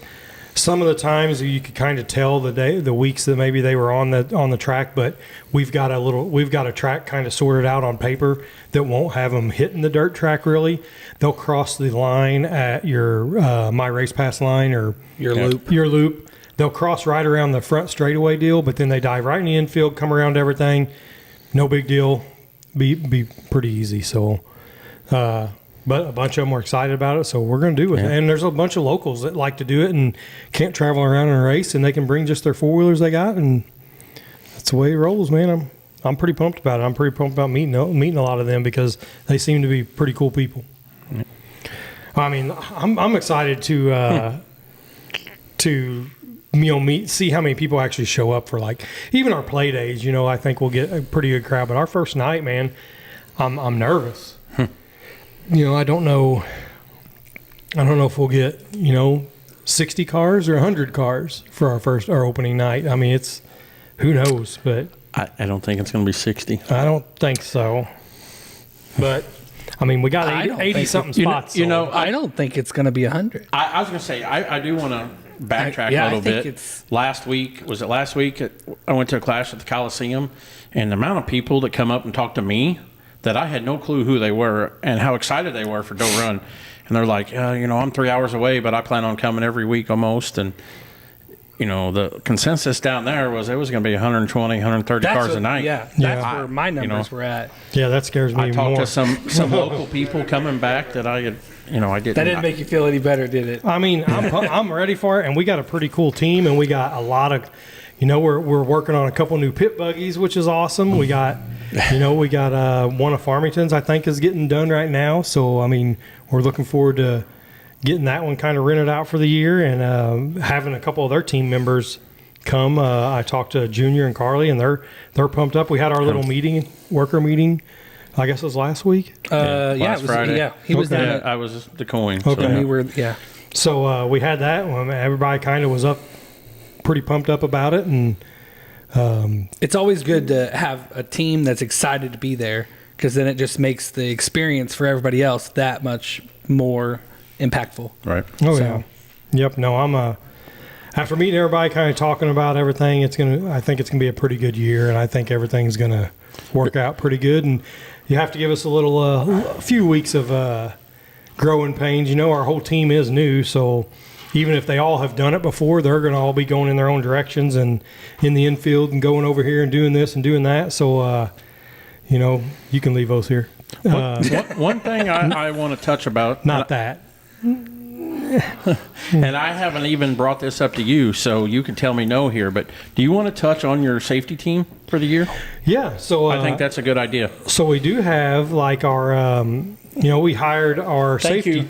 some of the times you could kind of tell the weeks that maybe they were on the track, but we've got a track kind of sorted out on paper that won't have them hitting the dirt track really. They'll cross the line at your My Race Pass line or your loop. They'll cross right around the front straightaway deal, but then they dive right in the infield, come around everything. No big deal. Be pretty easy. So, but a bunch of them were excited about it, so we're going to do it. Yeah. And there's a bunch of locals that like to do it and can't travel around in a race, and they can bring just their four-wheelers they got, and that's the way it rolls, man. I'm pretty pumped about it. I'm pretty pumped about meeting a lot of them because they seem to be pretty cool people. Yeah. I mean, I'm excited to see how many people actually show up for like even our play days. I think we'll get a pretty good crowd. But our first night, man, I'm nervous. I don't know if we'll get 60 cars or 100 cars for our opening night. I mean, it's who knows, but I don't think it's going to be 60. I don't think so. But I mean, we got 80 something spots. I don't think it's going to be 100. I was going to say I do want to backtrack I a little think bit. it's- Last week I went to a class at the Coliseum, and the amount of people that come up and talk to me that I had no clue who they were and how excited they were for Doe Run, and they're like, I'm 3 hours away, but I plan on coming every week almost, and the consensus down there was it was going to be 120, 130 cars a night. Yeah, that's where my numbers were at. Yeah, that scares me I talked more. to some local people coming back that I didn't. That didn't make you feel any better, did it? I mean, I'm ready for it, and we got a pretty cool team, and we got a lot of, we're working on a couple new pit buggies, which is awesome. We got, one of Farmington's I think is getting done right now. So I mean, we're looking forward to getting that one kind of rented out for the year and having a couple of their team members come. I talked to Junior and Carly, and they're pumped up. We had our little worker meeting. I guess it was last week. Last Friday. Yeah, he was down. Yeah, I was the coin. Okay. So, We were, yeah. So we had that one. Everybody kind of was pretty pumped up about it, and It's always good to have a team that's excited to be there because then it just makes the experience for everybody else that much more impactful. Right. oh So- yeah, yep. No, I'm after meeting everybody, kind of talking about everything. I think it's gonna be a pretty good year, and I think everything's gonna work out pretty good. And you have to give us a few weeks of growing pains. Our whole team is new, so even if they all have done it before, they're going to all be going in their own directions and in the infield and going over here and doing this and doing that. So, you can leave those here. One thing I want to touch about. Not that. And I haven't even brought this up to you, so you can tell me no here, but do you want to touch on your safety team for the year? Yeah. So I think that's a good idea. So we do have like our, we hired our Thank safety. you.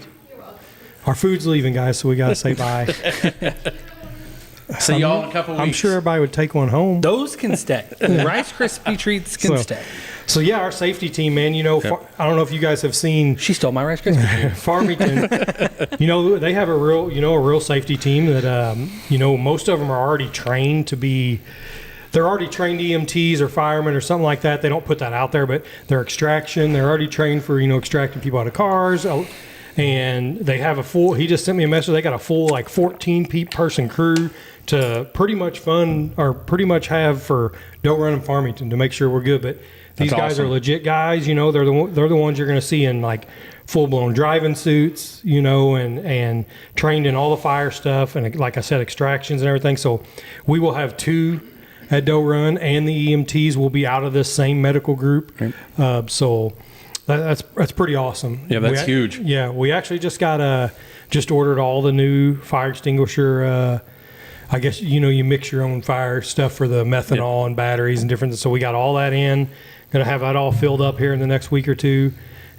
Our food's leaving, guys, so we got to say bye. See y'all in a couple weeks. I'm sure everybody would take one home. Those can stay. Rice Krispie treats can stay. So yeah, our safety team, man. I don't know if you guys have seen She stole my Rice Krispie. Farmington. They have a real safety team that most of them are already trained to be. They're already trained EMTs or firemen or something like that. They don't put that out there, but they're extraction. They're already trained for extracting people out of cars. And they have a full. He just sent me a message. They got a full 14 person crew to pretty much have for Doe Run and Farmington to make sure we're good. But these guys awesome. are legit guys. They're the ones you're going to see in full blown driving suits. And trained in all the fire stuff and like I said, extractions and everything. So we will have two at Doe Run, and the EMTs will be out of this same medical group. Right. So. That's pretty awesome. Yeah, that's huge. Yeah, we actually just ordered all the new fire extinguisher. I guess you mix your own fire stuff for the methanol and batteries and different. So we got all that in. Going to have that all filled up here in the next week or two,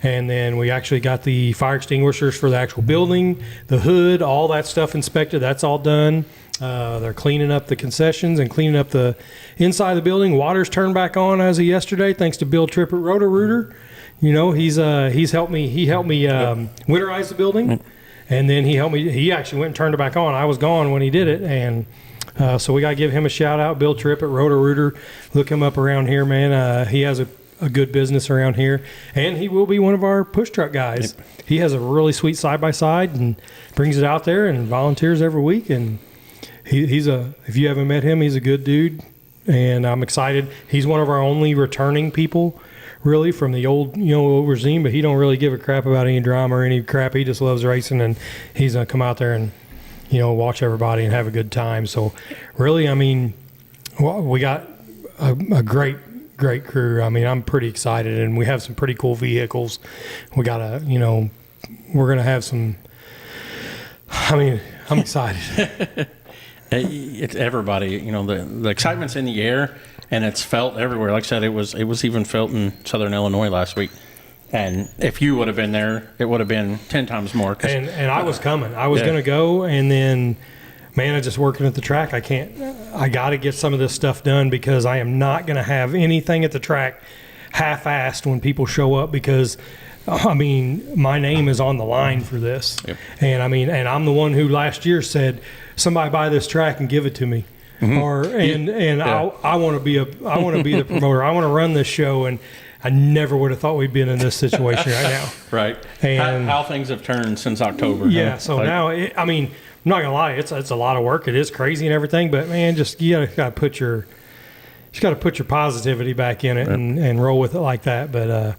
and then we actually got the fire extinguishers for the actual building, the hood, all that stuff inspected. That's all done. They're cleaning up the concessions and cleaning up the inside of the building. Water's turned back on as of yesterday, thanks to Bill Tripp at Roto-Rooter. He's helped me. He helped me winterize the building, And then he helped me. He actually went and turned it back on. I was gone when he did it, and so we got to give him a shout out. Bill Tripp at Roto-Rooter. Look him up around here, man. He has a good business around here, and he will be one of our push truck guys. Yep. He has a really sweet side-by-side and brings it out there and volunteers every week. And if you haven't met him, he's a good dude, and I'm excited. He's one of our only returning people, really, from the old regime, but he don't really give a crap about any drama or any crap. He just loves racing, and he's going to come out there and watch everybody and have a good time. So really, I mean, we got a great crew. I mean, I'm pretty excited, and we have some pretty cool vehicles. We got we're going to have some, I mean, I'm excited. It's everybody, the excitement's in the air, and it's felt everywhere. Like I said, it was even felt in Southern Illinois last week. And if you would have been there, it would have been 10 times more. And I was coming. I was going to go, and then, man, I just working at the track. I got to get some of this stuff done because I am not going to have anything at the track half-assed when people show up because, I mean, my name is on the line for this. Yep. And, I mean, and I'm the one who last year said, somebody buy this track and give it to me. Mm-hmm. I want to be the promoter. I want to run this show, and I never would have thought we'd been in this situation right now. Right. And how things have turned since October. Yeah. Huh? So now, I mean, I'm not gonna lie, it's a lot of work. It is crazy and everything, but man, you gotta put your positivity back in it and roll with it like that. But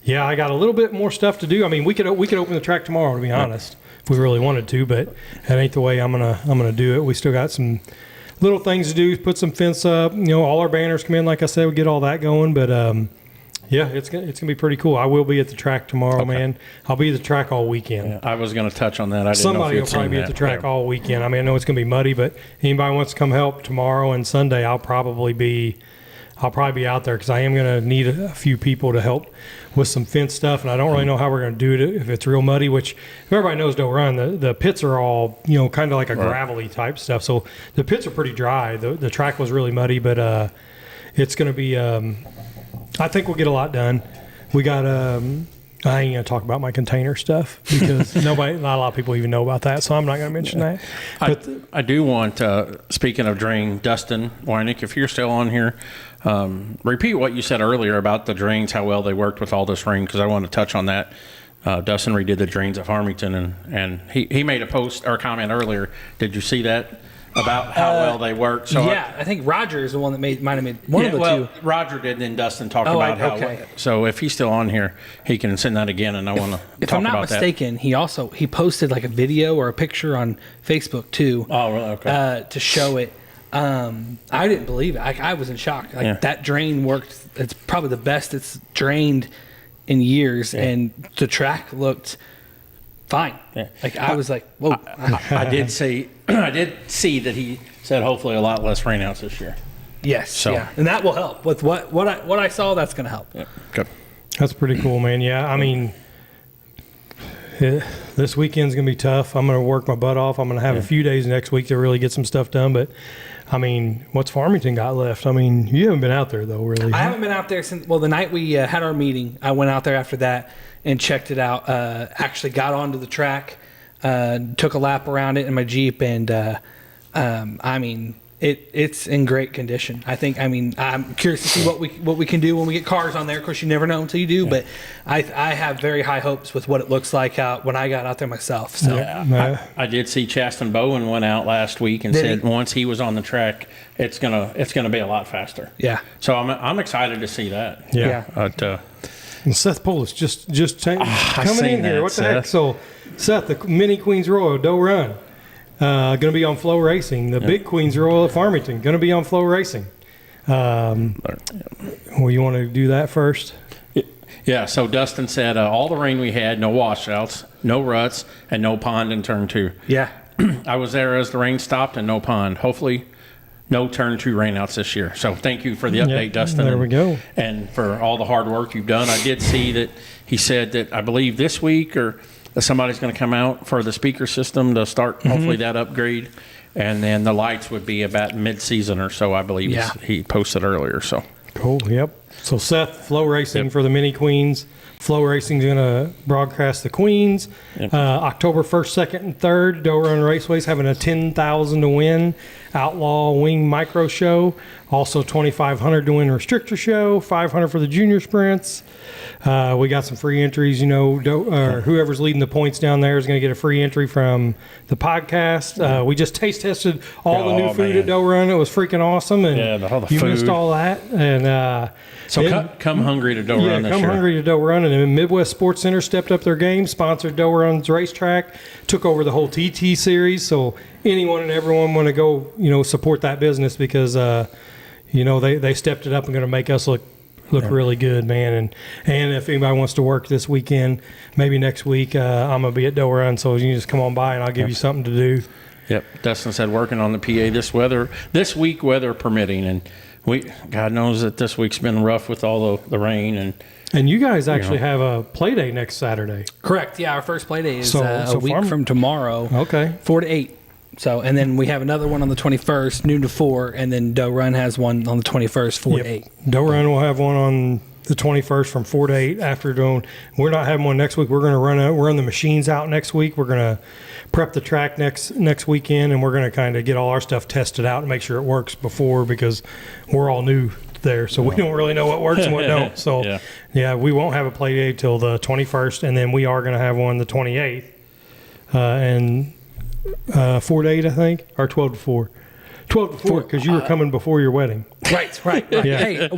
yeah, I got a little bit more stuff to do. I mean, we could open the track tomorrow, to be honest, if we really wanted to, but that ain't the way I'm gonna do it. We still got some little things to do. Put some fence up. All our banners come in. Like I said, we get all that going, but. Yeah, it's gonna be pretty cool. I will be at the track tomorrow, man. I'll be at the track all weekend. Yeah, I was going to touch on that. Somebody will probably be at the track all weekend. I mean, I know it's going to be muddy, but anybody wants to come help tomorrow and Sunday, I'll probably be out there because I am going to need a few people to help with some fence stuff, and I don't really know how we're going to do it if it's real muddy. Which if everybody knows, don't run. The pits are all kind of like a gravelly type stuff, so the pits are pretty dry. The track was really muddy, but it's going to be. I think we'll get a lot done. We got I ain't gonna talk about my container stuff because not a lot of people even know about that, so I'm not gonna mention that. But I do want, speaking of drain, Dustin Weinig, if you're still on here, repeat what you said earlier about the drains, how well they worked with all this rain, because I want to touch on that. Dustin redid the drains at Farmington, and he made a post or a comment earlier. Did you see that? About how well they work. So I think Roger is the one that might have made one of the two. Roger did, and then Dustin talked about how. Okay. So if he's still on here, he can send that again, and I want to talk about that. If I'm not mistaken, he posted like a video or a picture on Facebook too. Oh, really? Okay. To show it. I didn't believe it. I was in shock. That drain worked. It's probably the best it's drained in years, and the track looked fine. Yeah. I was like, whoa. I did see that he said hopefully a lot less rainouts this year. Yes. So. Yeah. And that will help with what I saw. That's going to help. Yeah. Good. That's pretty cool, man. Yeah. I mean, this weekend's going to be tough. I'm going to work my butt off. I'm going to have a few days next week to really get some stuff done. But I mean, what's Farmington got left? I mean, you haven't been out there though, really. I haven't been out there since the night we had our meeting. I went out there after that and checked it out. Actually got onto the track, took a lap around it in my Jeep, and I mean, it's in great condition. I'm curious to see what we can do when we get cars on there. Of course, you never know until you do, but I have very high hopes with what it looks like out when I got out there myself. So I did see Chaston Bowen went out last week and said once he was on the track, it's gonna be a lot faster. Yeah. So I'm excited to see that. Yeah. And Seth Polis just coming in here. What the heck? So, Seth, the Mini Queens Royal, Doe Run, going to be on Flow Racing. The Big Queens Royal at Farmington, going to be on Flow Racing. Well, you want to do that first? Yeah, so Dustin said all the rain we had, no washouts, no ruts, and no pond in turn 2. Yeah. I was there as the rain stopped and no pond. Hopefully no turn 2 rainouts this year. So thank you for the update, Dustin. There we go. And for all the hard work you've done. I did see that he said that I believe this week or somebody's going to come out for the speaker system to start hopefully that upgrade. And then the lights would be about mid-season or so, I believe he posted earlier. So cool. Yep. So Seth, Flow Racing for the Mini Queens. Flow Racing's going to broadcast the Queens. October 1st, 2nd, and 3rd, Doe Run Raceway's having a $10,000 to win Outlaw Wing Micro Show. Also $2,500 to win Restrictor Show, $500 for the Junior Sprints. We got some free entries. Whoever's leading the points down there is going to get a free entry from the podcast. We just taste tested all the new food at Doe Run. It was freaking awesome. And all the you food. missed all that. And So come hungry to Doe Run this come year. hungry to Doe Run. And then Midwest Sports Center stepped up their game, sponsored Doe Run's racetrack, took over the whole TT series. So anyone and everyone want to go, support that business because, they stepped it up and going to make us look really good, man. And if anybody wants to work this weekend, maybe next week, I'm going to be at Doe Run. So you can just come on by and I'll give you something to do. Yep. Dustin said working on the PA this week, weather permitting. And God knows that this week's been rough with all the rain. And you guys actually have a play day next Saturday. Correct. Yeah, our first play day is So a week from tomorrow. Okay. 4 to 8. So, and then we have another one on the 21st, noon to 4, and then Doe Run has one on the 21st, 4 to 8. Doe Run will have one on the 21st from 4 to 8 after doing. We're not having one next week. We're going to run the machines out next week. We're going to prep the track next weekend, and we're going to kind of get all our stuff tested out and make sure it works before because we're all new there. So we don't really know what works and what don't. So, we won't have a play day till the 21st, and then we are going to have one the 28th. And 4 to 8, I think, or 12 to 4. 12 to 4 because you were coming before your wedding. Right. Yeah. Hey,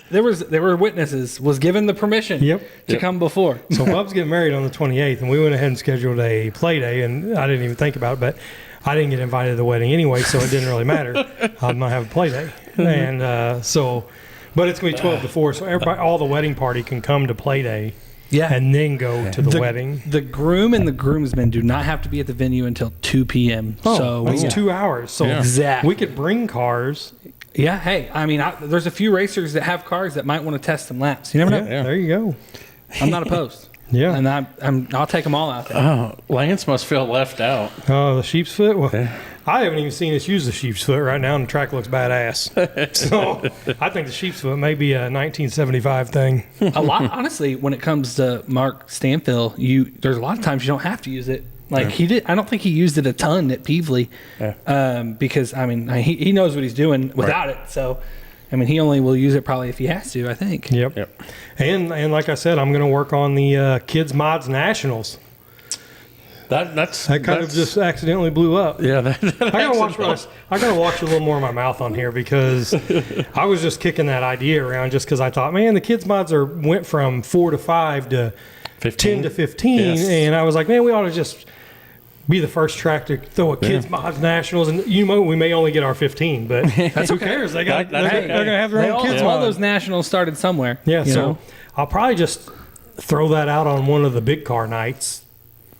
there were witnesses, was given the permission to come before. So Bub's getting married on the 28th, and we went ahead and scheduled a play day, and I didn't even think about it, but I didn't get invited to the wedding anyway, so it didn't really matter. I'm going to have a play day. And but it's going to be 12 to 4, so everybody, all the wedding party can come to play day. Yeah. And then go to the wedding. The groom and the groomsmen do not have to be at the venue until 2 p.m. So that's 2 hours. So exactly. We could bring cars. Yeah. Hey, I mean, there's a few racers that have cars that might want to test some laps. You never know. Yeah. There you go. I'm not opposed. Yeah. And I'll take them all out there. Oh, Lance must feel left out. Oh, the sheep's foot? Well, I haven't even seen us use the sheep's foot right now, and the track looks badass. So I think the sheep's foot may be a 1975 thing. A lot, honestly, when it comes to Mark Stanfill, there's a lot of times you don't have to use it. Like he did, I don't think he used it a ton at Peevely, because I mean he knows what he's doing without it. So, I mean he only will use it probably if he has to. I think. Yep. And like I said, I'm going to work on the Kids Mods Nationals. That kind of just accidentally blew up. Yeah, I gotta watch a little more of my mouth on here because I was just kicking that idea around just because I thought, man, the kids mods went from 4 to 5 to 10 to 15, and I was like, man, we ought to just be the first track to throw a kids mods nationals, and we may only get our 15, but that's who cares? They're gonna have their own kids. All those nationals started somewhere. Yeah, so I'll probably just throw that out on one of the big car nights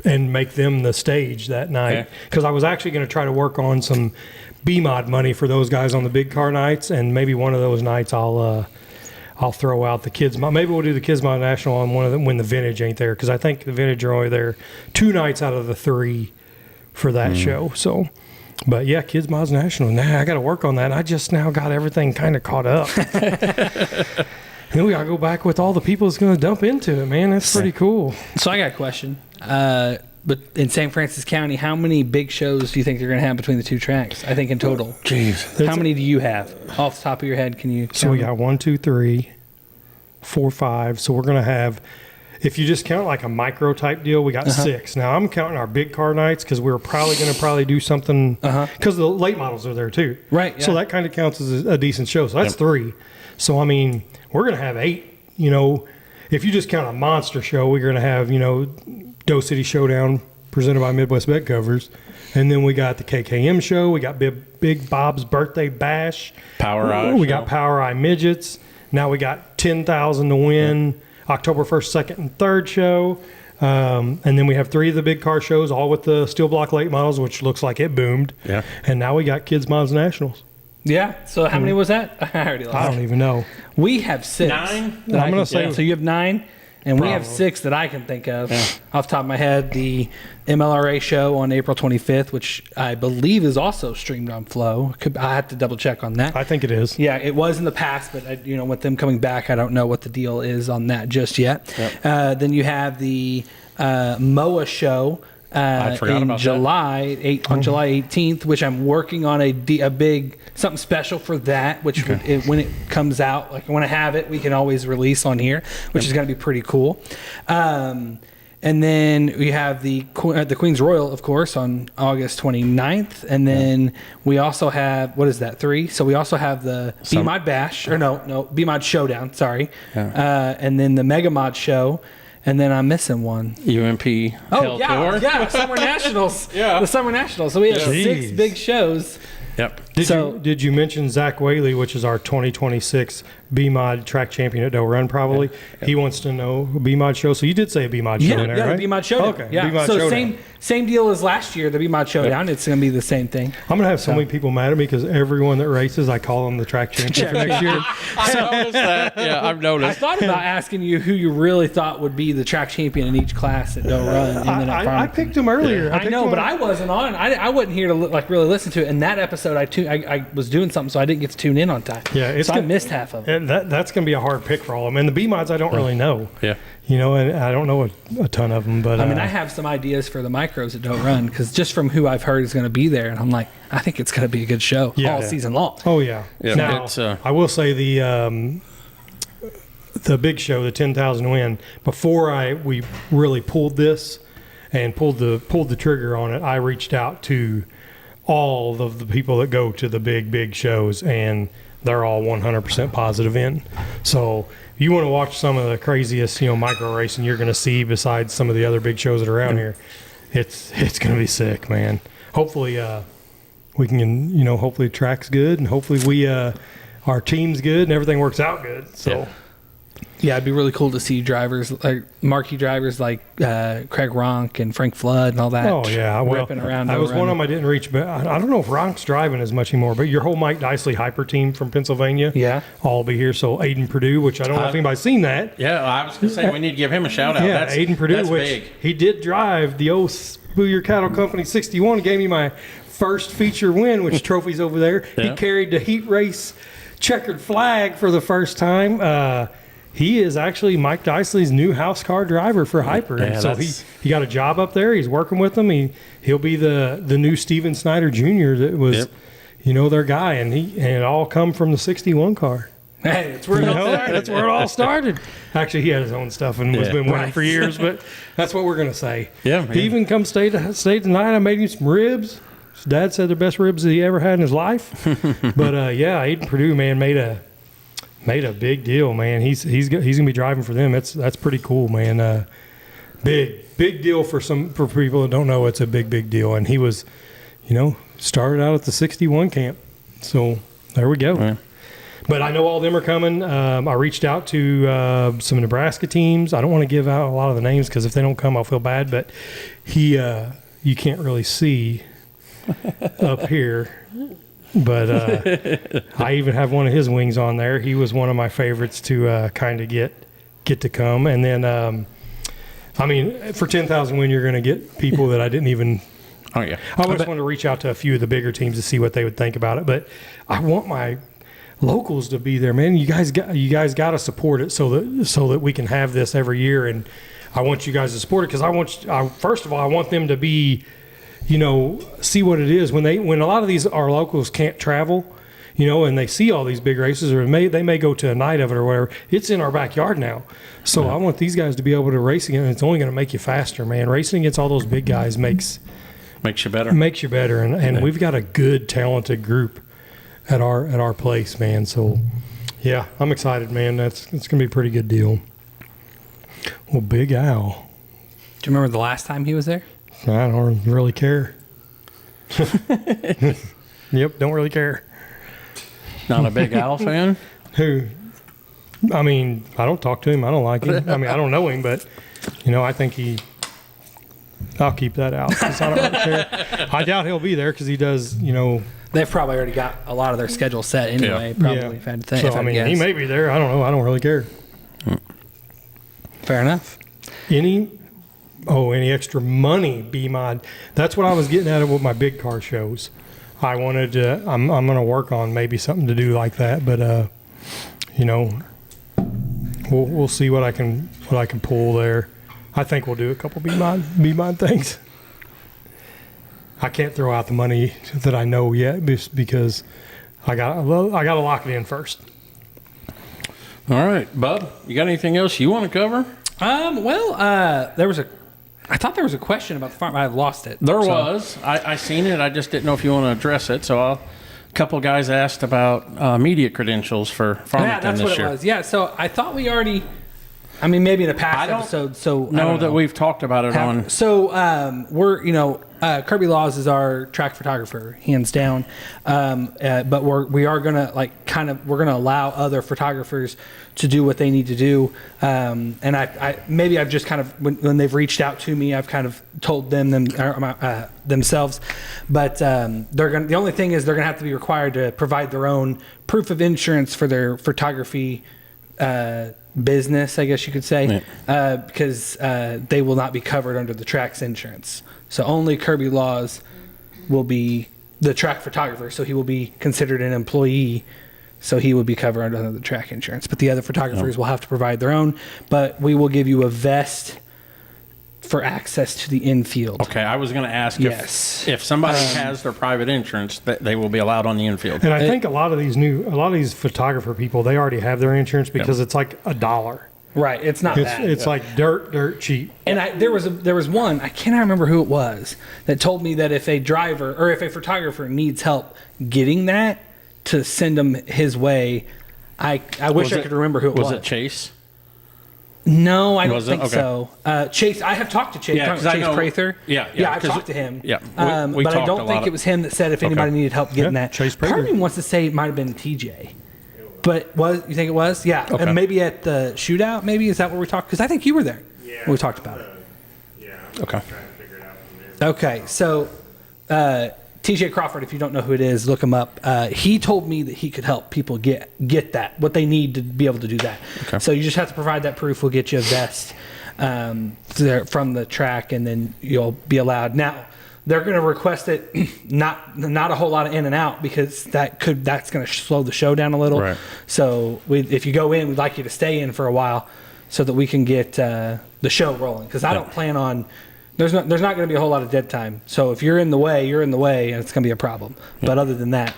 and make them the stage that night because I was actually going to try to work on some B-mod money for those guys on the big car nights, and maybe one of those nights I'll throw out the kids mod. Maybe we'll do the kids mod national on one of them when the vintage ain't there because I think the vintage are only there 2 nights out of the 3 for that show. So, but yeah, kids mods national. Nah, I got to work on that. I just now got everything kind of caught up. And we got to go back with all the people that's going to dump into it, man. That's pretty cool. So I got a question. But in St. Francis County, how many big shows do you think they're going to have between the 2 tracks? I think in total. Jeez. How many do you have? Off the top of your head, can you So we got 1, 2, 3, 4, 5. So we're going to have, if you just count like a micro type deal, we got 6. Now I'm counting our big car nights because we're probably going to do something because the late models are there too. Right. Yeah. So that kind of counts as a decent show. So that's 3. So, I mean, we're going to have 8, if you just count a monster show, we're going to have, Doe City Showdown presented by Midwest Bed Covers. And then we got the KKM show. We got Big Bob's Birthday Bash. Power Eye. We got Power Eye Midgets. Now we got 10,000 to win. October 1st, 2nd, and 3rd show. And then we have 3 of the big car shows, all with the steel block late models, which looks like it boomed. Yeah. And now we got Kids Mods Nationals. Yeah. So how many was that? I already lost. I don't even know. We have 6. 9? I'm going to say So you have 9. And we have 6 that I can think of off the top of my head. The MLRA show on April 25th, which I believe is also streamed on Flow. I have to double check on that. I think it is. Yeah, it was in the past, but with them coming back, I don't know what the deal is on that just yet. Yep. Then you have the MOA show I forgot in about July, on July 18th, which I'm working on a big something special for that. Which when it comes out, like when I have it, we can always release on here, which is going to be pretty cool. And then we have the Queen's Royal, of course, on August 29th. And then we also have, what is that, 3? So we also have the B-Mod Bash, or no, B-Mod Showdown, sorry. And then the Mega Mod Show. And then I'm missing one. UMP Hell Tour. Yeah, Summer Nationals. The Summer Nationals. So we have 6 big shows. Yep. Did you mention Zach Whaley, which is our 2026 B-Mod track champion at Doe Run, probably? He wants to know B-Mod show. So you did say a B-Mod show in there, right? The B-Mod Showdown. Okay, yeah. B-Mod so Showdown. same deal as last year, the B-Mod Showdown. It's going to be the same thing. I'm going to have so many people mad at me because everyone that races, I call them the track champion for next year. I noticed that. Yeah, I've I noticed. thought about asking you who you really thought would be the track champion in each class at Doe Run. And then at I Farmington. picked him earlier. I know, but I wasn't on. I wasn't here to really listen to it. In that episode, I was doing something, so I didn't get to tune in on time. Yeah, so I missed half of it. And that's going to be a hard pick for all of them. And the B-Mods, I don't really know. Yeah. And I don't know a ton of them. But I mean, I have some ideas for the micros that don't run because just from who I've heard is going to be there, and I'm like, I think it's going to be a good show all season long. Oh yeah. Yeah, Now, it's, I will say the big show, the 10,000 win. Before we really pulled this and pulled the trigger on it, I reached out to all of the people that go to the big shows, and they're all 100% positive in. So you want to watch some of the craziest, micro racing you're going to see besides some of the other big shows that are around here. It's going to be sick, man. Hopefully, we can, hopefully track's good, and hopefully our team's good and everything works out good. So. Yeah, it'd be really cool to see drivers like marquee drivers like Craig Ronk and Frank Flood and all that. Oh yeah, ripping around. I was one of them I didn't reach, but I don't know if Ronk's driving as much anymore. But your whole Mike Dicely hyper team from Pennsylvania, all be here. So Aiden Purdue, which I don't know if anybody's seen that. Yeah, I was going to say we need to give him a shout out. Yeah, Aiden Purdue, which big. He did drive the old Booyer Cattle Company 61. Gave me my first feature win, which trophy's over there. Yeah. He carried the heat race checkered flag for the first time. He is actually Mike Dicely's new house car driver for Hyper. And so he got a job up there. He's working with them. He'll be the new Steven Snyder Jr. that was, their guy. And it all come from the 61 car. Hey, that's where it all started. That's where it all started. Actually, he had his own stuff and was been winning for years, but that's what we're going to say. Yeah, man. He even come stay tonight. I made him some ribs. His dad said the best ribs that he ever had in his life. But, Aiden Purdue, man, made a big deal, man. He's gonna be driving for them. That's pretty cool, man. Big deal for people that don't know. It's a big deal. And he was, started out at the 61 camp. So there we go. Yeah. But I know all of them are coming. I reached out to some Nebraska teams. I don't want to give out a lot of the names because if they don't come, I'll feel bad. But you can't really see up here. But I even have one of his wings on there. He was one of my favorites to kind of get to come. And then, for 10,000 win, you're going to get people that I didn't even. Oh yeah. I just want to reach out to a few of the bigger teams to see what they would think about it. But I want my locals to be there, man. You guys got to support it so that we can have this every year. And I want you guys to support it because first of all, I want them to be. See what it is when a lot of our locals can't travel, and they see all these big races, or they may go to a night of it or whatever. It's in our backyard now, so I want these guys to be able to race again. And it's only going to make you faster, man. Racing against all those big guys makes you better. Makes you better, and we've got a good, talented group at our place, man. So, yeah, I'm excited, man. It's going to be a pretty good deal. Well, Big Al. Do you remember the last time he was there? I don't really care. Yep, don't really care. Not a Big Al fan? Who? I don't talk to him. I don't like him. I don't know him, but, I think I'll keep that out 'cause I don't really care. I doubt he'll be there because he does, They've probably already got a lot of their schedule set anyway. Yeah. Probably, if I had to think. So, he may be there. I don't know. I don't really care. Fair enough. Any extra money, B-Mod. That's what I was getting at with my big car shows. I wanted to, I'm going to work on maybe something to do like that, but, we'll see what I can pull there. I think we'll do a couple B-Mod things. I can't throw out the money that I know yet just because I got to lock it in first. All right, Bub, you got anything else you want to cover? I thought there was a question about the farm. I've lost it. There was. I seen it. I just didn't know if you want to address it. So a couple guys asked about media credentials for Farmington this year. Yeah, that's what it was. Yeah, so I thought we already. I mean, maybe in a past episode. So know that we've talked about it on. So we're Kirby Laws is our track photographer, hands down. But we are gonna we're gonna allow other photographers to do what they need to do. And I've just kind of when they've reached out to me, I've kind of told them themselves. But the only thing is they're gonna have to be required to provide their own proof of insurance for their photography business, I guess you could say, because they will not be covered under the track's insurance. So only Kirby Laws will be the track photographer, so he will be considered an employee, so he would be covered under the track insurance. But the other photographers will have to provide their own, but we will give you a vest for access to the infield. Okay, I was going to ask if somebody has their private insurance, that they will be allowed on the infield. And I think a lot of these photographer people, they already have their insurance because it's like $1. Right, it's not bad. It's like dirt cheap. And there was one, I cannot remember who it was, that told me that if a driver or if a photographer needs help getting that, to send them his way. I wish I could remember who it was. Was it Chase? No, I don't think so. Chase, I have talked to Chase. Yeah, Chase Prather. Yeah, I've talked to him. Yeah, but I don't think it was him that said if anybody needed help getting that. Chase Prather. Part of me wants to say it might have been TJ. But you think it was? Yeah. Okay. And maybe at the shootout, maybe? Is that where we talked? Because I think you were there when we talked about it. Yeah. Okay. Trying to figure it out from there. Okay. So TJ Crawford, if you don't know who it is, look him up. He told me that he could help people get that, what they need to be able to do that. Okay. So you just have to provide that proof. We'll get you a vest from the track, and then you'll be allowed. Now, they're going to request it, not a whole lot of in and out, because that's going to slow the show down a little. Right. So if you go in, we'd like you to stay in for a while so that we can get the show rolling. Because I don't plan on there's not going to be a whole lot of dead time. So if you're in the way, and it's going to be a problem. Yeah. But other than that,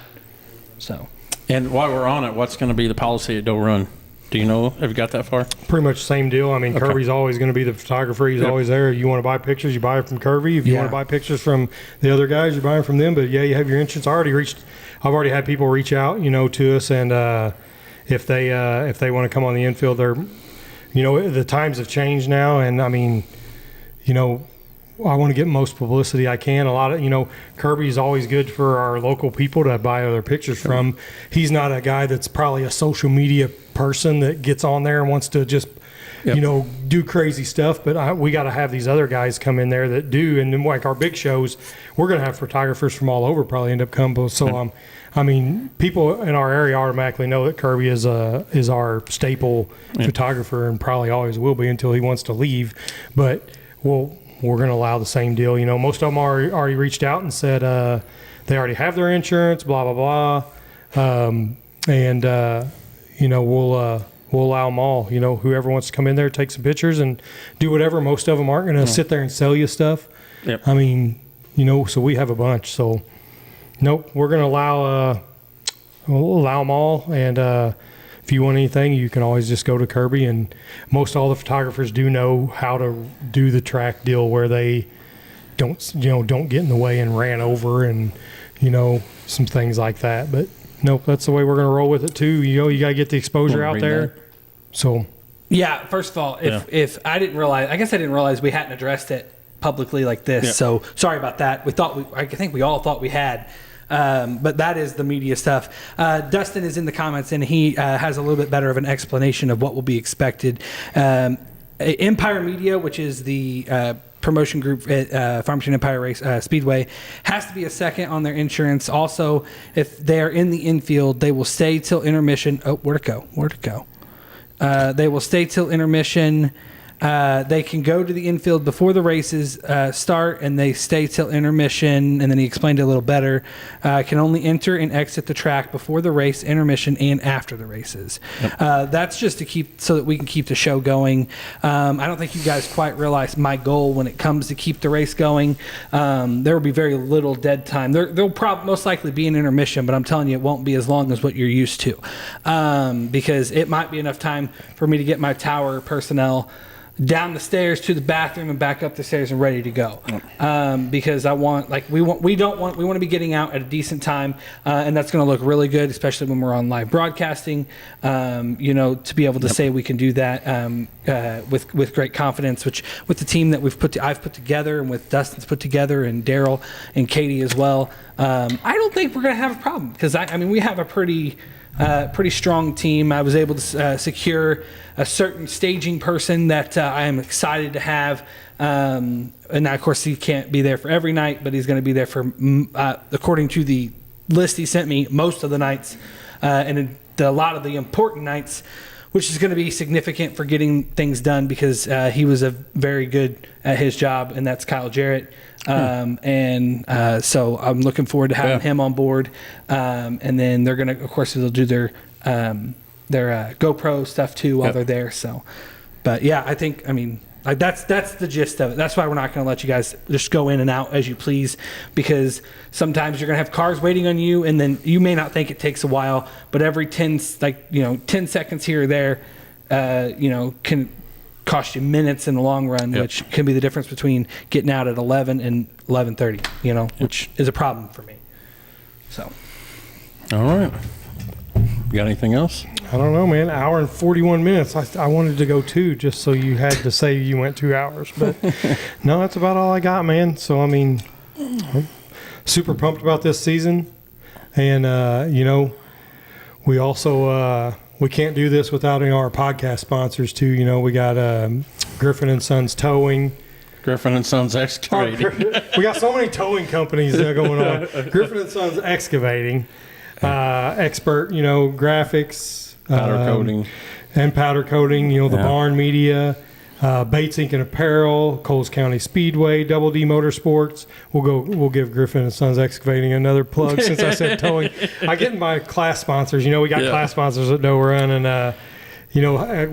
so. And while we're on it, what's going to be the policy at Doe Run? Do you know? Have you got that far? Pretty much the same deal. I mean, okay. Kirby's always going to be the photographer. He's always there. You want to buy pictures, you buy it from Kirby. If you want to buy pictures from the other guys, you buy them from them. But yeah, you have your insurance. I've already had people reach out, to us, and if they want to come on the infield, the times have changed now, and I mean, I want to get most publicity I can. A lot of, Kirby's always good for our local people to buy other pictures from. He's not a guy that's probably a social media person that gets on there and wants to just, do crazy stuff. But we got to have these other guys come in there that do. And then like our big shows, we're going to have photographers from all over probably end up coming. So, people in our area automatically know that Kirby is our staple photographer and probably always will be until he wants to leave. But we're going to allow the same deal. Most of them already reached out and said they already have their insurance, blah, blah, blah. We'll allow them all. Whoever wants to come in there, take some pictures and do whatever. Most of them aren't going to sit there and sell you stuff. Yep. I mean, so we have a bunch. So, nope, we're going to we'll allow them all. And if you want anything, you can always just go to Kirby, and most all the photographers do know how to do the track deal where they don't get in the way and ran over and some things like that. But nope, that's the way we're going to roll with it too. You got to get the exposure out there. That. So yeah, first of all, if I didn't realize we hadn't addressed it publicly like this. Yeah. So sorry about that. I think we all thought we had. But that is the media stuff. Dustin is in the comments, and he has a little bit better of an explanation of what will be expected. Empire Media, which is the promotion group at Farmington Empire Race Speedway, has to be a second on their insurance. Also, if they are in the infield, they will stay till intermission. Oh, where'd it go? They will stay till intermission. They can go to the infield before the races start, and they stay till intermission. And then he explained it a little better. Can only enter and exit the track before the race, intermission, and after the races. That's just to keep so that we can keep the show going. I don't think you guys quite realize my goal when it comes to keep the race going. There will be very little dead time. There'll probably most likely be an intermission, but I'm telling you, it won't be as long as what you're used to, because it might be enough time for me to get my tower personnel down the stairs to the bathroom and back up the stairs and ready to go. Because I want, we want to be getting out at a decent time, and that's going to look really good, especially when we're on live broadcasting. To be able to say we can do that with great confidence, which with the team that I've put together, and with Dustin's put together, and Daryl and Katie as well. I don't think we're going to have a problem, because we have a pretty strong team. I was able to secure a certain staging person that I am excited to have. And now, of course, he can't be there for every night, but he's going to be there for, according to the list he sent me, most of the nights, and a lot of the important nights, which is going to be significant for getting things done, because he was very good at his job, and that's Kyle Jarrett. So I'm looking forward to having him on board. And then they're going to, of course, they'll do their GoPro stuff too while they're there. So, but yeah, I think, that's the gist of it. That's why we're not going to let you guys just go in and out as you please, because sometimes you're going to have cars waiting on you, and then you may not think it takes a while, but every 10 seconds here or there, can cost you minutes in the long run, which can be the difference between getting out at 11 and 11:30, which is a problem for me. So. All right. You got anything else? I don't know, man. Hour and 41 minutes. I wanted to go 2 just so you had to say you went 2 hours. But no, that's about all I got, man. So, I'm super pumped about this season. And, we also we can't do this without our podcast sponsors, too. We got Griffin & Sons Towing. Griffin & Sons Excavating. We got so many towing companies going on. Griffin & Sons Excavating. Expert, graphics, powder coating, and powder coating. The Barn Media, Bates Inc. and Apparel, Coles County Speedway, Double D Motorsports. We'll give Griffin & Sons Excavating another plug since I said towing. I get my class sponsors. We got class sponsors at No Run, and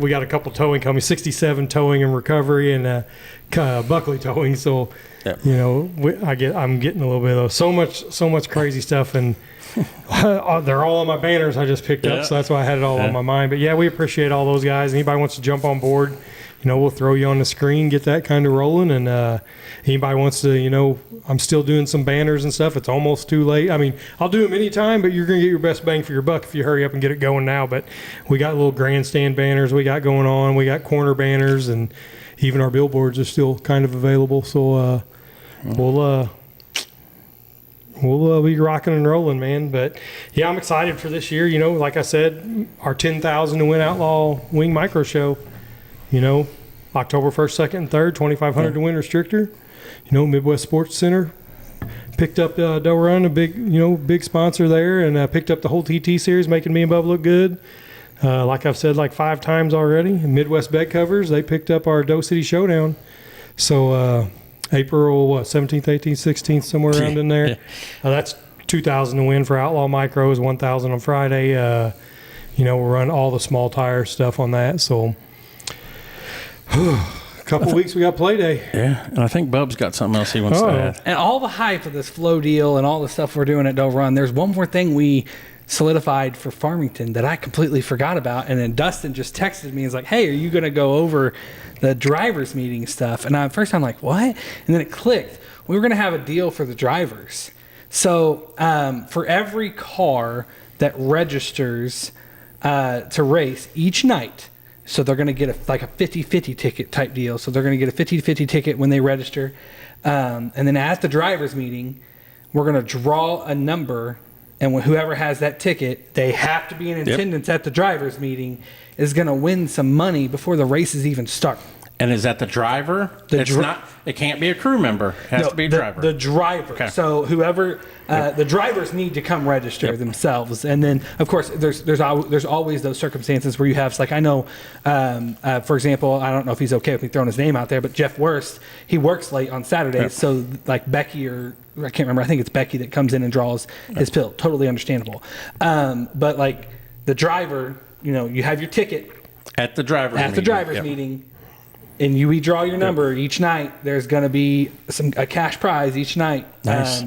we got a couple towing companies, 67 Towing and Recovery, and Buckley Towing. So, I'm getting a little bit of so much crazy stuff, and they're all on my banners I just picked up, so that's why I had it all on my mind. But we appreciate all those guys. Anybody wants to jump on board, we'll throw you on the screen, get that kind of rolling. And anybody wants to, I'm still doing some banners and stuff. It's almost too late. I'll do them anytime, but you're going to get your best bang for your buck if you hurry up and get it going now. But we got little grandstand banners we got going on. We got corner banners, and even our billboards are still kind of available. So we'll be rocking and rolling, man. But I'm excited for this year. Like I said, our 10,000 to win Outlaw Wing Micro Show. October 1st, 2nd, and 3rd, 2,500 to win restrictor. Midwest Sports Center picked up Doe Run, a big sponsor there, and picked up the whole TT series, making me and Bub look good. Like I've said 5 times already. Midwest Bed Covers, they picked up our Doe City Showdown. So April 17th, 18th, 16th, somewhere around in there. That's 2,000 to win for Outlaw Micros, 1,000 on Friday. We'll run all the small tire stuff on that. So a couple weeks we got play day. Yeah, and I think Bub's got something else he wants to add. And all the hype of this flow deal and all the stuff we're doing at Doe Run, there's one more thing we solidified for Farmington that I completely forgot about. And then Dustin just texted me and was like, hey, are you going to go over the drivers meeting stuff? And at first I'm like, what? And then it clicked. We were going to have a deal for the drivers. So for every car that registers to race each night, so they're going to get a 50-50 ticket type deal. So they're going to get a 50-50 ticket when they register. And then at the drivers meeting, we're going to draw a number, and whoever has that ticket, they have to be in attendance at the drivers meeting, is going to win some money before the races even start. And is that the driver? It can't be a crew member. It has to be a driver. The driver. Okay. So whoever, the drivers need to come register themselves. And then, of course, there's always those circumstances where you have, like, I know, for example, I don't know if he's okay with me throwing his name out there, but Jeff Worst, he works late on Saturdays. Yep. So, like, Becky, or I can't remember, I think it's Becky that comes in and draws his pill. Totally understandable. But, like, the driver, you have your ticket At the driver's meeting, and we draw your number each night. There's going to be a cash prize each night. Nice.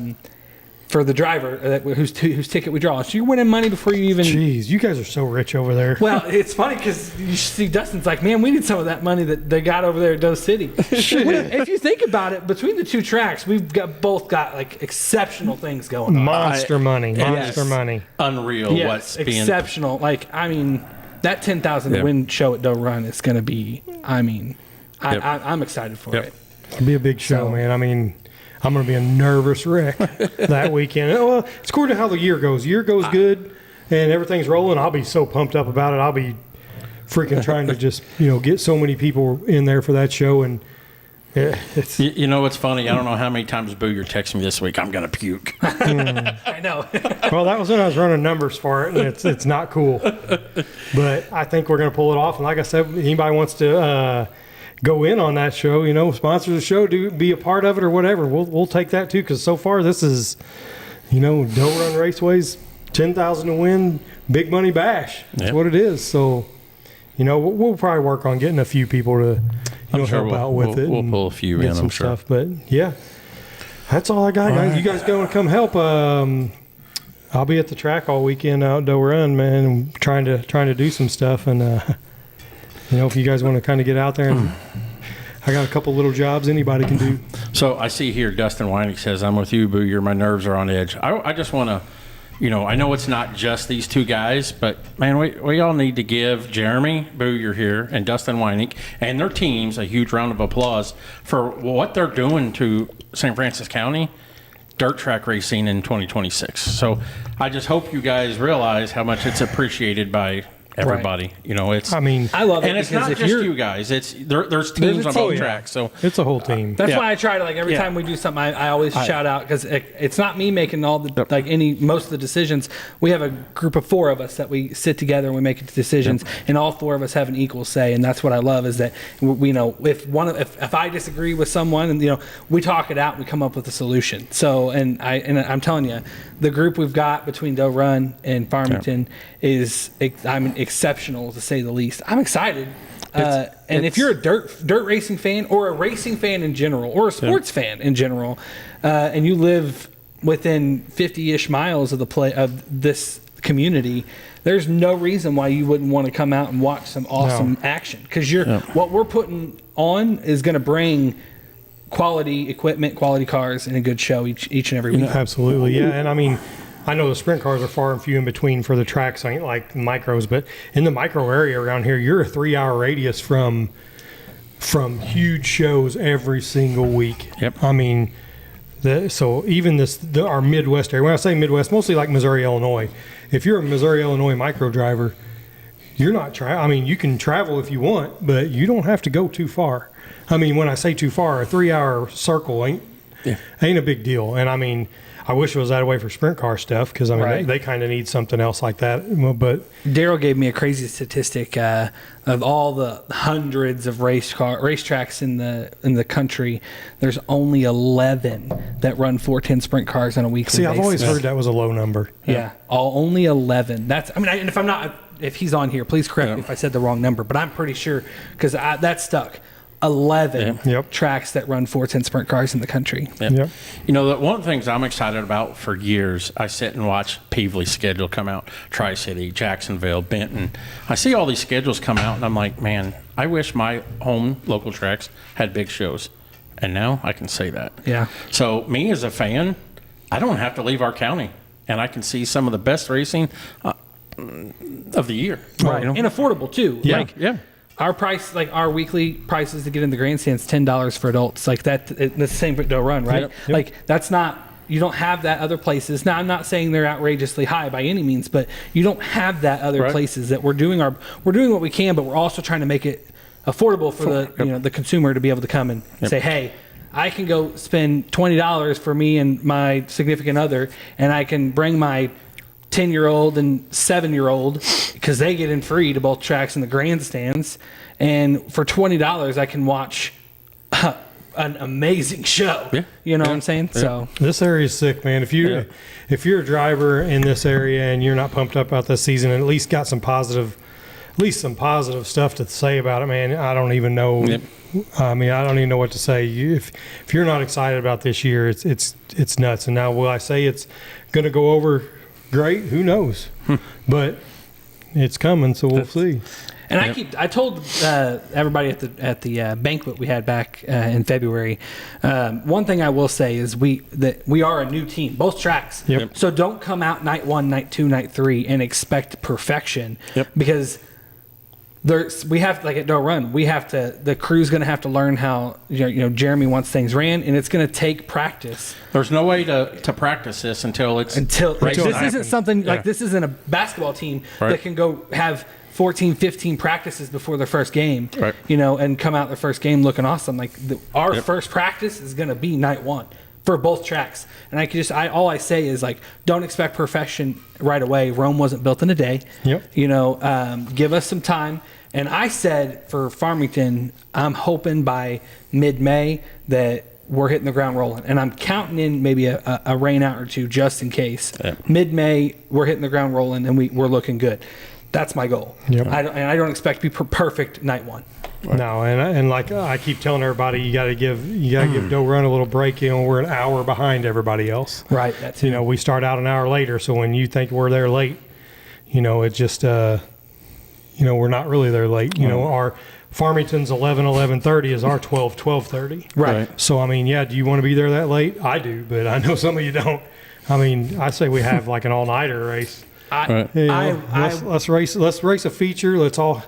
For the driver whose ticket we draw. So you're winning money before you even... Jeez, you guys are so rich over there. Well, it's funny because you see Dustin's like, man, we need some of that money that they got over there at Doe City. If you think about it, between the two tracks, we've both got like exceptional things going on. Monster money. Unreal. Yes, What's being exceptional. Like, I mean, that 10,000 to win show at Doe Run is going to be, I mean, I'm excited for it. It'll be a big show, man. I mean, I'm going to be a nervous wreck that weekend. Well, it's according to how the year goes. Year goes good and everything's rolling. I'll be so pumped up about it. I'll be freaking trying to just, get so many people in there for that show. And it's... What's funny? I don't know how many times, Boo, you're texting me this week, I'm going to puke. I know. Well, that was when I was running numbers for it, and it's not cool. But I think we're going to pull it off. And like I said, anybody wants to go in on that show, sponsor the show, be a part of it or whatever. We'll take that too, because so far this is, Doe Run Raceway's 10,000 to win, big money bash. That's what it is. So, we'll probably work on getting a few people to help out with it. We'll pull a few in, I'm sure. But yeah, that's all I got, guys. You guys going to come help? I'll be at the track all weekend out Doe Run, man, trying to do some stuff. And if you guys want to kind of get out there, and I got a couple little jobs anybody can do. So I see here Dustin Weinig says, I'm with you, Boo. My nerves are on edge. I just want to, I know it's not just these two guys, but, man, we all need to give Jeremy, Boo, you're here, and Dustin Weinig and their teams a huge round of applause for what they're doing to St. Francis County dirt track racing in 2026. So I just hope you guys realize how much it's appreciated by everybody. It's. I mean, I love it, and it's not just you guys. It's there's teams on both tracks. So it's a whole team. That's why I try to, like, every time we do something, I always shout out, because it's not me making all the most of the decisions. We have a group of 4 of us that we sit together and we make decisions, and all 4 of us have an equal say. And that's what I love, is that if I disagree with someone, and we talk it out, and we come up with a solution. So I'm telling you, the group we've got between Doe Run and Farmington is exceptional, to say the least. I'm excited. And if you're a dirt racing fan, or a racing fan in general, or a sports fan in general, and you live within 50-ish miles of this community, there's no reason why you wouldn't want to come out and watch some awesome action. Because what we're putting on is going to bring quality equipment, quality cars, and a good show each and every week. Absolutely, yeah. And I mean, I know the sprint cars are far and few in between for the tracks, ain't like micros, but in the micro area around here, you're a 3-hour radius from huge shows every single week. Yep. I mean, so even our Midwest area, when I say Midwest, mostly like Missouri, Illinois. If you're a Missouri, Illinois micro driver, you're not you can travel if you want, but you don't have to go too far. I mean, when I say too far, a 3-hour circle ain't a big deal. And I mean, I wish it was that way for sprint car stuff, because I mean they kind of need something else like that. But Daryl gave me a crazy statistic of all the hundreds of racetracks in the country. There's only 11 that run 410 sprint cars on a weekly basis. See, I've always heard that was a low number. Yeah, only 11. And if he's on here, please correct me if I said the wrong number, but I'm pretty sure, because that stuck. 11 tracks that run 410 sprint cars in the country. Yep. One of the things I'm excited about for years, I sit and watch Peevely's schedule come out, Tri-City, Jacksonville, Benton. I see all these schedules come out, and I'm like, man, I wish my home local tracks had big shows. And now I can say that. Yeah. So me as a fan, I don't have to leave our county, and I can see some of the best racing of the year. Right. And affordable too. Yeah. Our price, like our weekly prices to get in the grandstands, $10 for adults. Like that, that's the same for Doe Run, right? Yep. Like that's not, you don't have that other places. Now I'm not saying they're outrageously high by any means, but you don't have that other places that we're doing what we can, but we're also trying to make it affordable for the consumer to be able to come and say, hey, I can go spend $20 for me and my significant other, and I can bring my 10-year-old and 7-year-old because they get in free to both tracks and the grandstands. And for $20, I can watch an amazing show. Yeah. You know what I'm saying? Yeah. So this area is sick, man. If you're a driver in this area and you're not pumped up about this season, and at least got some positive stuff to say about it, man, I don't even know. Yep. I mean, I don't even know what to say. If you're not excited about this year, it's nuts. And now, will I say it's going to go over great? Who knows? But it's coming, so we'll see. And I told everybody at the banquet we had back in February. One thing I will say is we are a new team, both tracks. Yep. So don't come out night 1, night 2, night 3 and expect perfection. Yep. Because we have, like at Doe Run, the crew's going to have to learn how Jeremy wants things ran, and it's going to take practice. There's no way to practice this until this isn't something like this isn't a basketball team that can go have 14, 15 practices before their first game, and come out their first game looking awesome. Like our first practice is going to be night 1 for both tracks. And all I say is, like, don't expect perfection right away. Rome wasn't built in a day. Yep. Give us some time. And I said for Farmington, I'm hoping by mid-May that we're hitting the ground rolling. And I'm counting in maybe a rain out or two just in case. Yeah. Mid-May, we're hitting the ground rolling and we're looking good. That's my goal. Yep. I don't expect to be perfect night 1. Right. No, and like I keep telling everybody, you got to give Doe Run a little break. We're an hour behind everybody else. Right. That's we start out an hour later. So when you think we're there late, it's just we're not really there late. Our Farmington's 11:30 is our 12:30. Right. So do you want to be there that late? I do, but I know some of you don't. I say we have like an all-nighter race. Let's race a feature. Let's all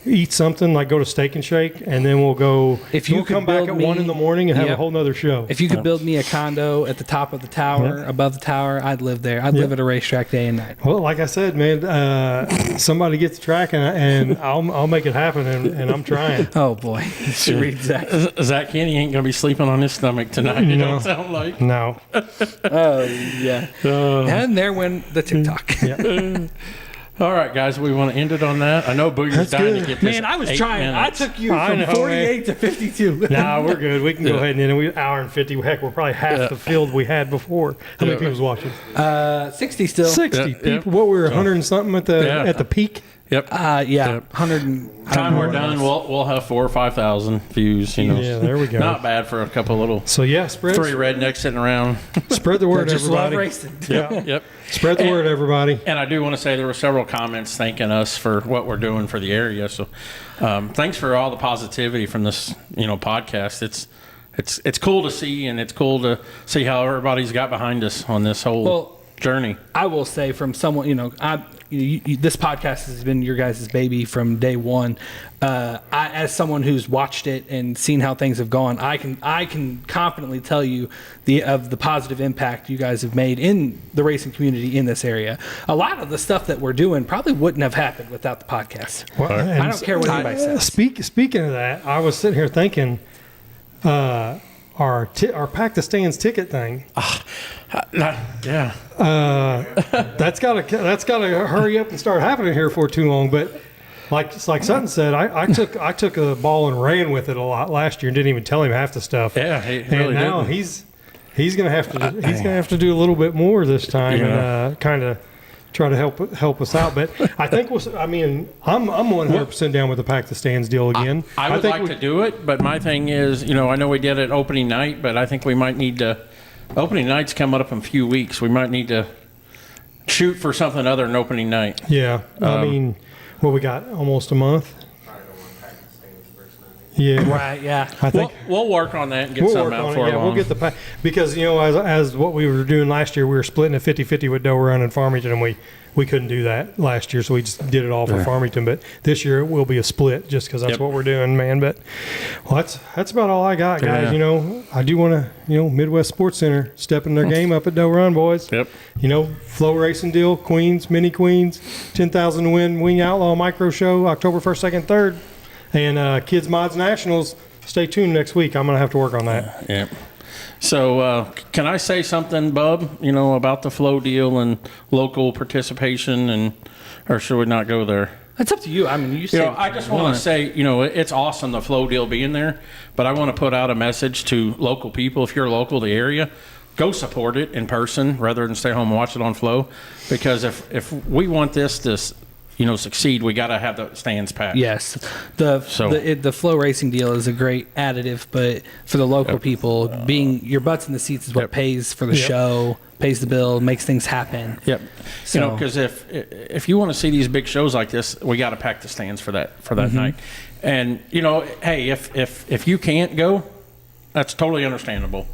eat something, like go to Steak and Shake, and then we'll go. If you we'll come back at 1 in the morning and have a whole nother show. If you could build me a condo at the top of the tower, above the tower, I'd live there. I'd live at a racetrack day and night. Well, like I said, man, somebody get the track and I'll make it happen, and I'm trying. Oh boy, read Zach. Zach Kenny ain't gonna be sleeping on his stomach tonight. You don't sound like. No. Oh yeah. And there went the TikTok. Yeah. All right, guys, we want to end it on that. I know Booyer's dying to get this. Man, I was trying. Minutes. I took you from 48 to 52. No, we're good. We can go ahead and end it. Hour and 50. Heck, we're probably half the field we had before. How many people's watching? 60 still. 60 people. What, we were 100 and something at the peak? Yep. 100. Time we're done, we'll have 4,000 or 5,000 views. Yeah, there we go. Not bad for a couple little. So spread 3 rednecks sitting around. Spread the word, just everybody. Love racing. Yep. Spread the word, everybody. And I do want to say there were several comments thanking us for what we're doing for the area. So, thanks for all the positivity from this, podcast. It's cool to see, and it's cool to see how everybody's got behind us on this whole journey. I will say, from someone, this podcast has been your guys' baby from day one. As someone who's watched it and seen how things have gone, I can confidently tell you the positive impact you guys have made in the racing community in this area. A lot of the stuff that we're doing probably wouldn't have happened without the podcast. Well, I don't care what anybody says. Speaking of that, I was sitting here thinking, our Pack the Stands ticket thing. Yeah. That's gotta hurry up and start happening here for too long. But like Sutton said, I took a ball and ran with it a lot last year and didn't even tell him half the stuff. Yeah, he really now didn't. he's gonna have to do a little bit more this time and kind of try to help us out. But I think I'm 100% down with the Pack the Stands deal again. I would like to do it, but my thing is, I know we did it opening night, but I think we might need to. Opening night's coming up in a few weeks. We might need to shoot for something other than opening night. Yeah, we got almost a month. Probably don't want to pack the stands first night. Yeah, right. Yeah, I think we'll work on that and get something out for we'll get the pack because as what we were doing last year, we were splitting it 50-50 with Doe Run and Farmington, and we couldn't do that last year, so we just did it all for Farmington. But this year it will be a split, just because that's what we're doing, man. But that's about all I got, guys. Yeah. I do want to, Midwest Sports Center stepping their game up at Doe Run, boys. Yep. Flow racing deal, Queens, Mini Queens, 10,000 to win, Wing Outlaw Micro Show, October 1st, 2nd, 3rd. And Kids Mods Nationals, stay tuned next week. I'm going to have to work on that. Yeah. So can I say something, Bub, about the flow deal and local participation, or should we not go there? That's up to you. I mean, you say. I just want to say, it's awesome, the flow deal being there, but I want to put out a message to local people. If you're local to the area, go support it in person rather than stay home and watch it on flow. Because if we want this to, succeed, we got to have the stands packed. Yes, the flow racing deal is a great additive, but for the local people, being your butts in the seats is what pays for the show, pays the bill, makes things happen. Yep. So, because if you want to see these big shows like this, we got to pack the stands for that night. And hey, if you can't go, that's totally understandable.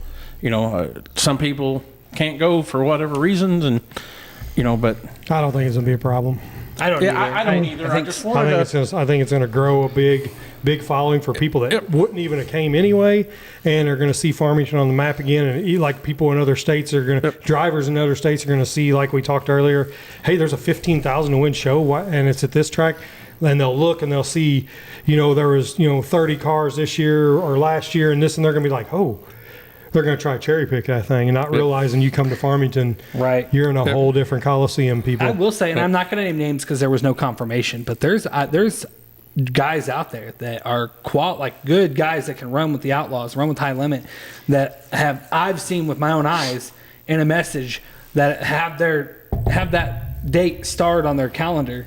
Some people can't go for whatever reasons, and but I don't think it's going to be a problem. I don't. Yeah, either. I don't either. I think it's going to grow a big following for people that wouldn't even have came anyway, and are going to see Farmington on the map again. And like people in other states are going to, drivers in other states are going to see, like we talked earlier, hey, there's a 15,000 to win show, and it's at this track. And they'll look and they'll see, there was 30 cars this year or last year, and they're going to be like, oh. They're going to try to cherry pick that thing and not realizing you come to Farmington, right? You're in a whole different coliseum, people. I will say, and I'm not going to name names because there was no confirmation, but there's guys out there that are good guys that can run with the Outlaws, run with High Limit, that I've seen with my own eyes in a message that have that date starred on their calendar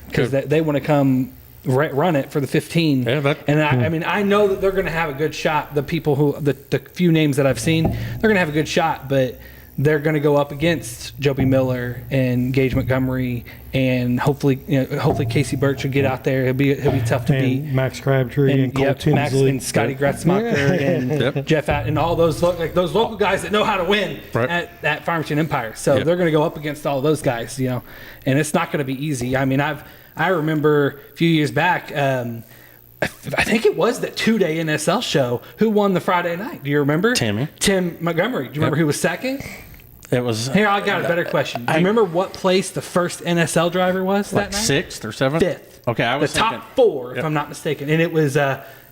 because they want to come run it for the 15. I know that they're going to have a good shot. The people the few names that I've seen, they're going to have a good shot, but they're going to go up against Joby Miller and Gage Montgomery, and hopefully Casey Birch will get out there. He'll be tough to beat. Max Crabtree and Cole Tinsley. Max and Scotty Gratzmacher and Jeff and all those those local guys that know how to win at Farmington Empire. So they're going to go up against all those guys, and it's not going to be easy. I mean, I remember a few years back, I think it was that 2-day NSL show. Who won the Friday night? Do you remember? Tim Montgomery. Do you remember who was second? It was. Here, I got a better question. Do you remember what place the first NSL driver was that night? 6th or 7th? 5th. Okay, I was thinking. The top 4, if I'm not mistaken. And it was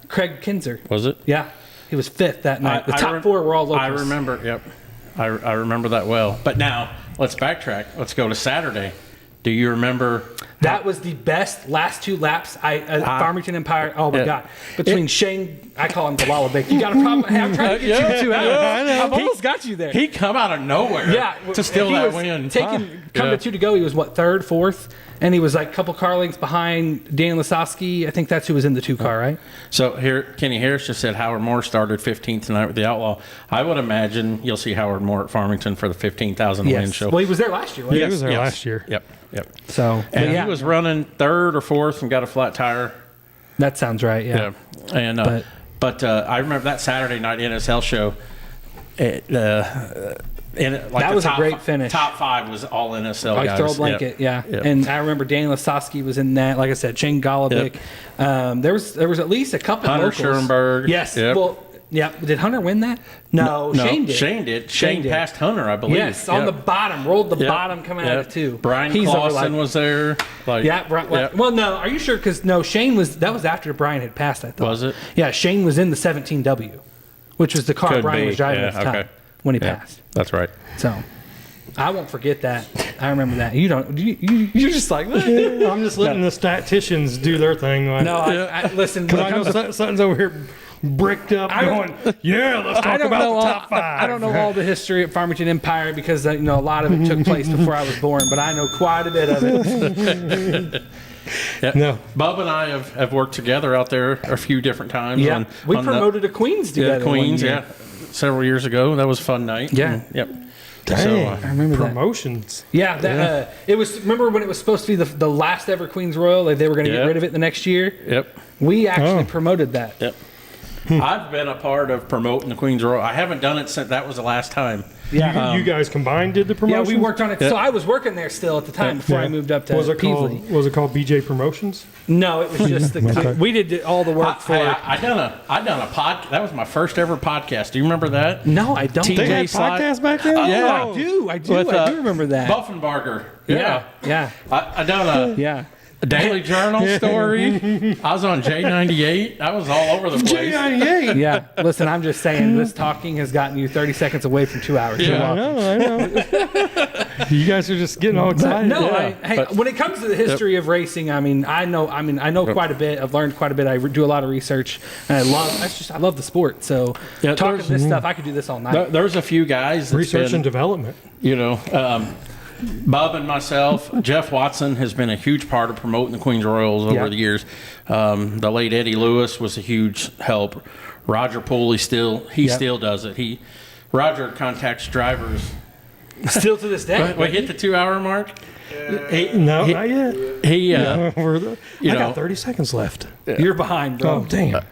Craig Kinzer. Was it? Yeah. He was 5th that night. The top 4 were all locals. I remember, I remember that well. But now, let's backtrack. Let's go to Saturday. Do you remember? That was the best last 2 laps. Farmington Empire. Oh my God! Between Shane, I call him Galala Big. You got a problem? I'm trying to get you 2 out. I've almost got you there. He come out of nowhere. To steal that win. Come to 2 to go. He was what, 3rd, 4th, and he was like a couple car lengths behind Dan Lasowski. I think that's who was in the 2 car, right? So here, Kenny Harris just said Howard Moore started 15th tonight with the Outlaw. I would imagine you'll see Howard Moore at Farmington for the 15,000 win show. Well, he was there last year. Wasn't he was there last year. Yep. So, and he was running 3rd or 4th and got a flat tire. That sounds right. Yeah. And but I remember that Saturday night NSL show. That was a great finish. Top 5 was all NSL guys. Throw a blanket, And I remember Dan Lasowski was in that. Like I said, Shane Golovic. There was at least a couple Hunter locals. Schoenberg. Yes. Yep. Well, yeah. Did Hunter win that? No, Shane did. Shane did. Shane passed Hunter, I believe. Yes, on the bottom. Rolled the bottom coming out of 2. Brian Clausen was there. Well, no. Are you sure? Because Shane was. That was after Brian had passed, I thought. Was it? Yeah, Shane was in the 17W, which was the car Brian was driving at the time when he passed. That's right. So, I won't forget that. I remember that. You don't. You're just like. I'm just letting the statisticians do their thing. No, I listen. Because I know something's over here bricked up going, let's talk about the top 5. I don't know all the history of Farmington Empire because a lot of it took place before I was born, but I know quite a bit of it. No. Bob and I have worked together out there a few different times. Yeah, we promoted a Queens together. Queens, several years ago. That was a fun night. Yeah. Dang, so, I remember promotions. That. It was. Remember when it was supposed to be the last ever Queens Royal? Like they were going to get rid of it the next year. Yep. We actually promoted that. Yep. I've been a part of promoting the Queens Royal. I haven't done it since that was the last time. Yeah. You guys combined did the promotion? Yeah, we worked on it. So I was working there still at the time before I moved up to Peasley. Was it called BJ Promotions? No, it was just we did all the work for it. I done a podcast. That was my first ever podcast. Do you remember that? No, I don't. They had podcasts back then? I do. I do remember that. Buffenbarger. Yeah. I done a... Yeah. Daily Journal story. I was on J98. I was all over the place. J98. Yeah. Listen, I'm just saying, this talking has gotten you 30 seconds away from 2 hours. You're Yeah. I welcome. know. You guys are just getting all excited. No, Yeah, but- when it comes to the history of racing, I know quite a bit. I've learned quite a bit. I do a lot of research, and I love the sport. So Yeah, talking there's- this stuff, I could do this all night. There's a few guys that's Research been, and development. Bub and myself, Jeff Watson has been a huge part of promoting the Queens Royals over Yeah. the years. The late Eddie Lewis was a huge help. Roger Pooley still does it. Roger contacts drivers. Still to this day. We hit the 2 hour mark. No, not yet. He, I you know- got 30 seconds left. You're behind, bro. Oh, damn.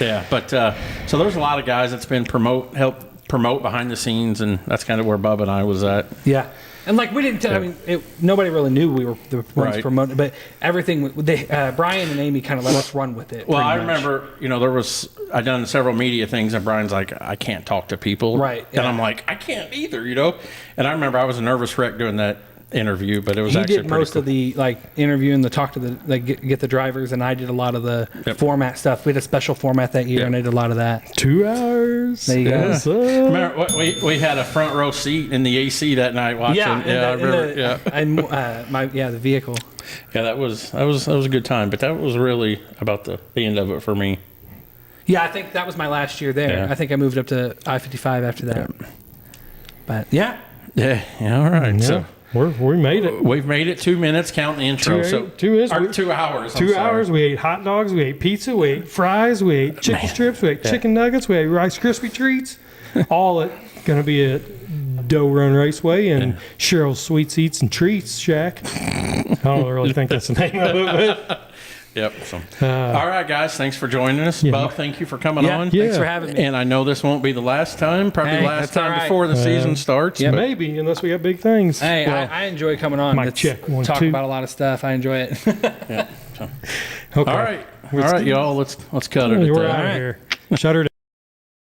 yeah, but so there's a lot of guys that's been help promote behind the scenes, and that's kind of where Bub and I was at. Yeah. And like we didn't, I mean, nobody really knew we were the ones Right. promoting, but everything. Brian and Amy kind of let us run with it. Well, I pretty much. remember, I'd done several media things, and Brian's like, I can't talk to people. Right, And yeah. I'm like, I can't either, And I remember I was a nervous wreck doing that interview, but it was He actually did pretty most cool. of the interviewing, the talk to the get the drivers, and I did a lot of the Yep. format stuff. We had a special format that year, Yep. and I did a lot of that. 2 hours. There you go. Yes, sir. Remember, we had a front row seat in the AC that night watching. I remember. The vehicle. Yeah, that was a good time, but that was really about the end of it for me. Yeah, I think that was my last year there. Yeah. I think I moved up to I-55 after that. But yeah, Yeah, all right. Yeah, So we made it. we've made it 2 minutes, counting the intro. So 2 minutes. or 2 hours. I'm 2 sorry. hours. We ate hot dogs. We ate pizza. We ate fries. We ate chicken strips. We ate chicken nuggets. We ate Rice Krispie treats. All at going to be at Doe Run Raceway and Cheryl's Sweets, Eats, and Treats Shack. I don't really think that's the name of it, but Yep. So, all right, guys. Thanks for joining us. Yeah. Bub, thank you for coming yeah. on. Thanks Yeah. for having me. And I know this won't be the last time. Probably Hey, the last that's all time right. before the season starts. Yep. but- maybe, unless we got big things. Hey, Well, I enjoy coming on. mic Let's check, 1, talk 2. about a lot of stuff. I enjoy it. okay. All right, y'all. Let's cut it. at We're that. out of here. Shut her down.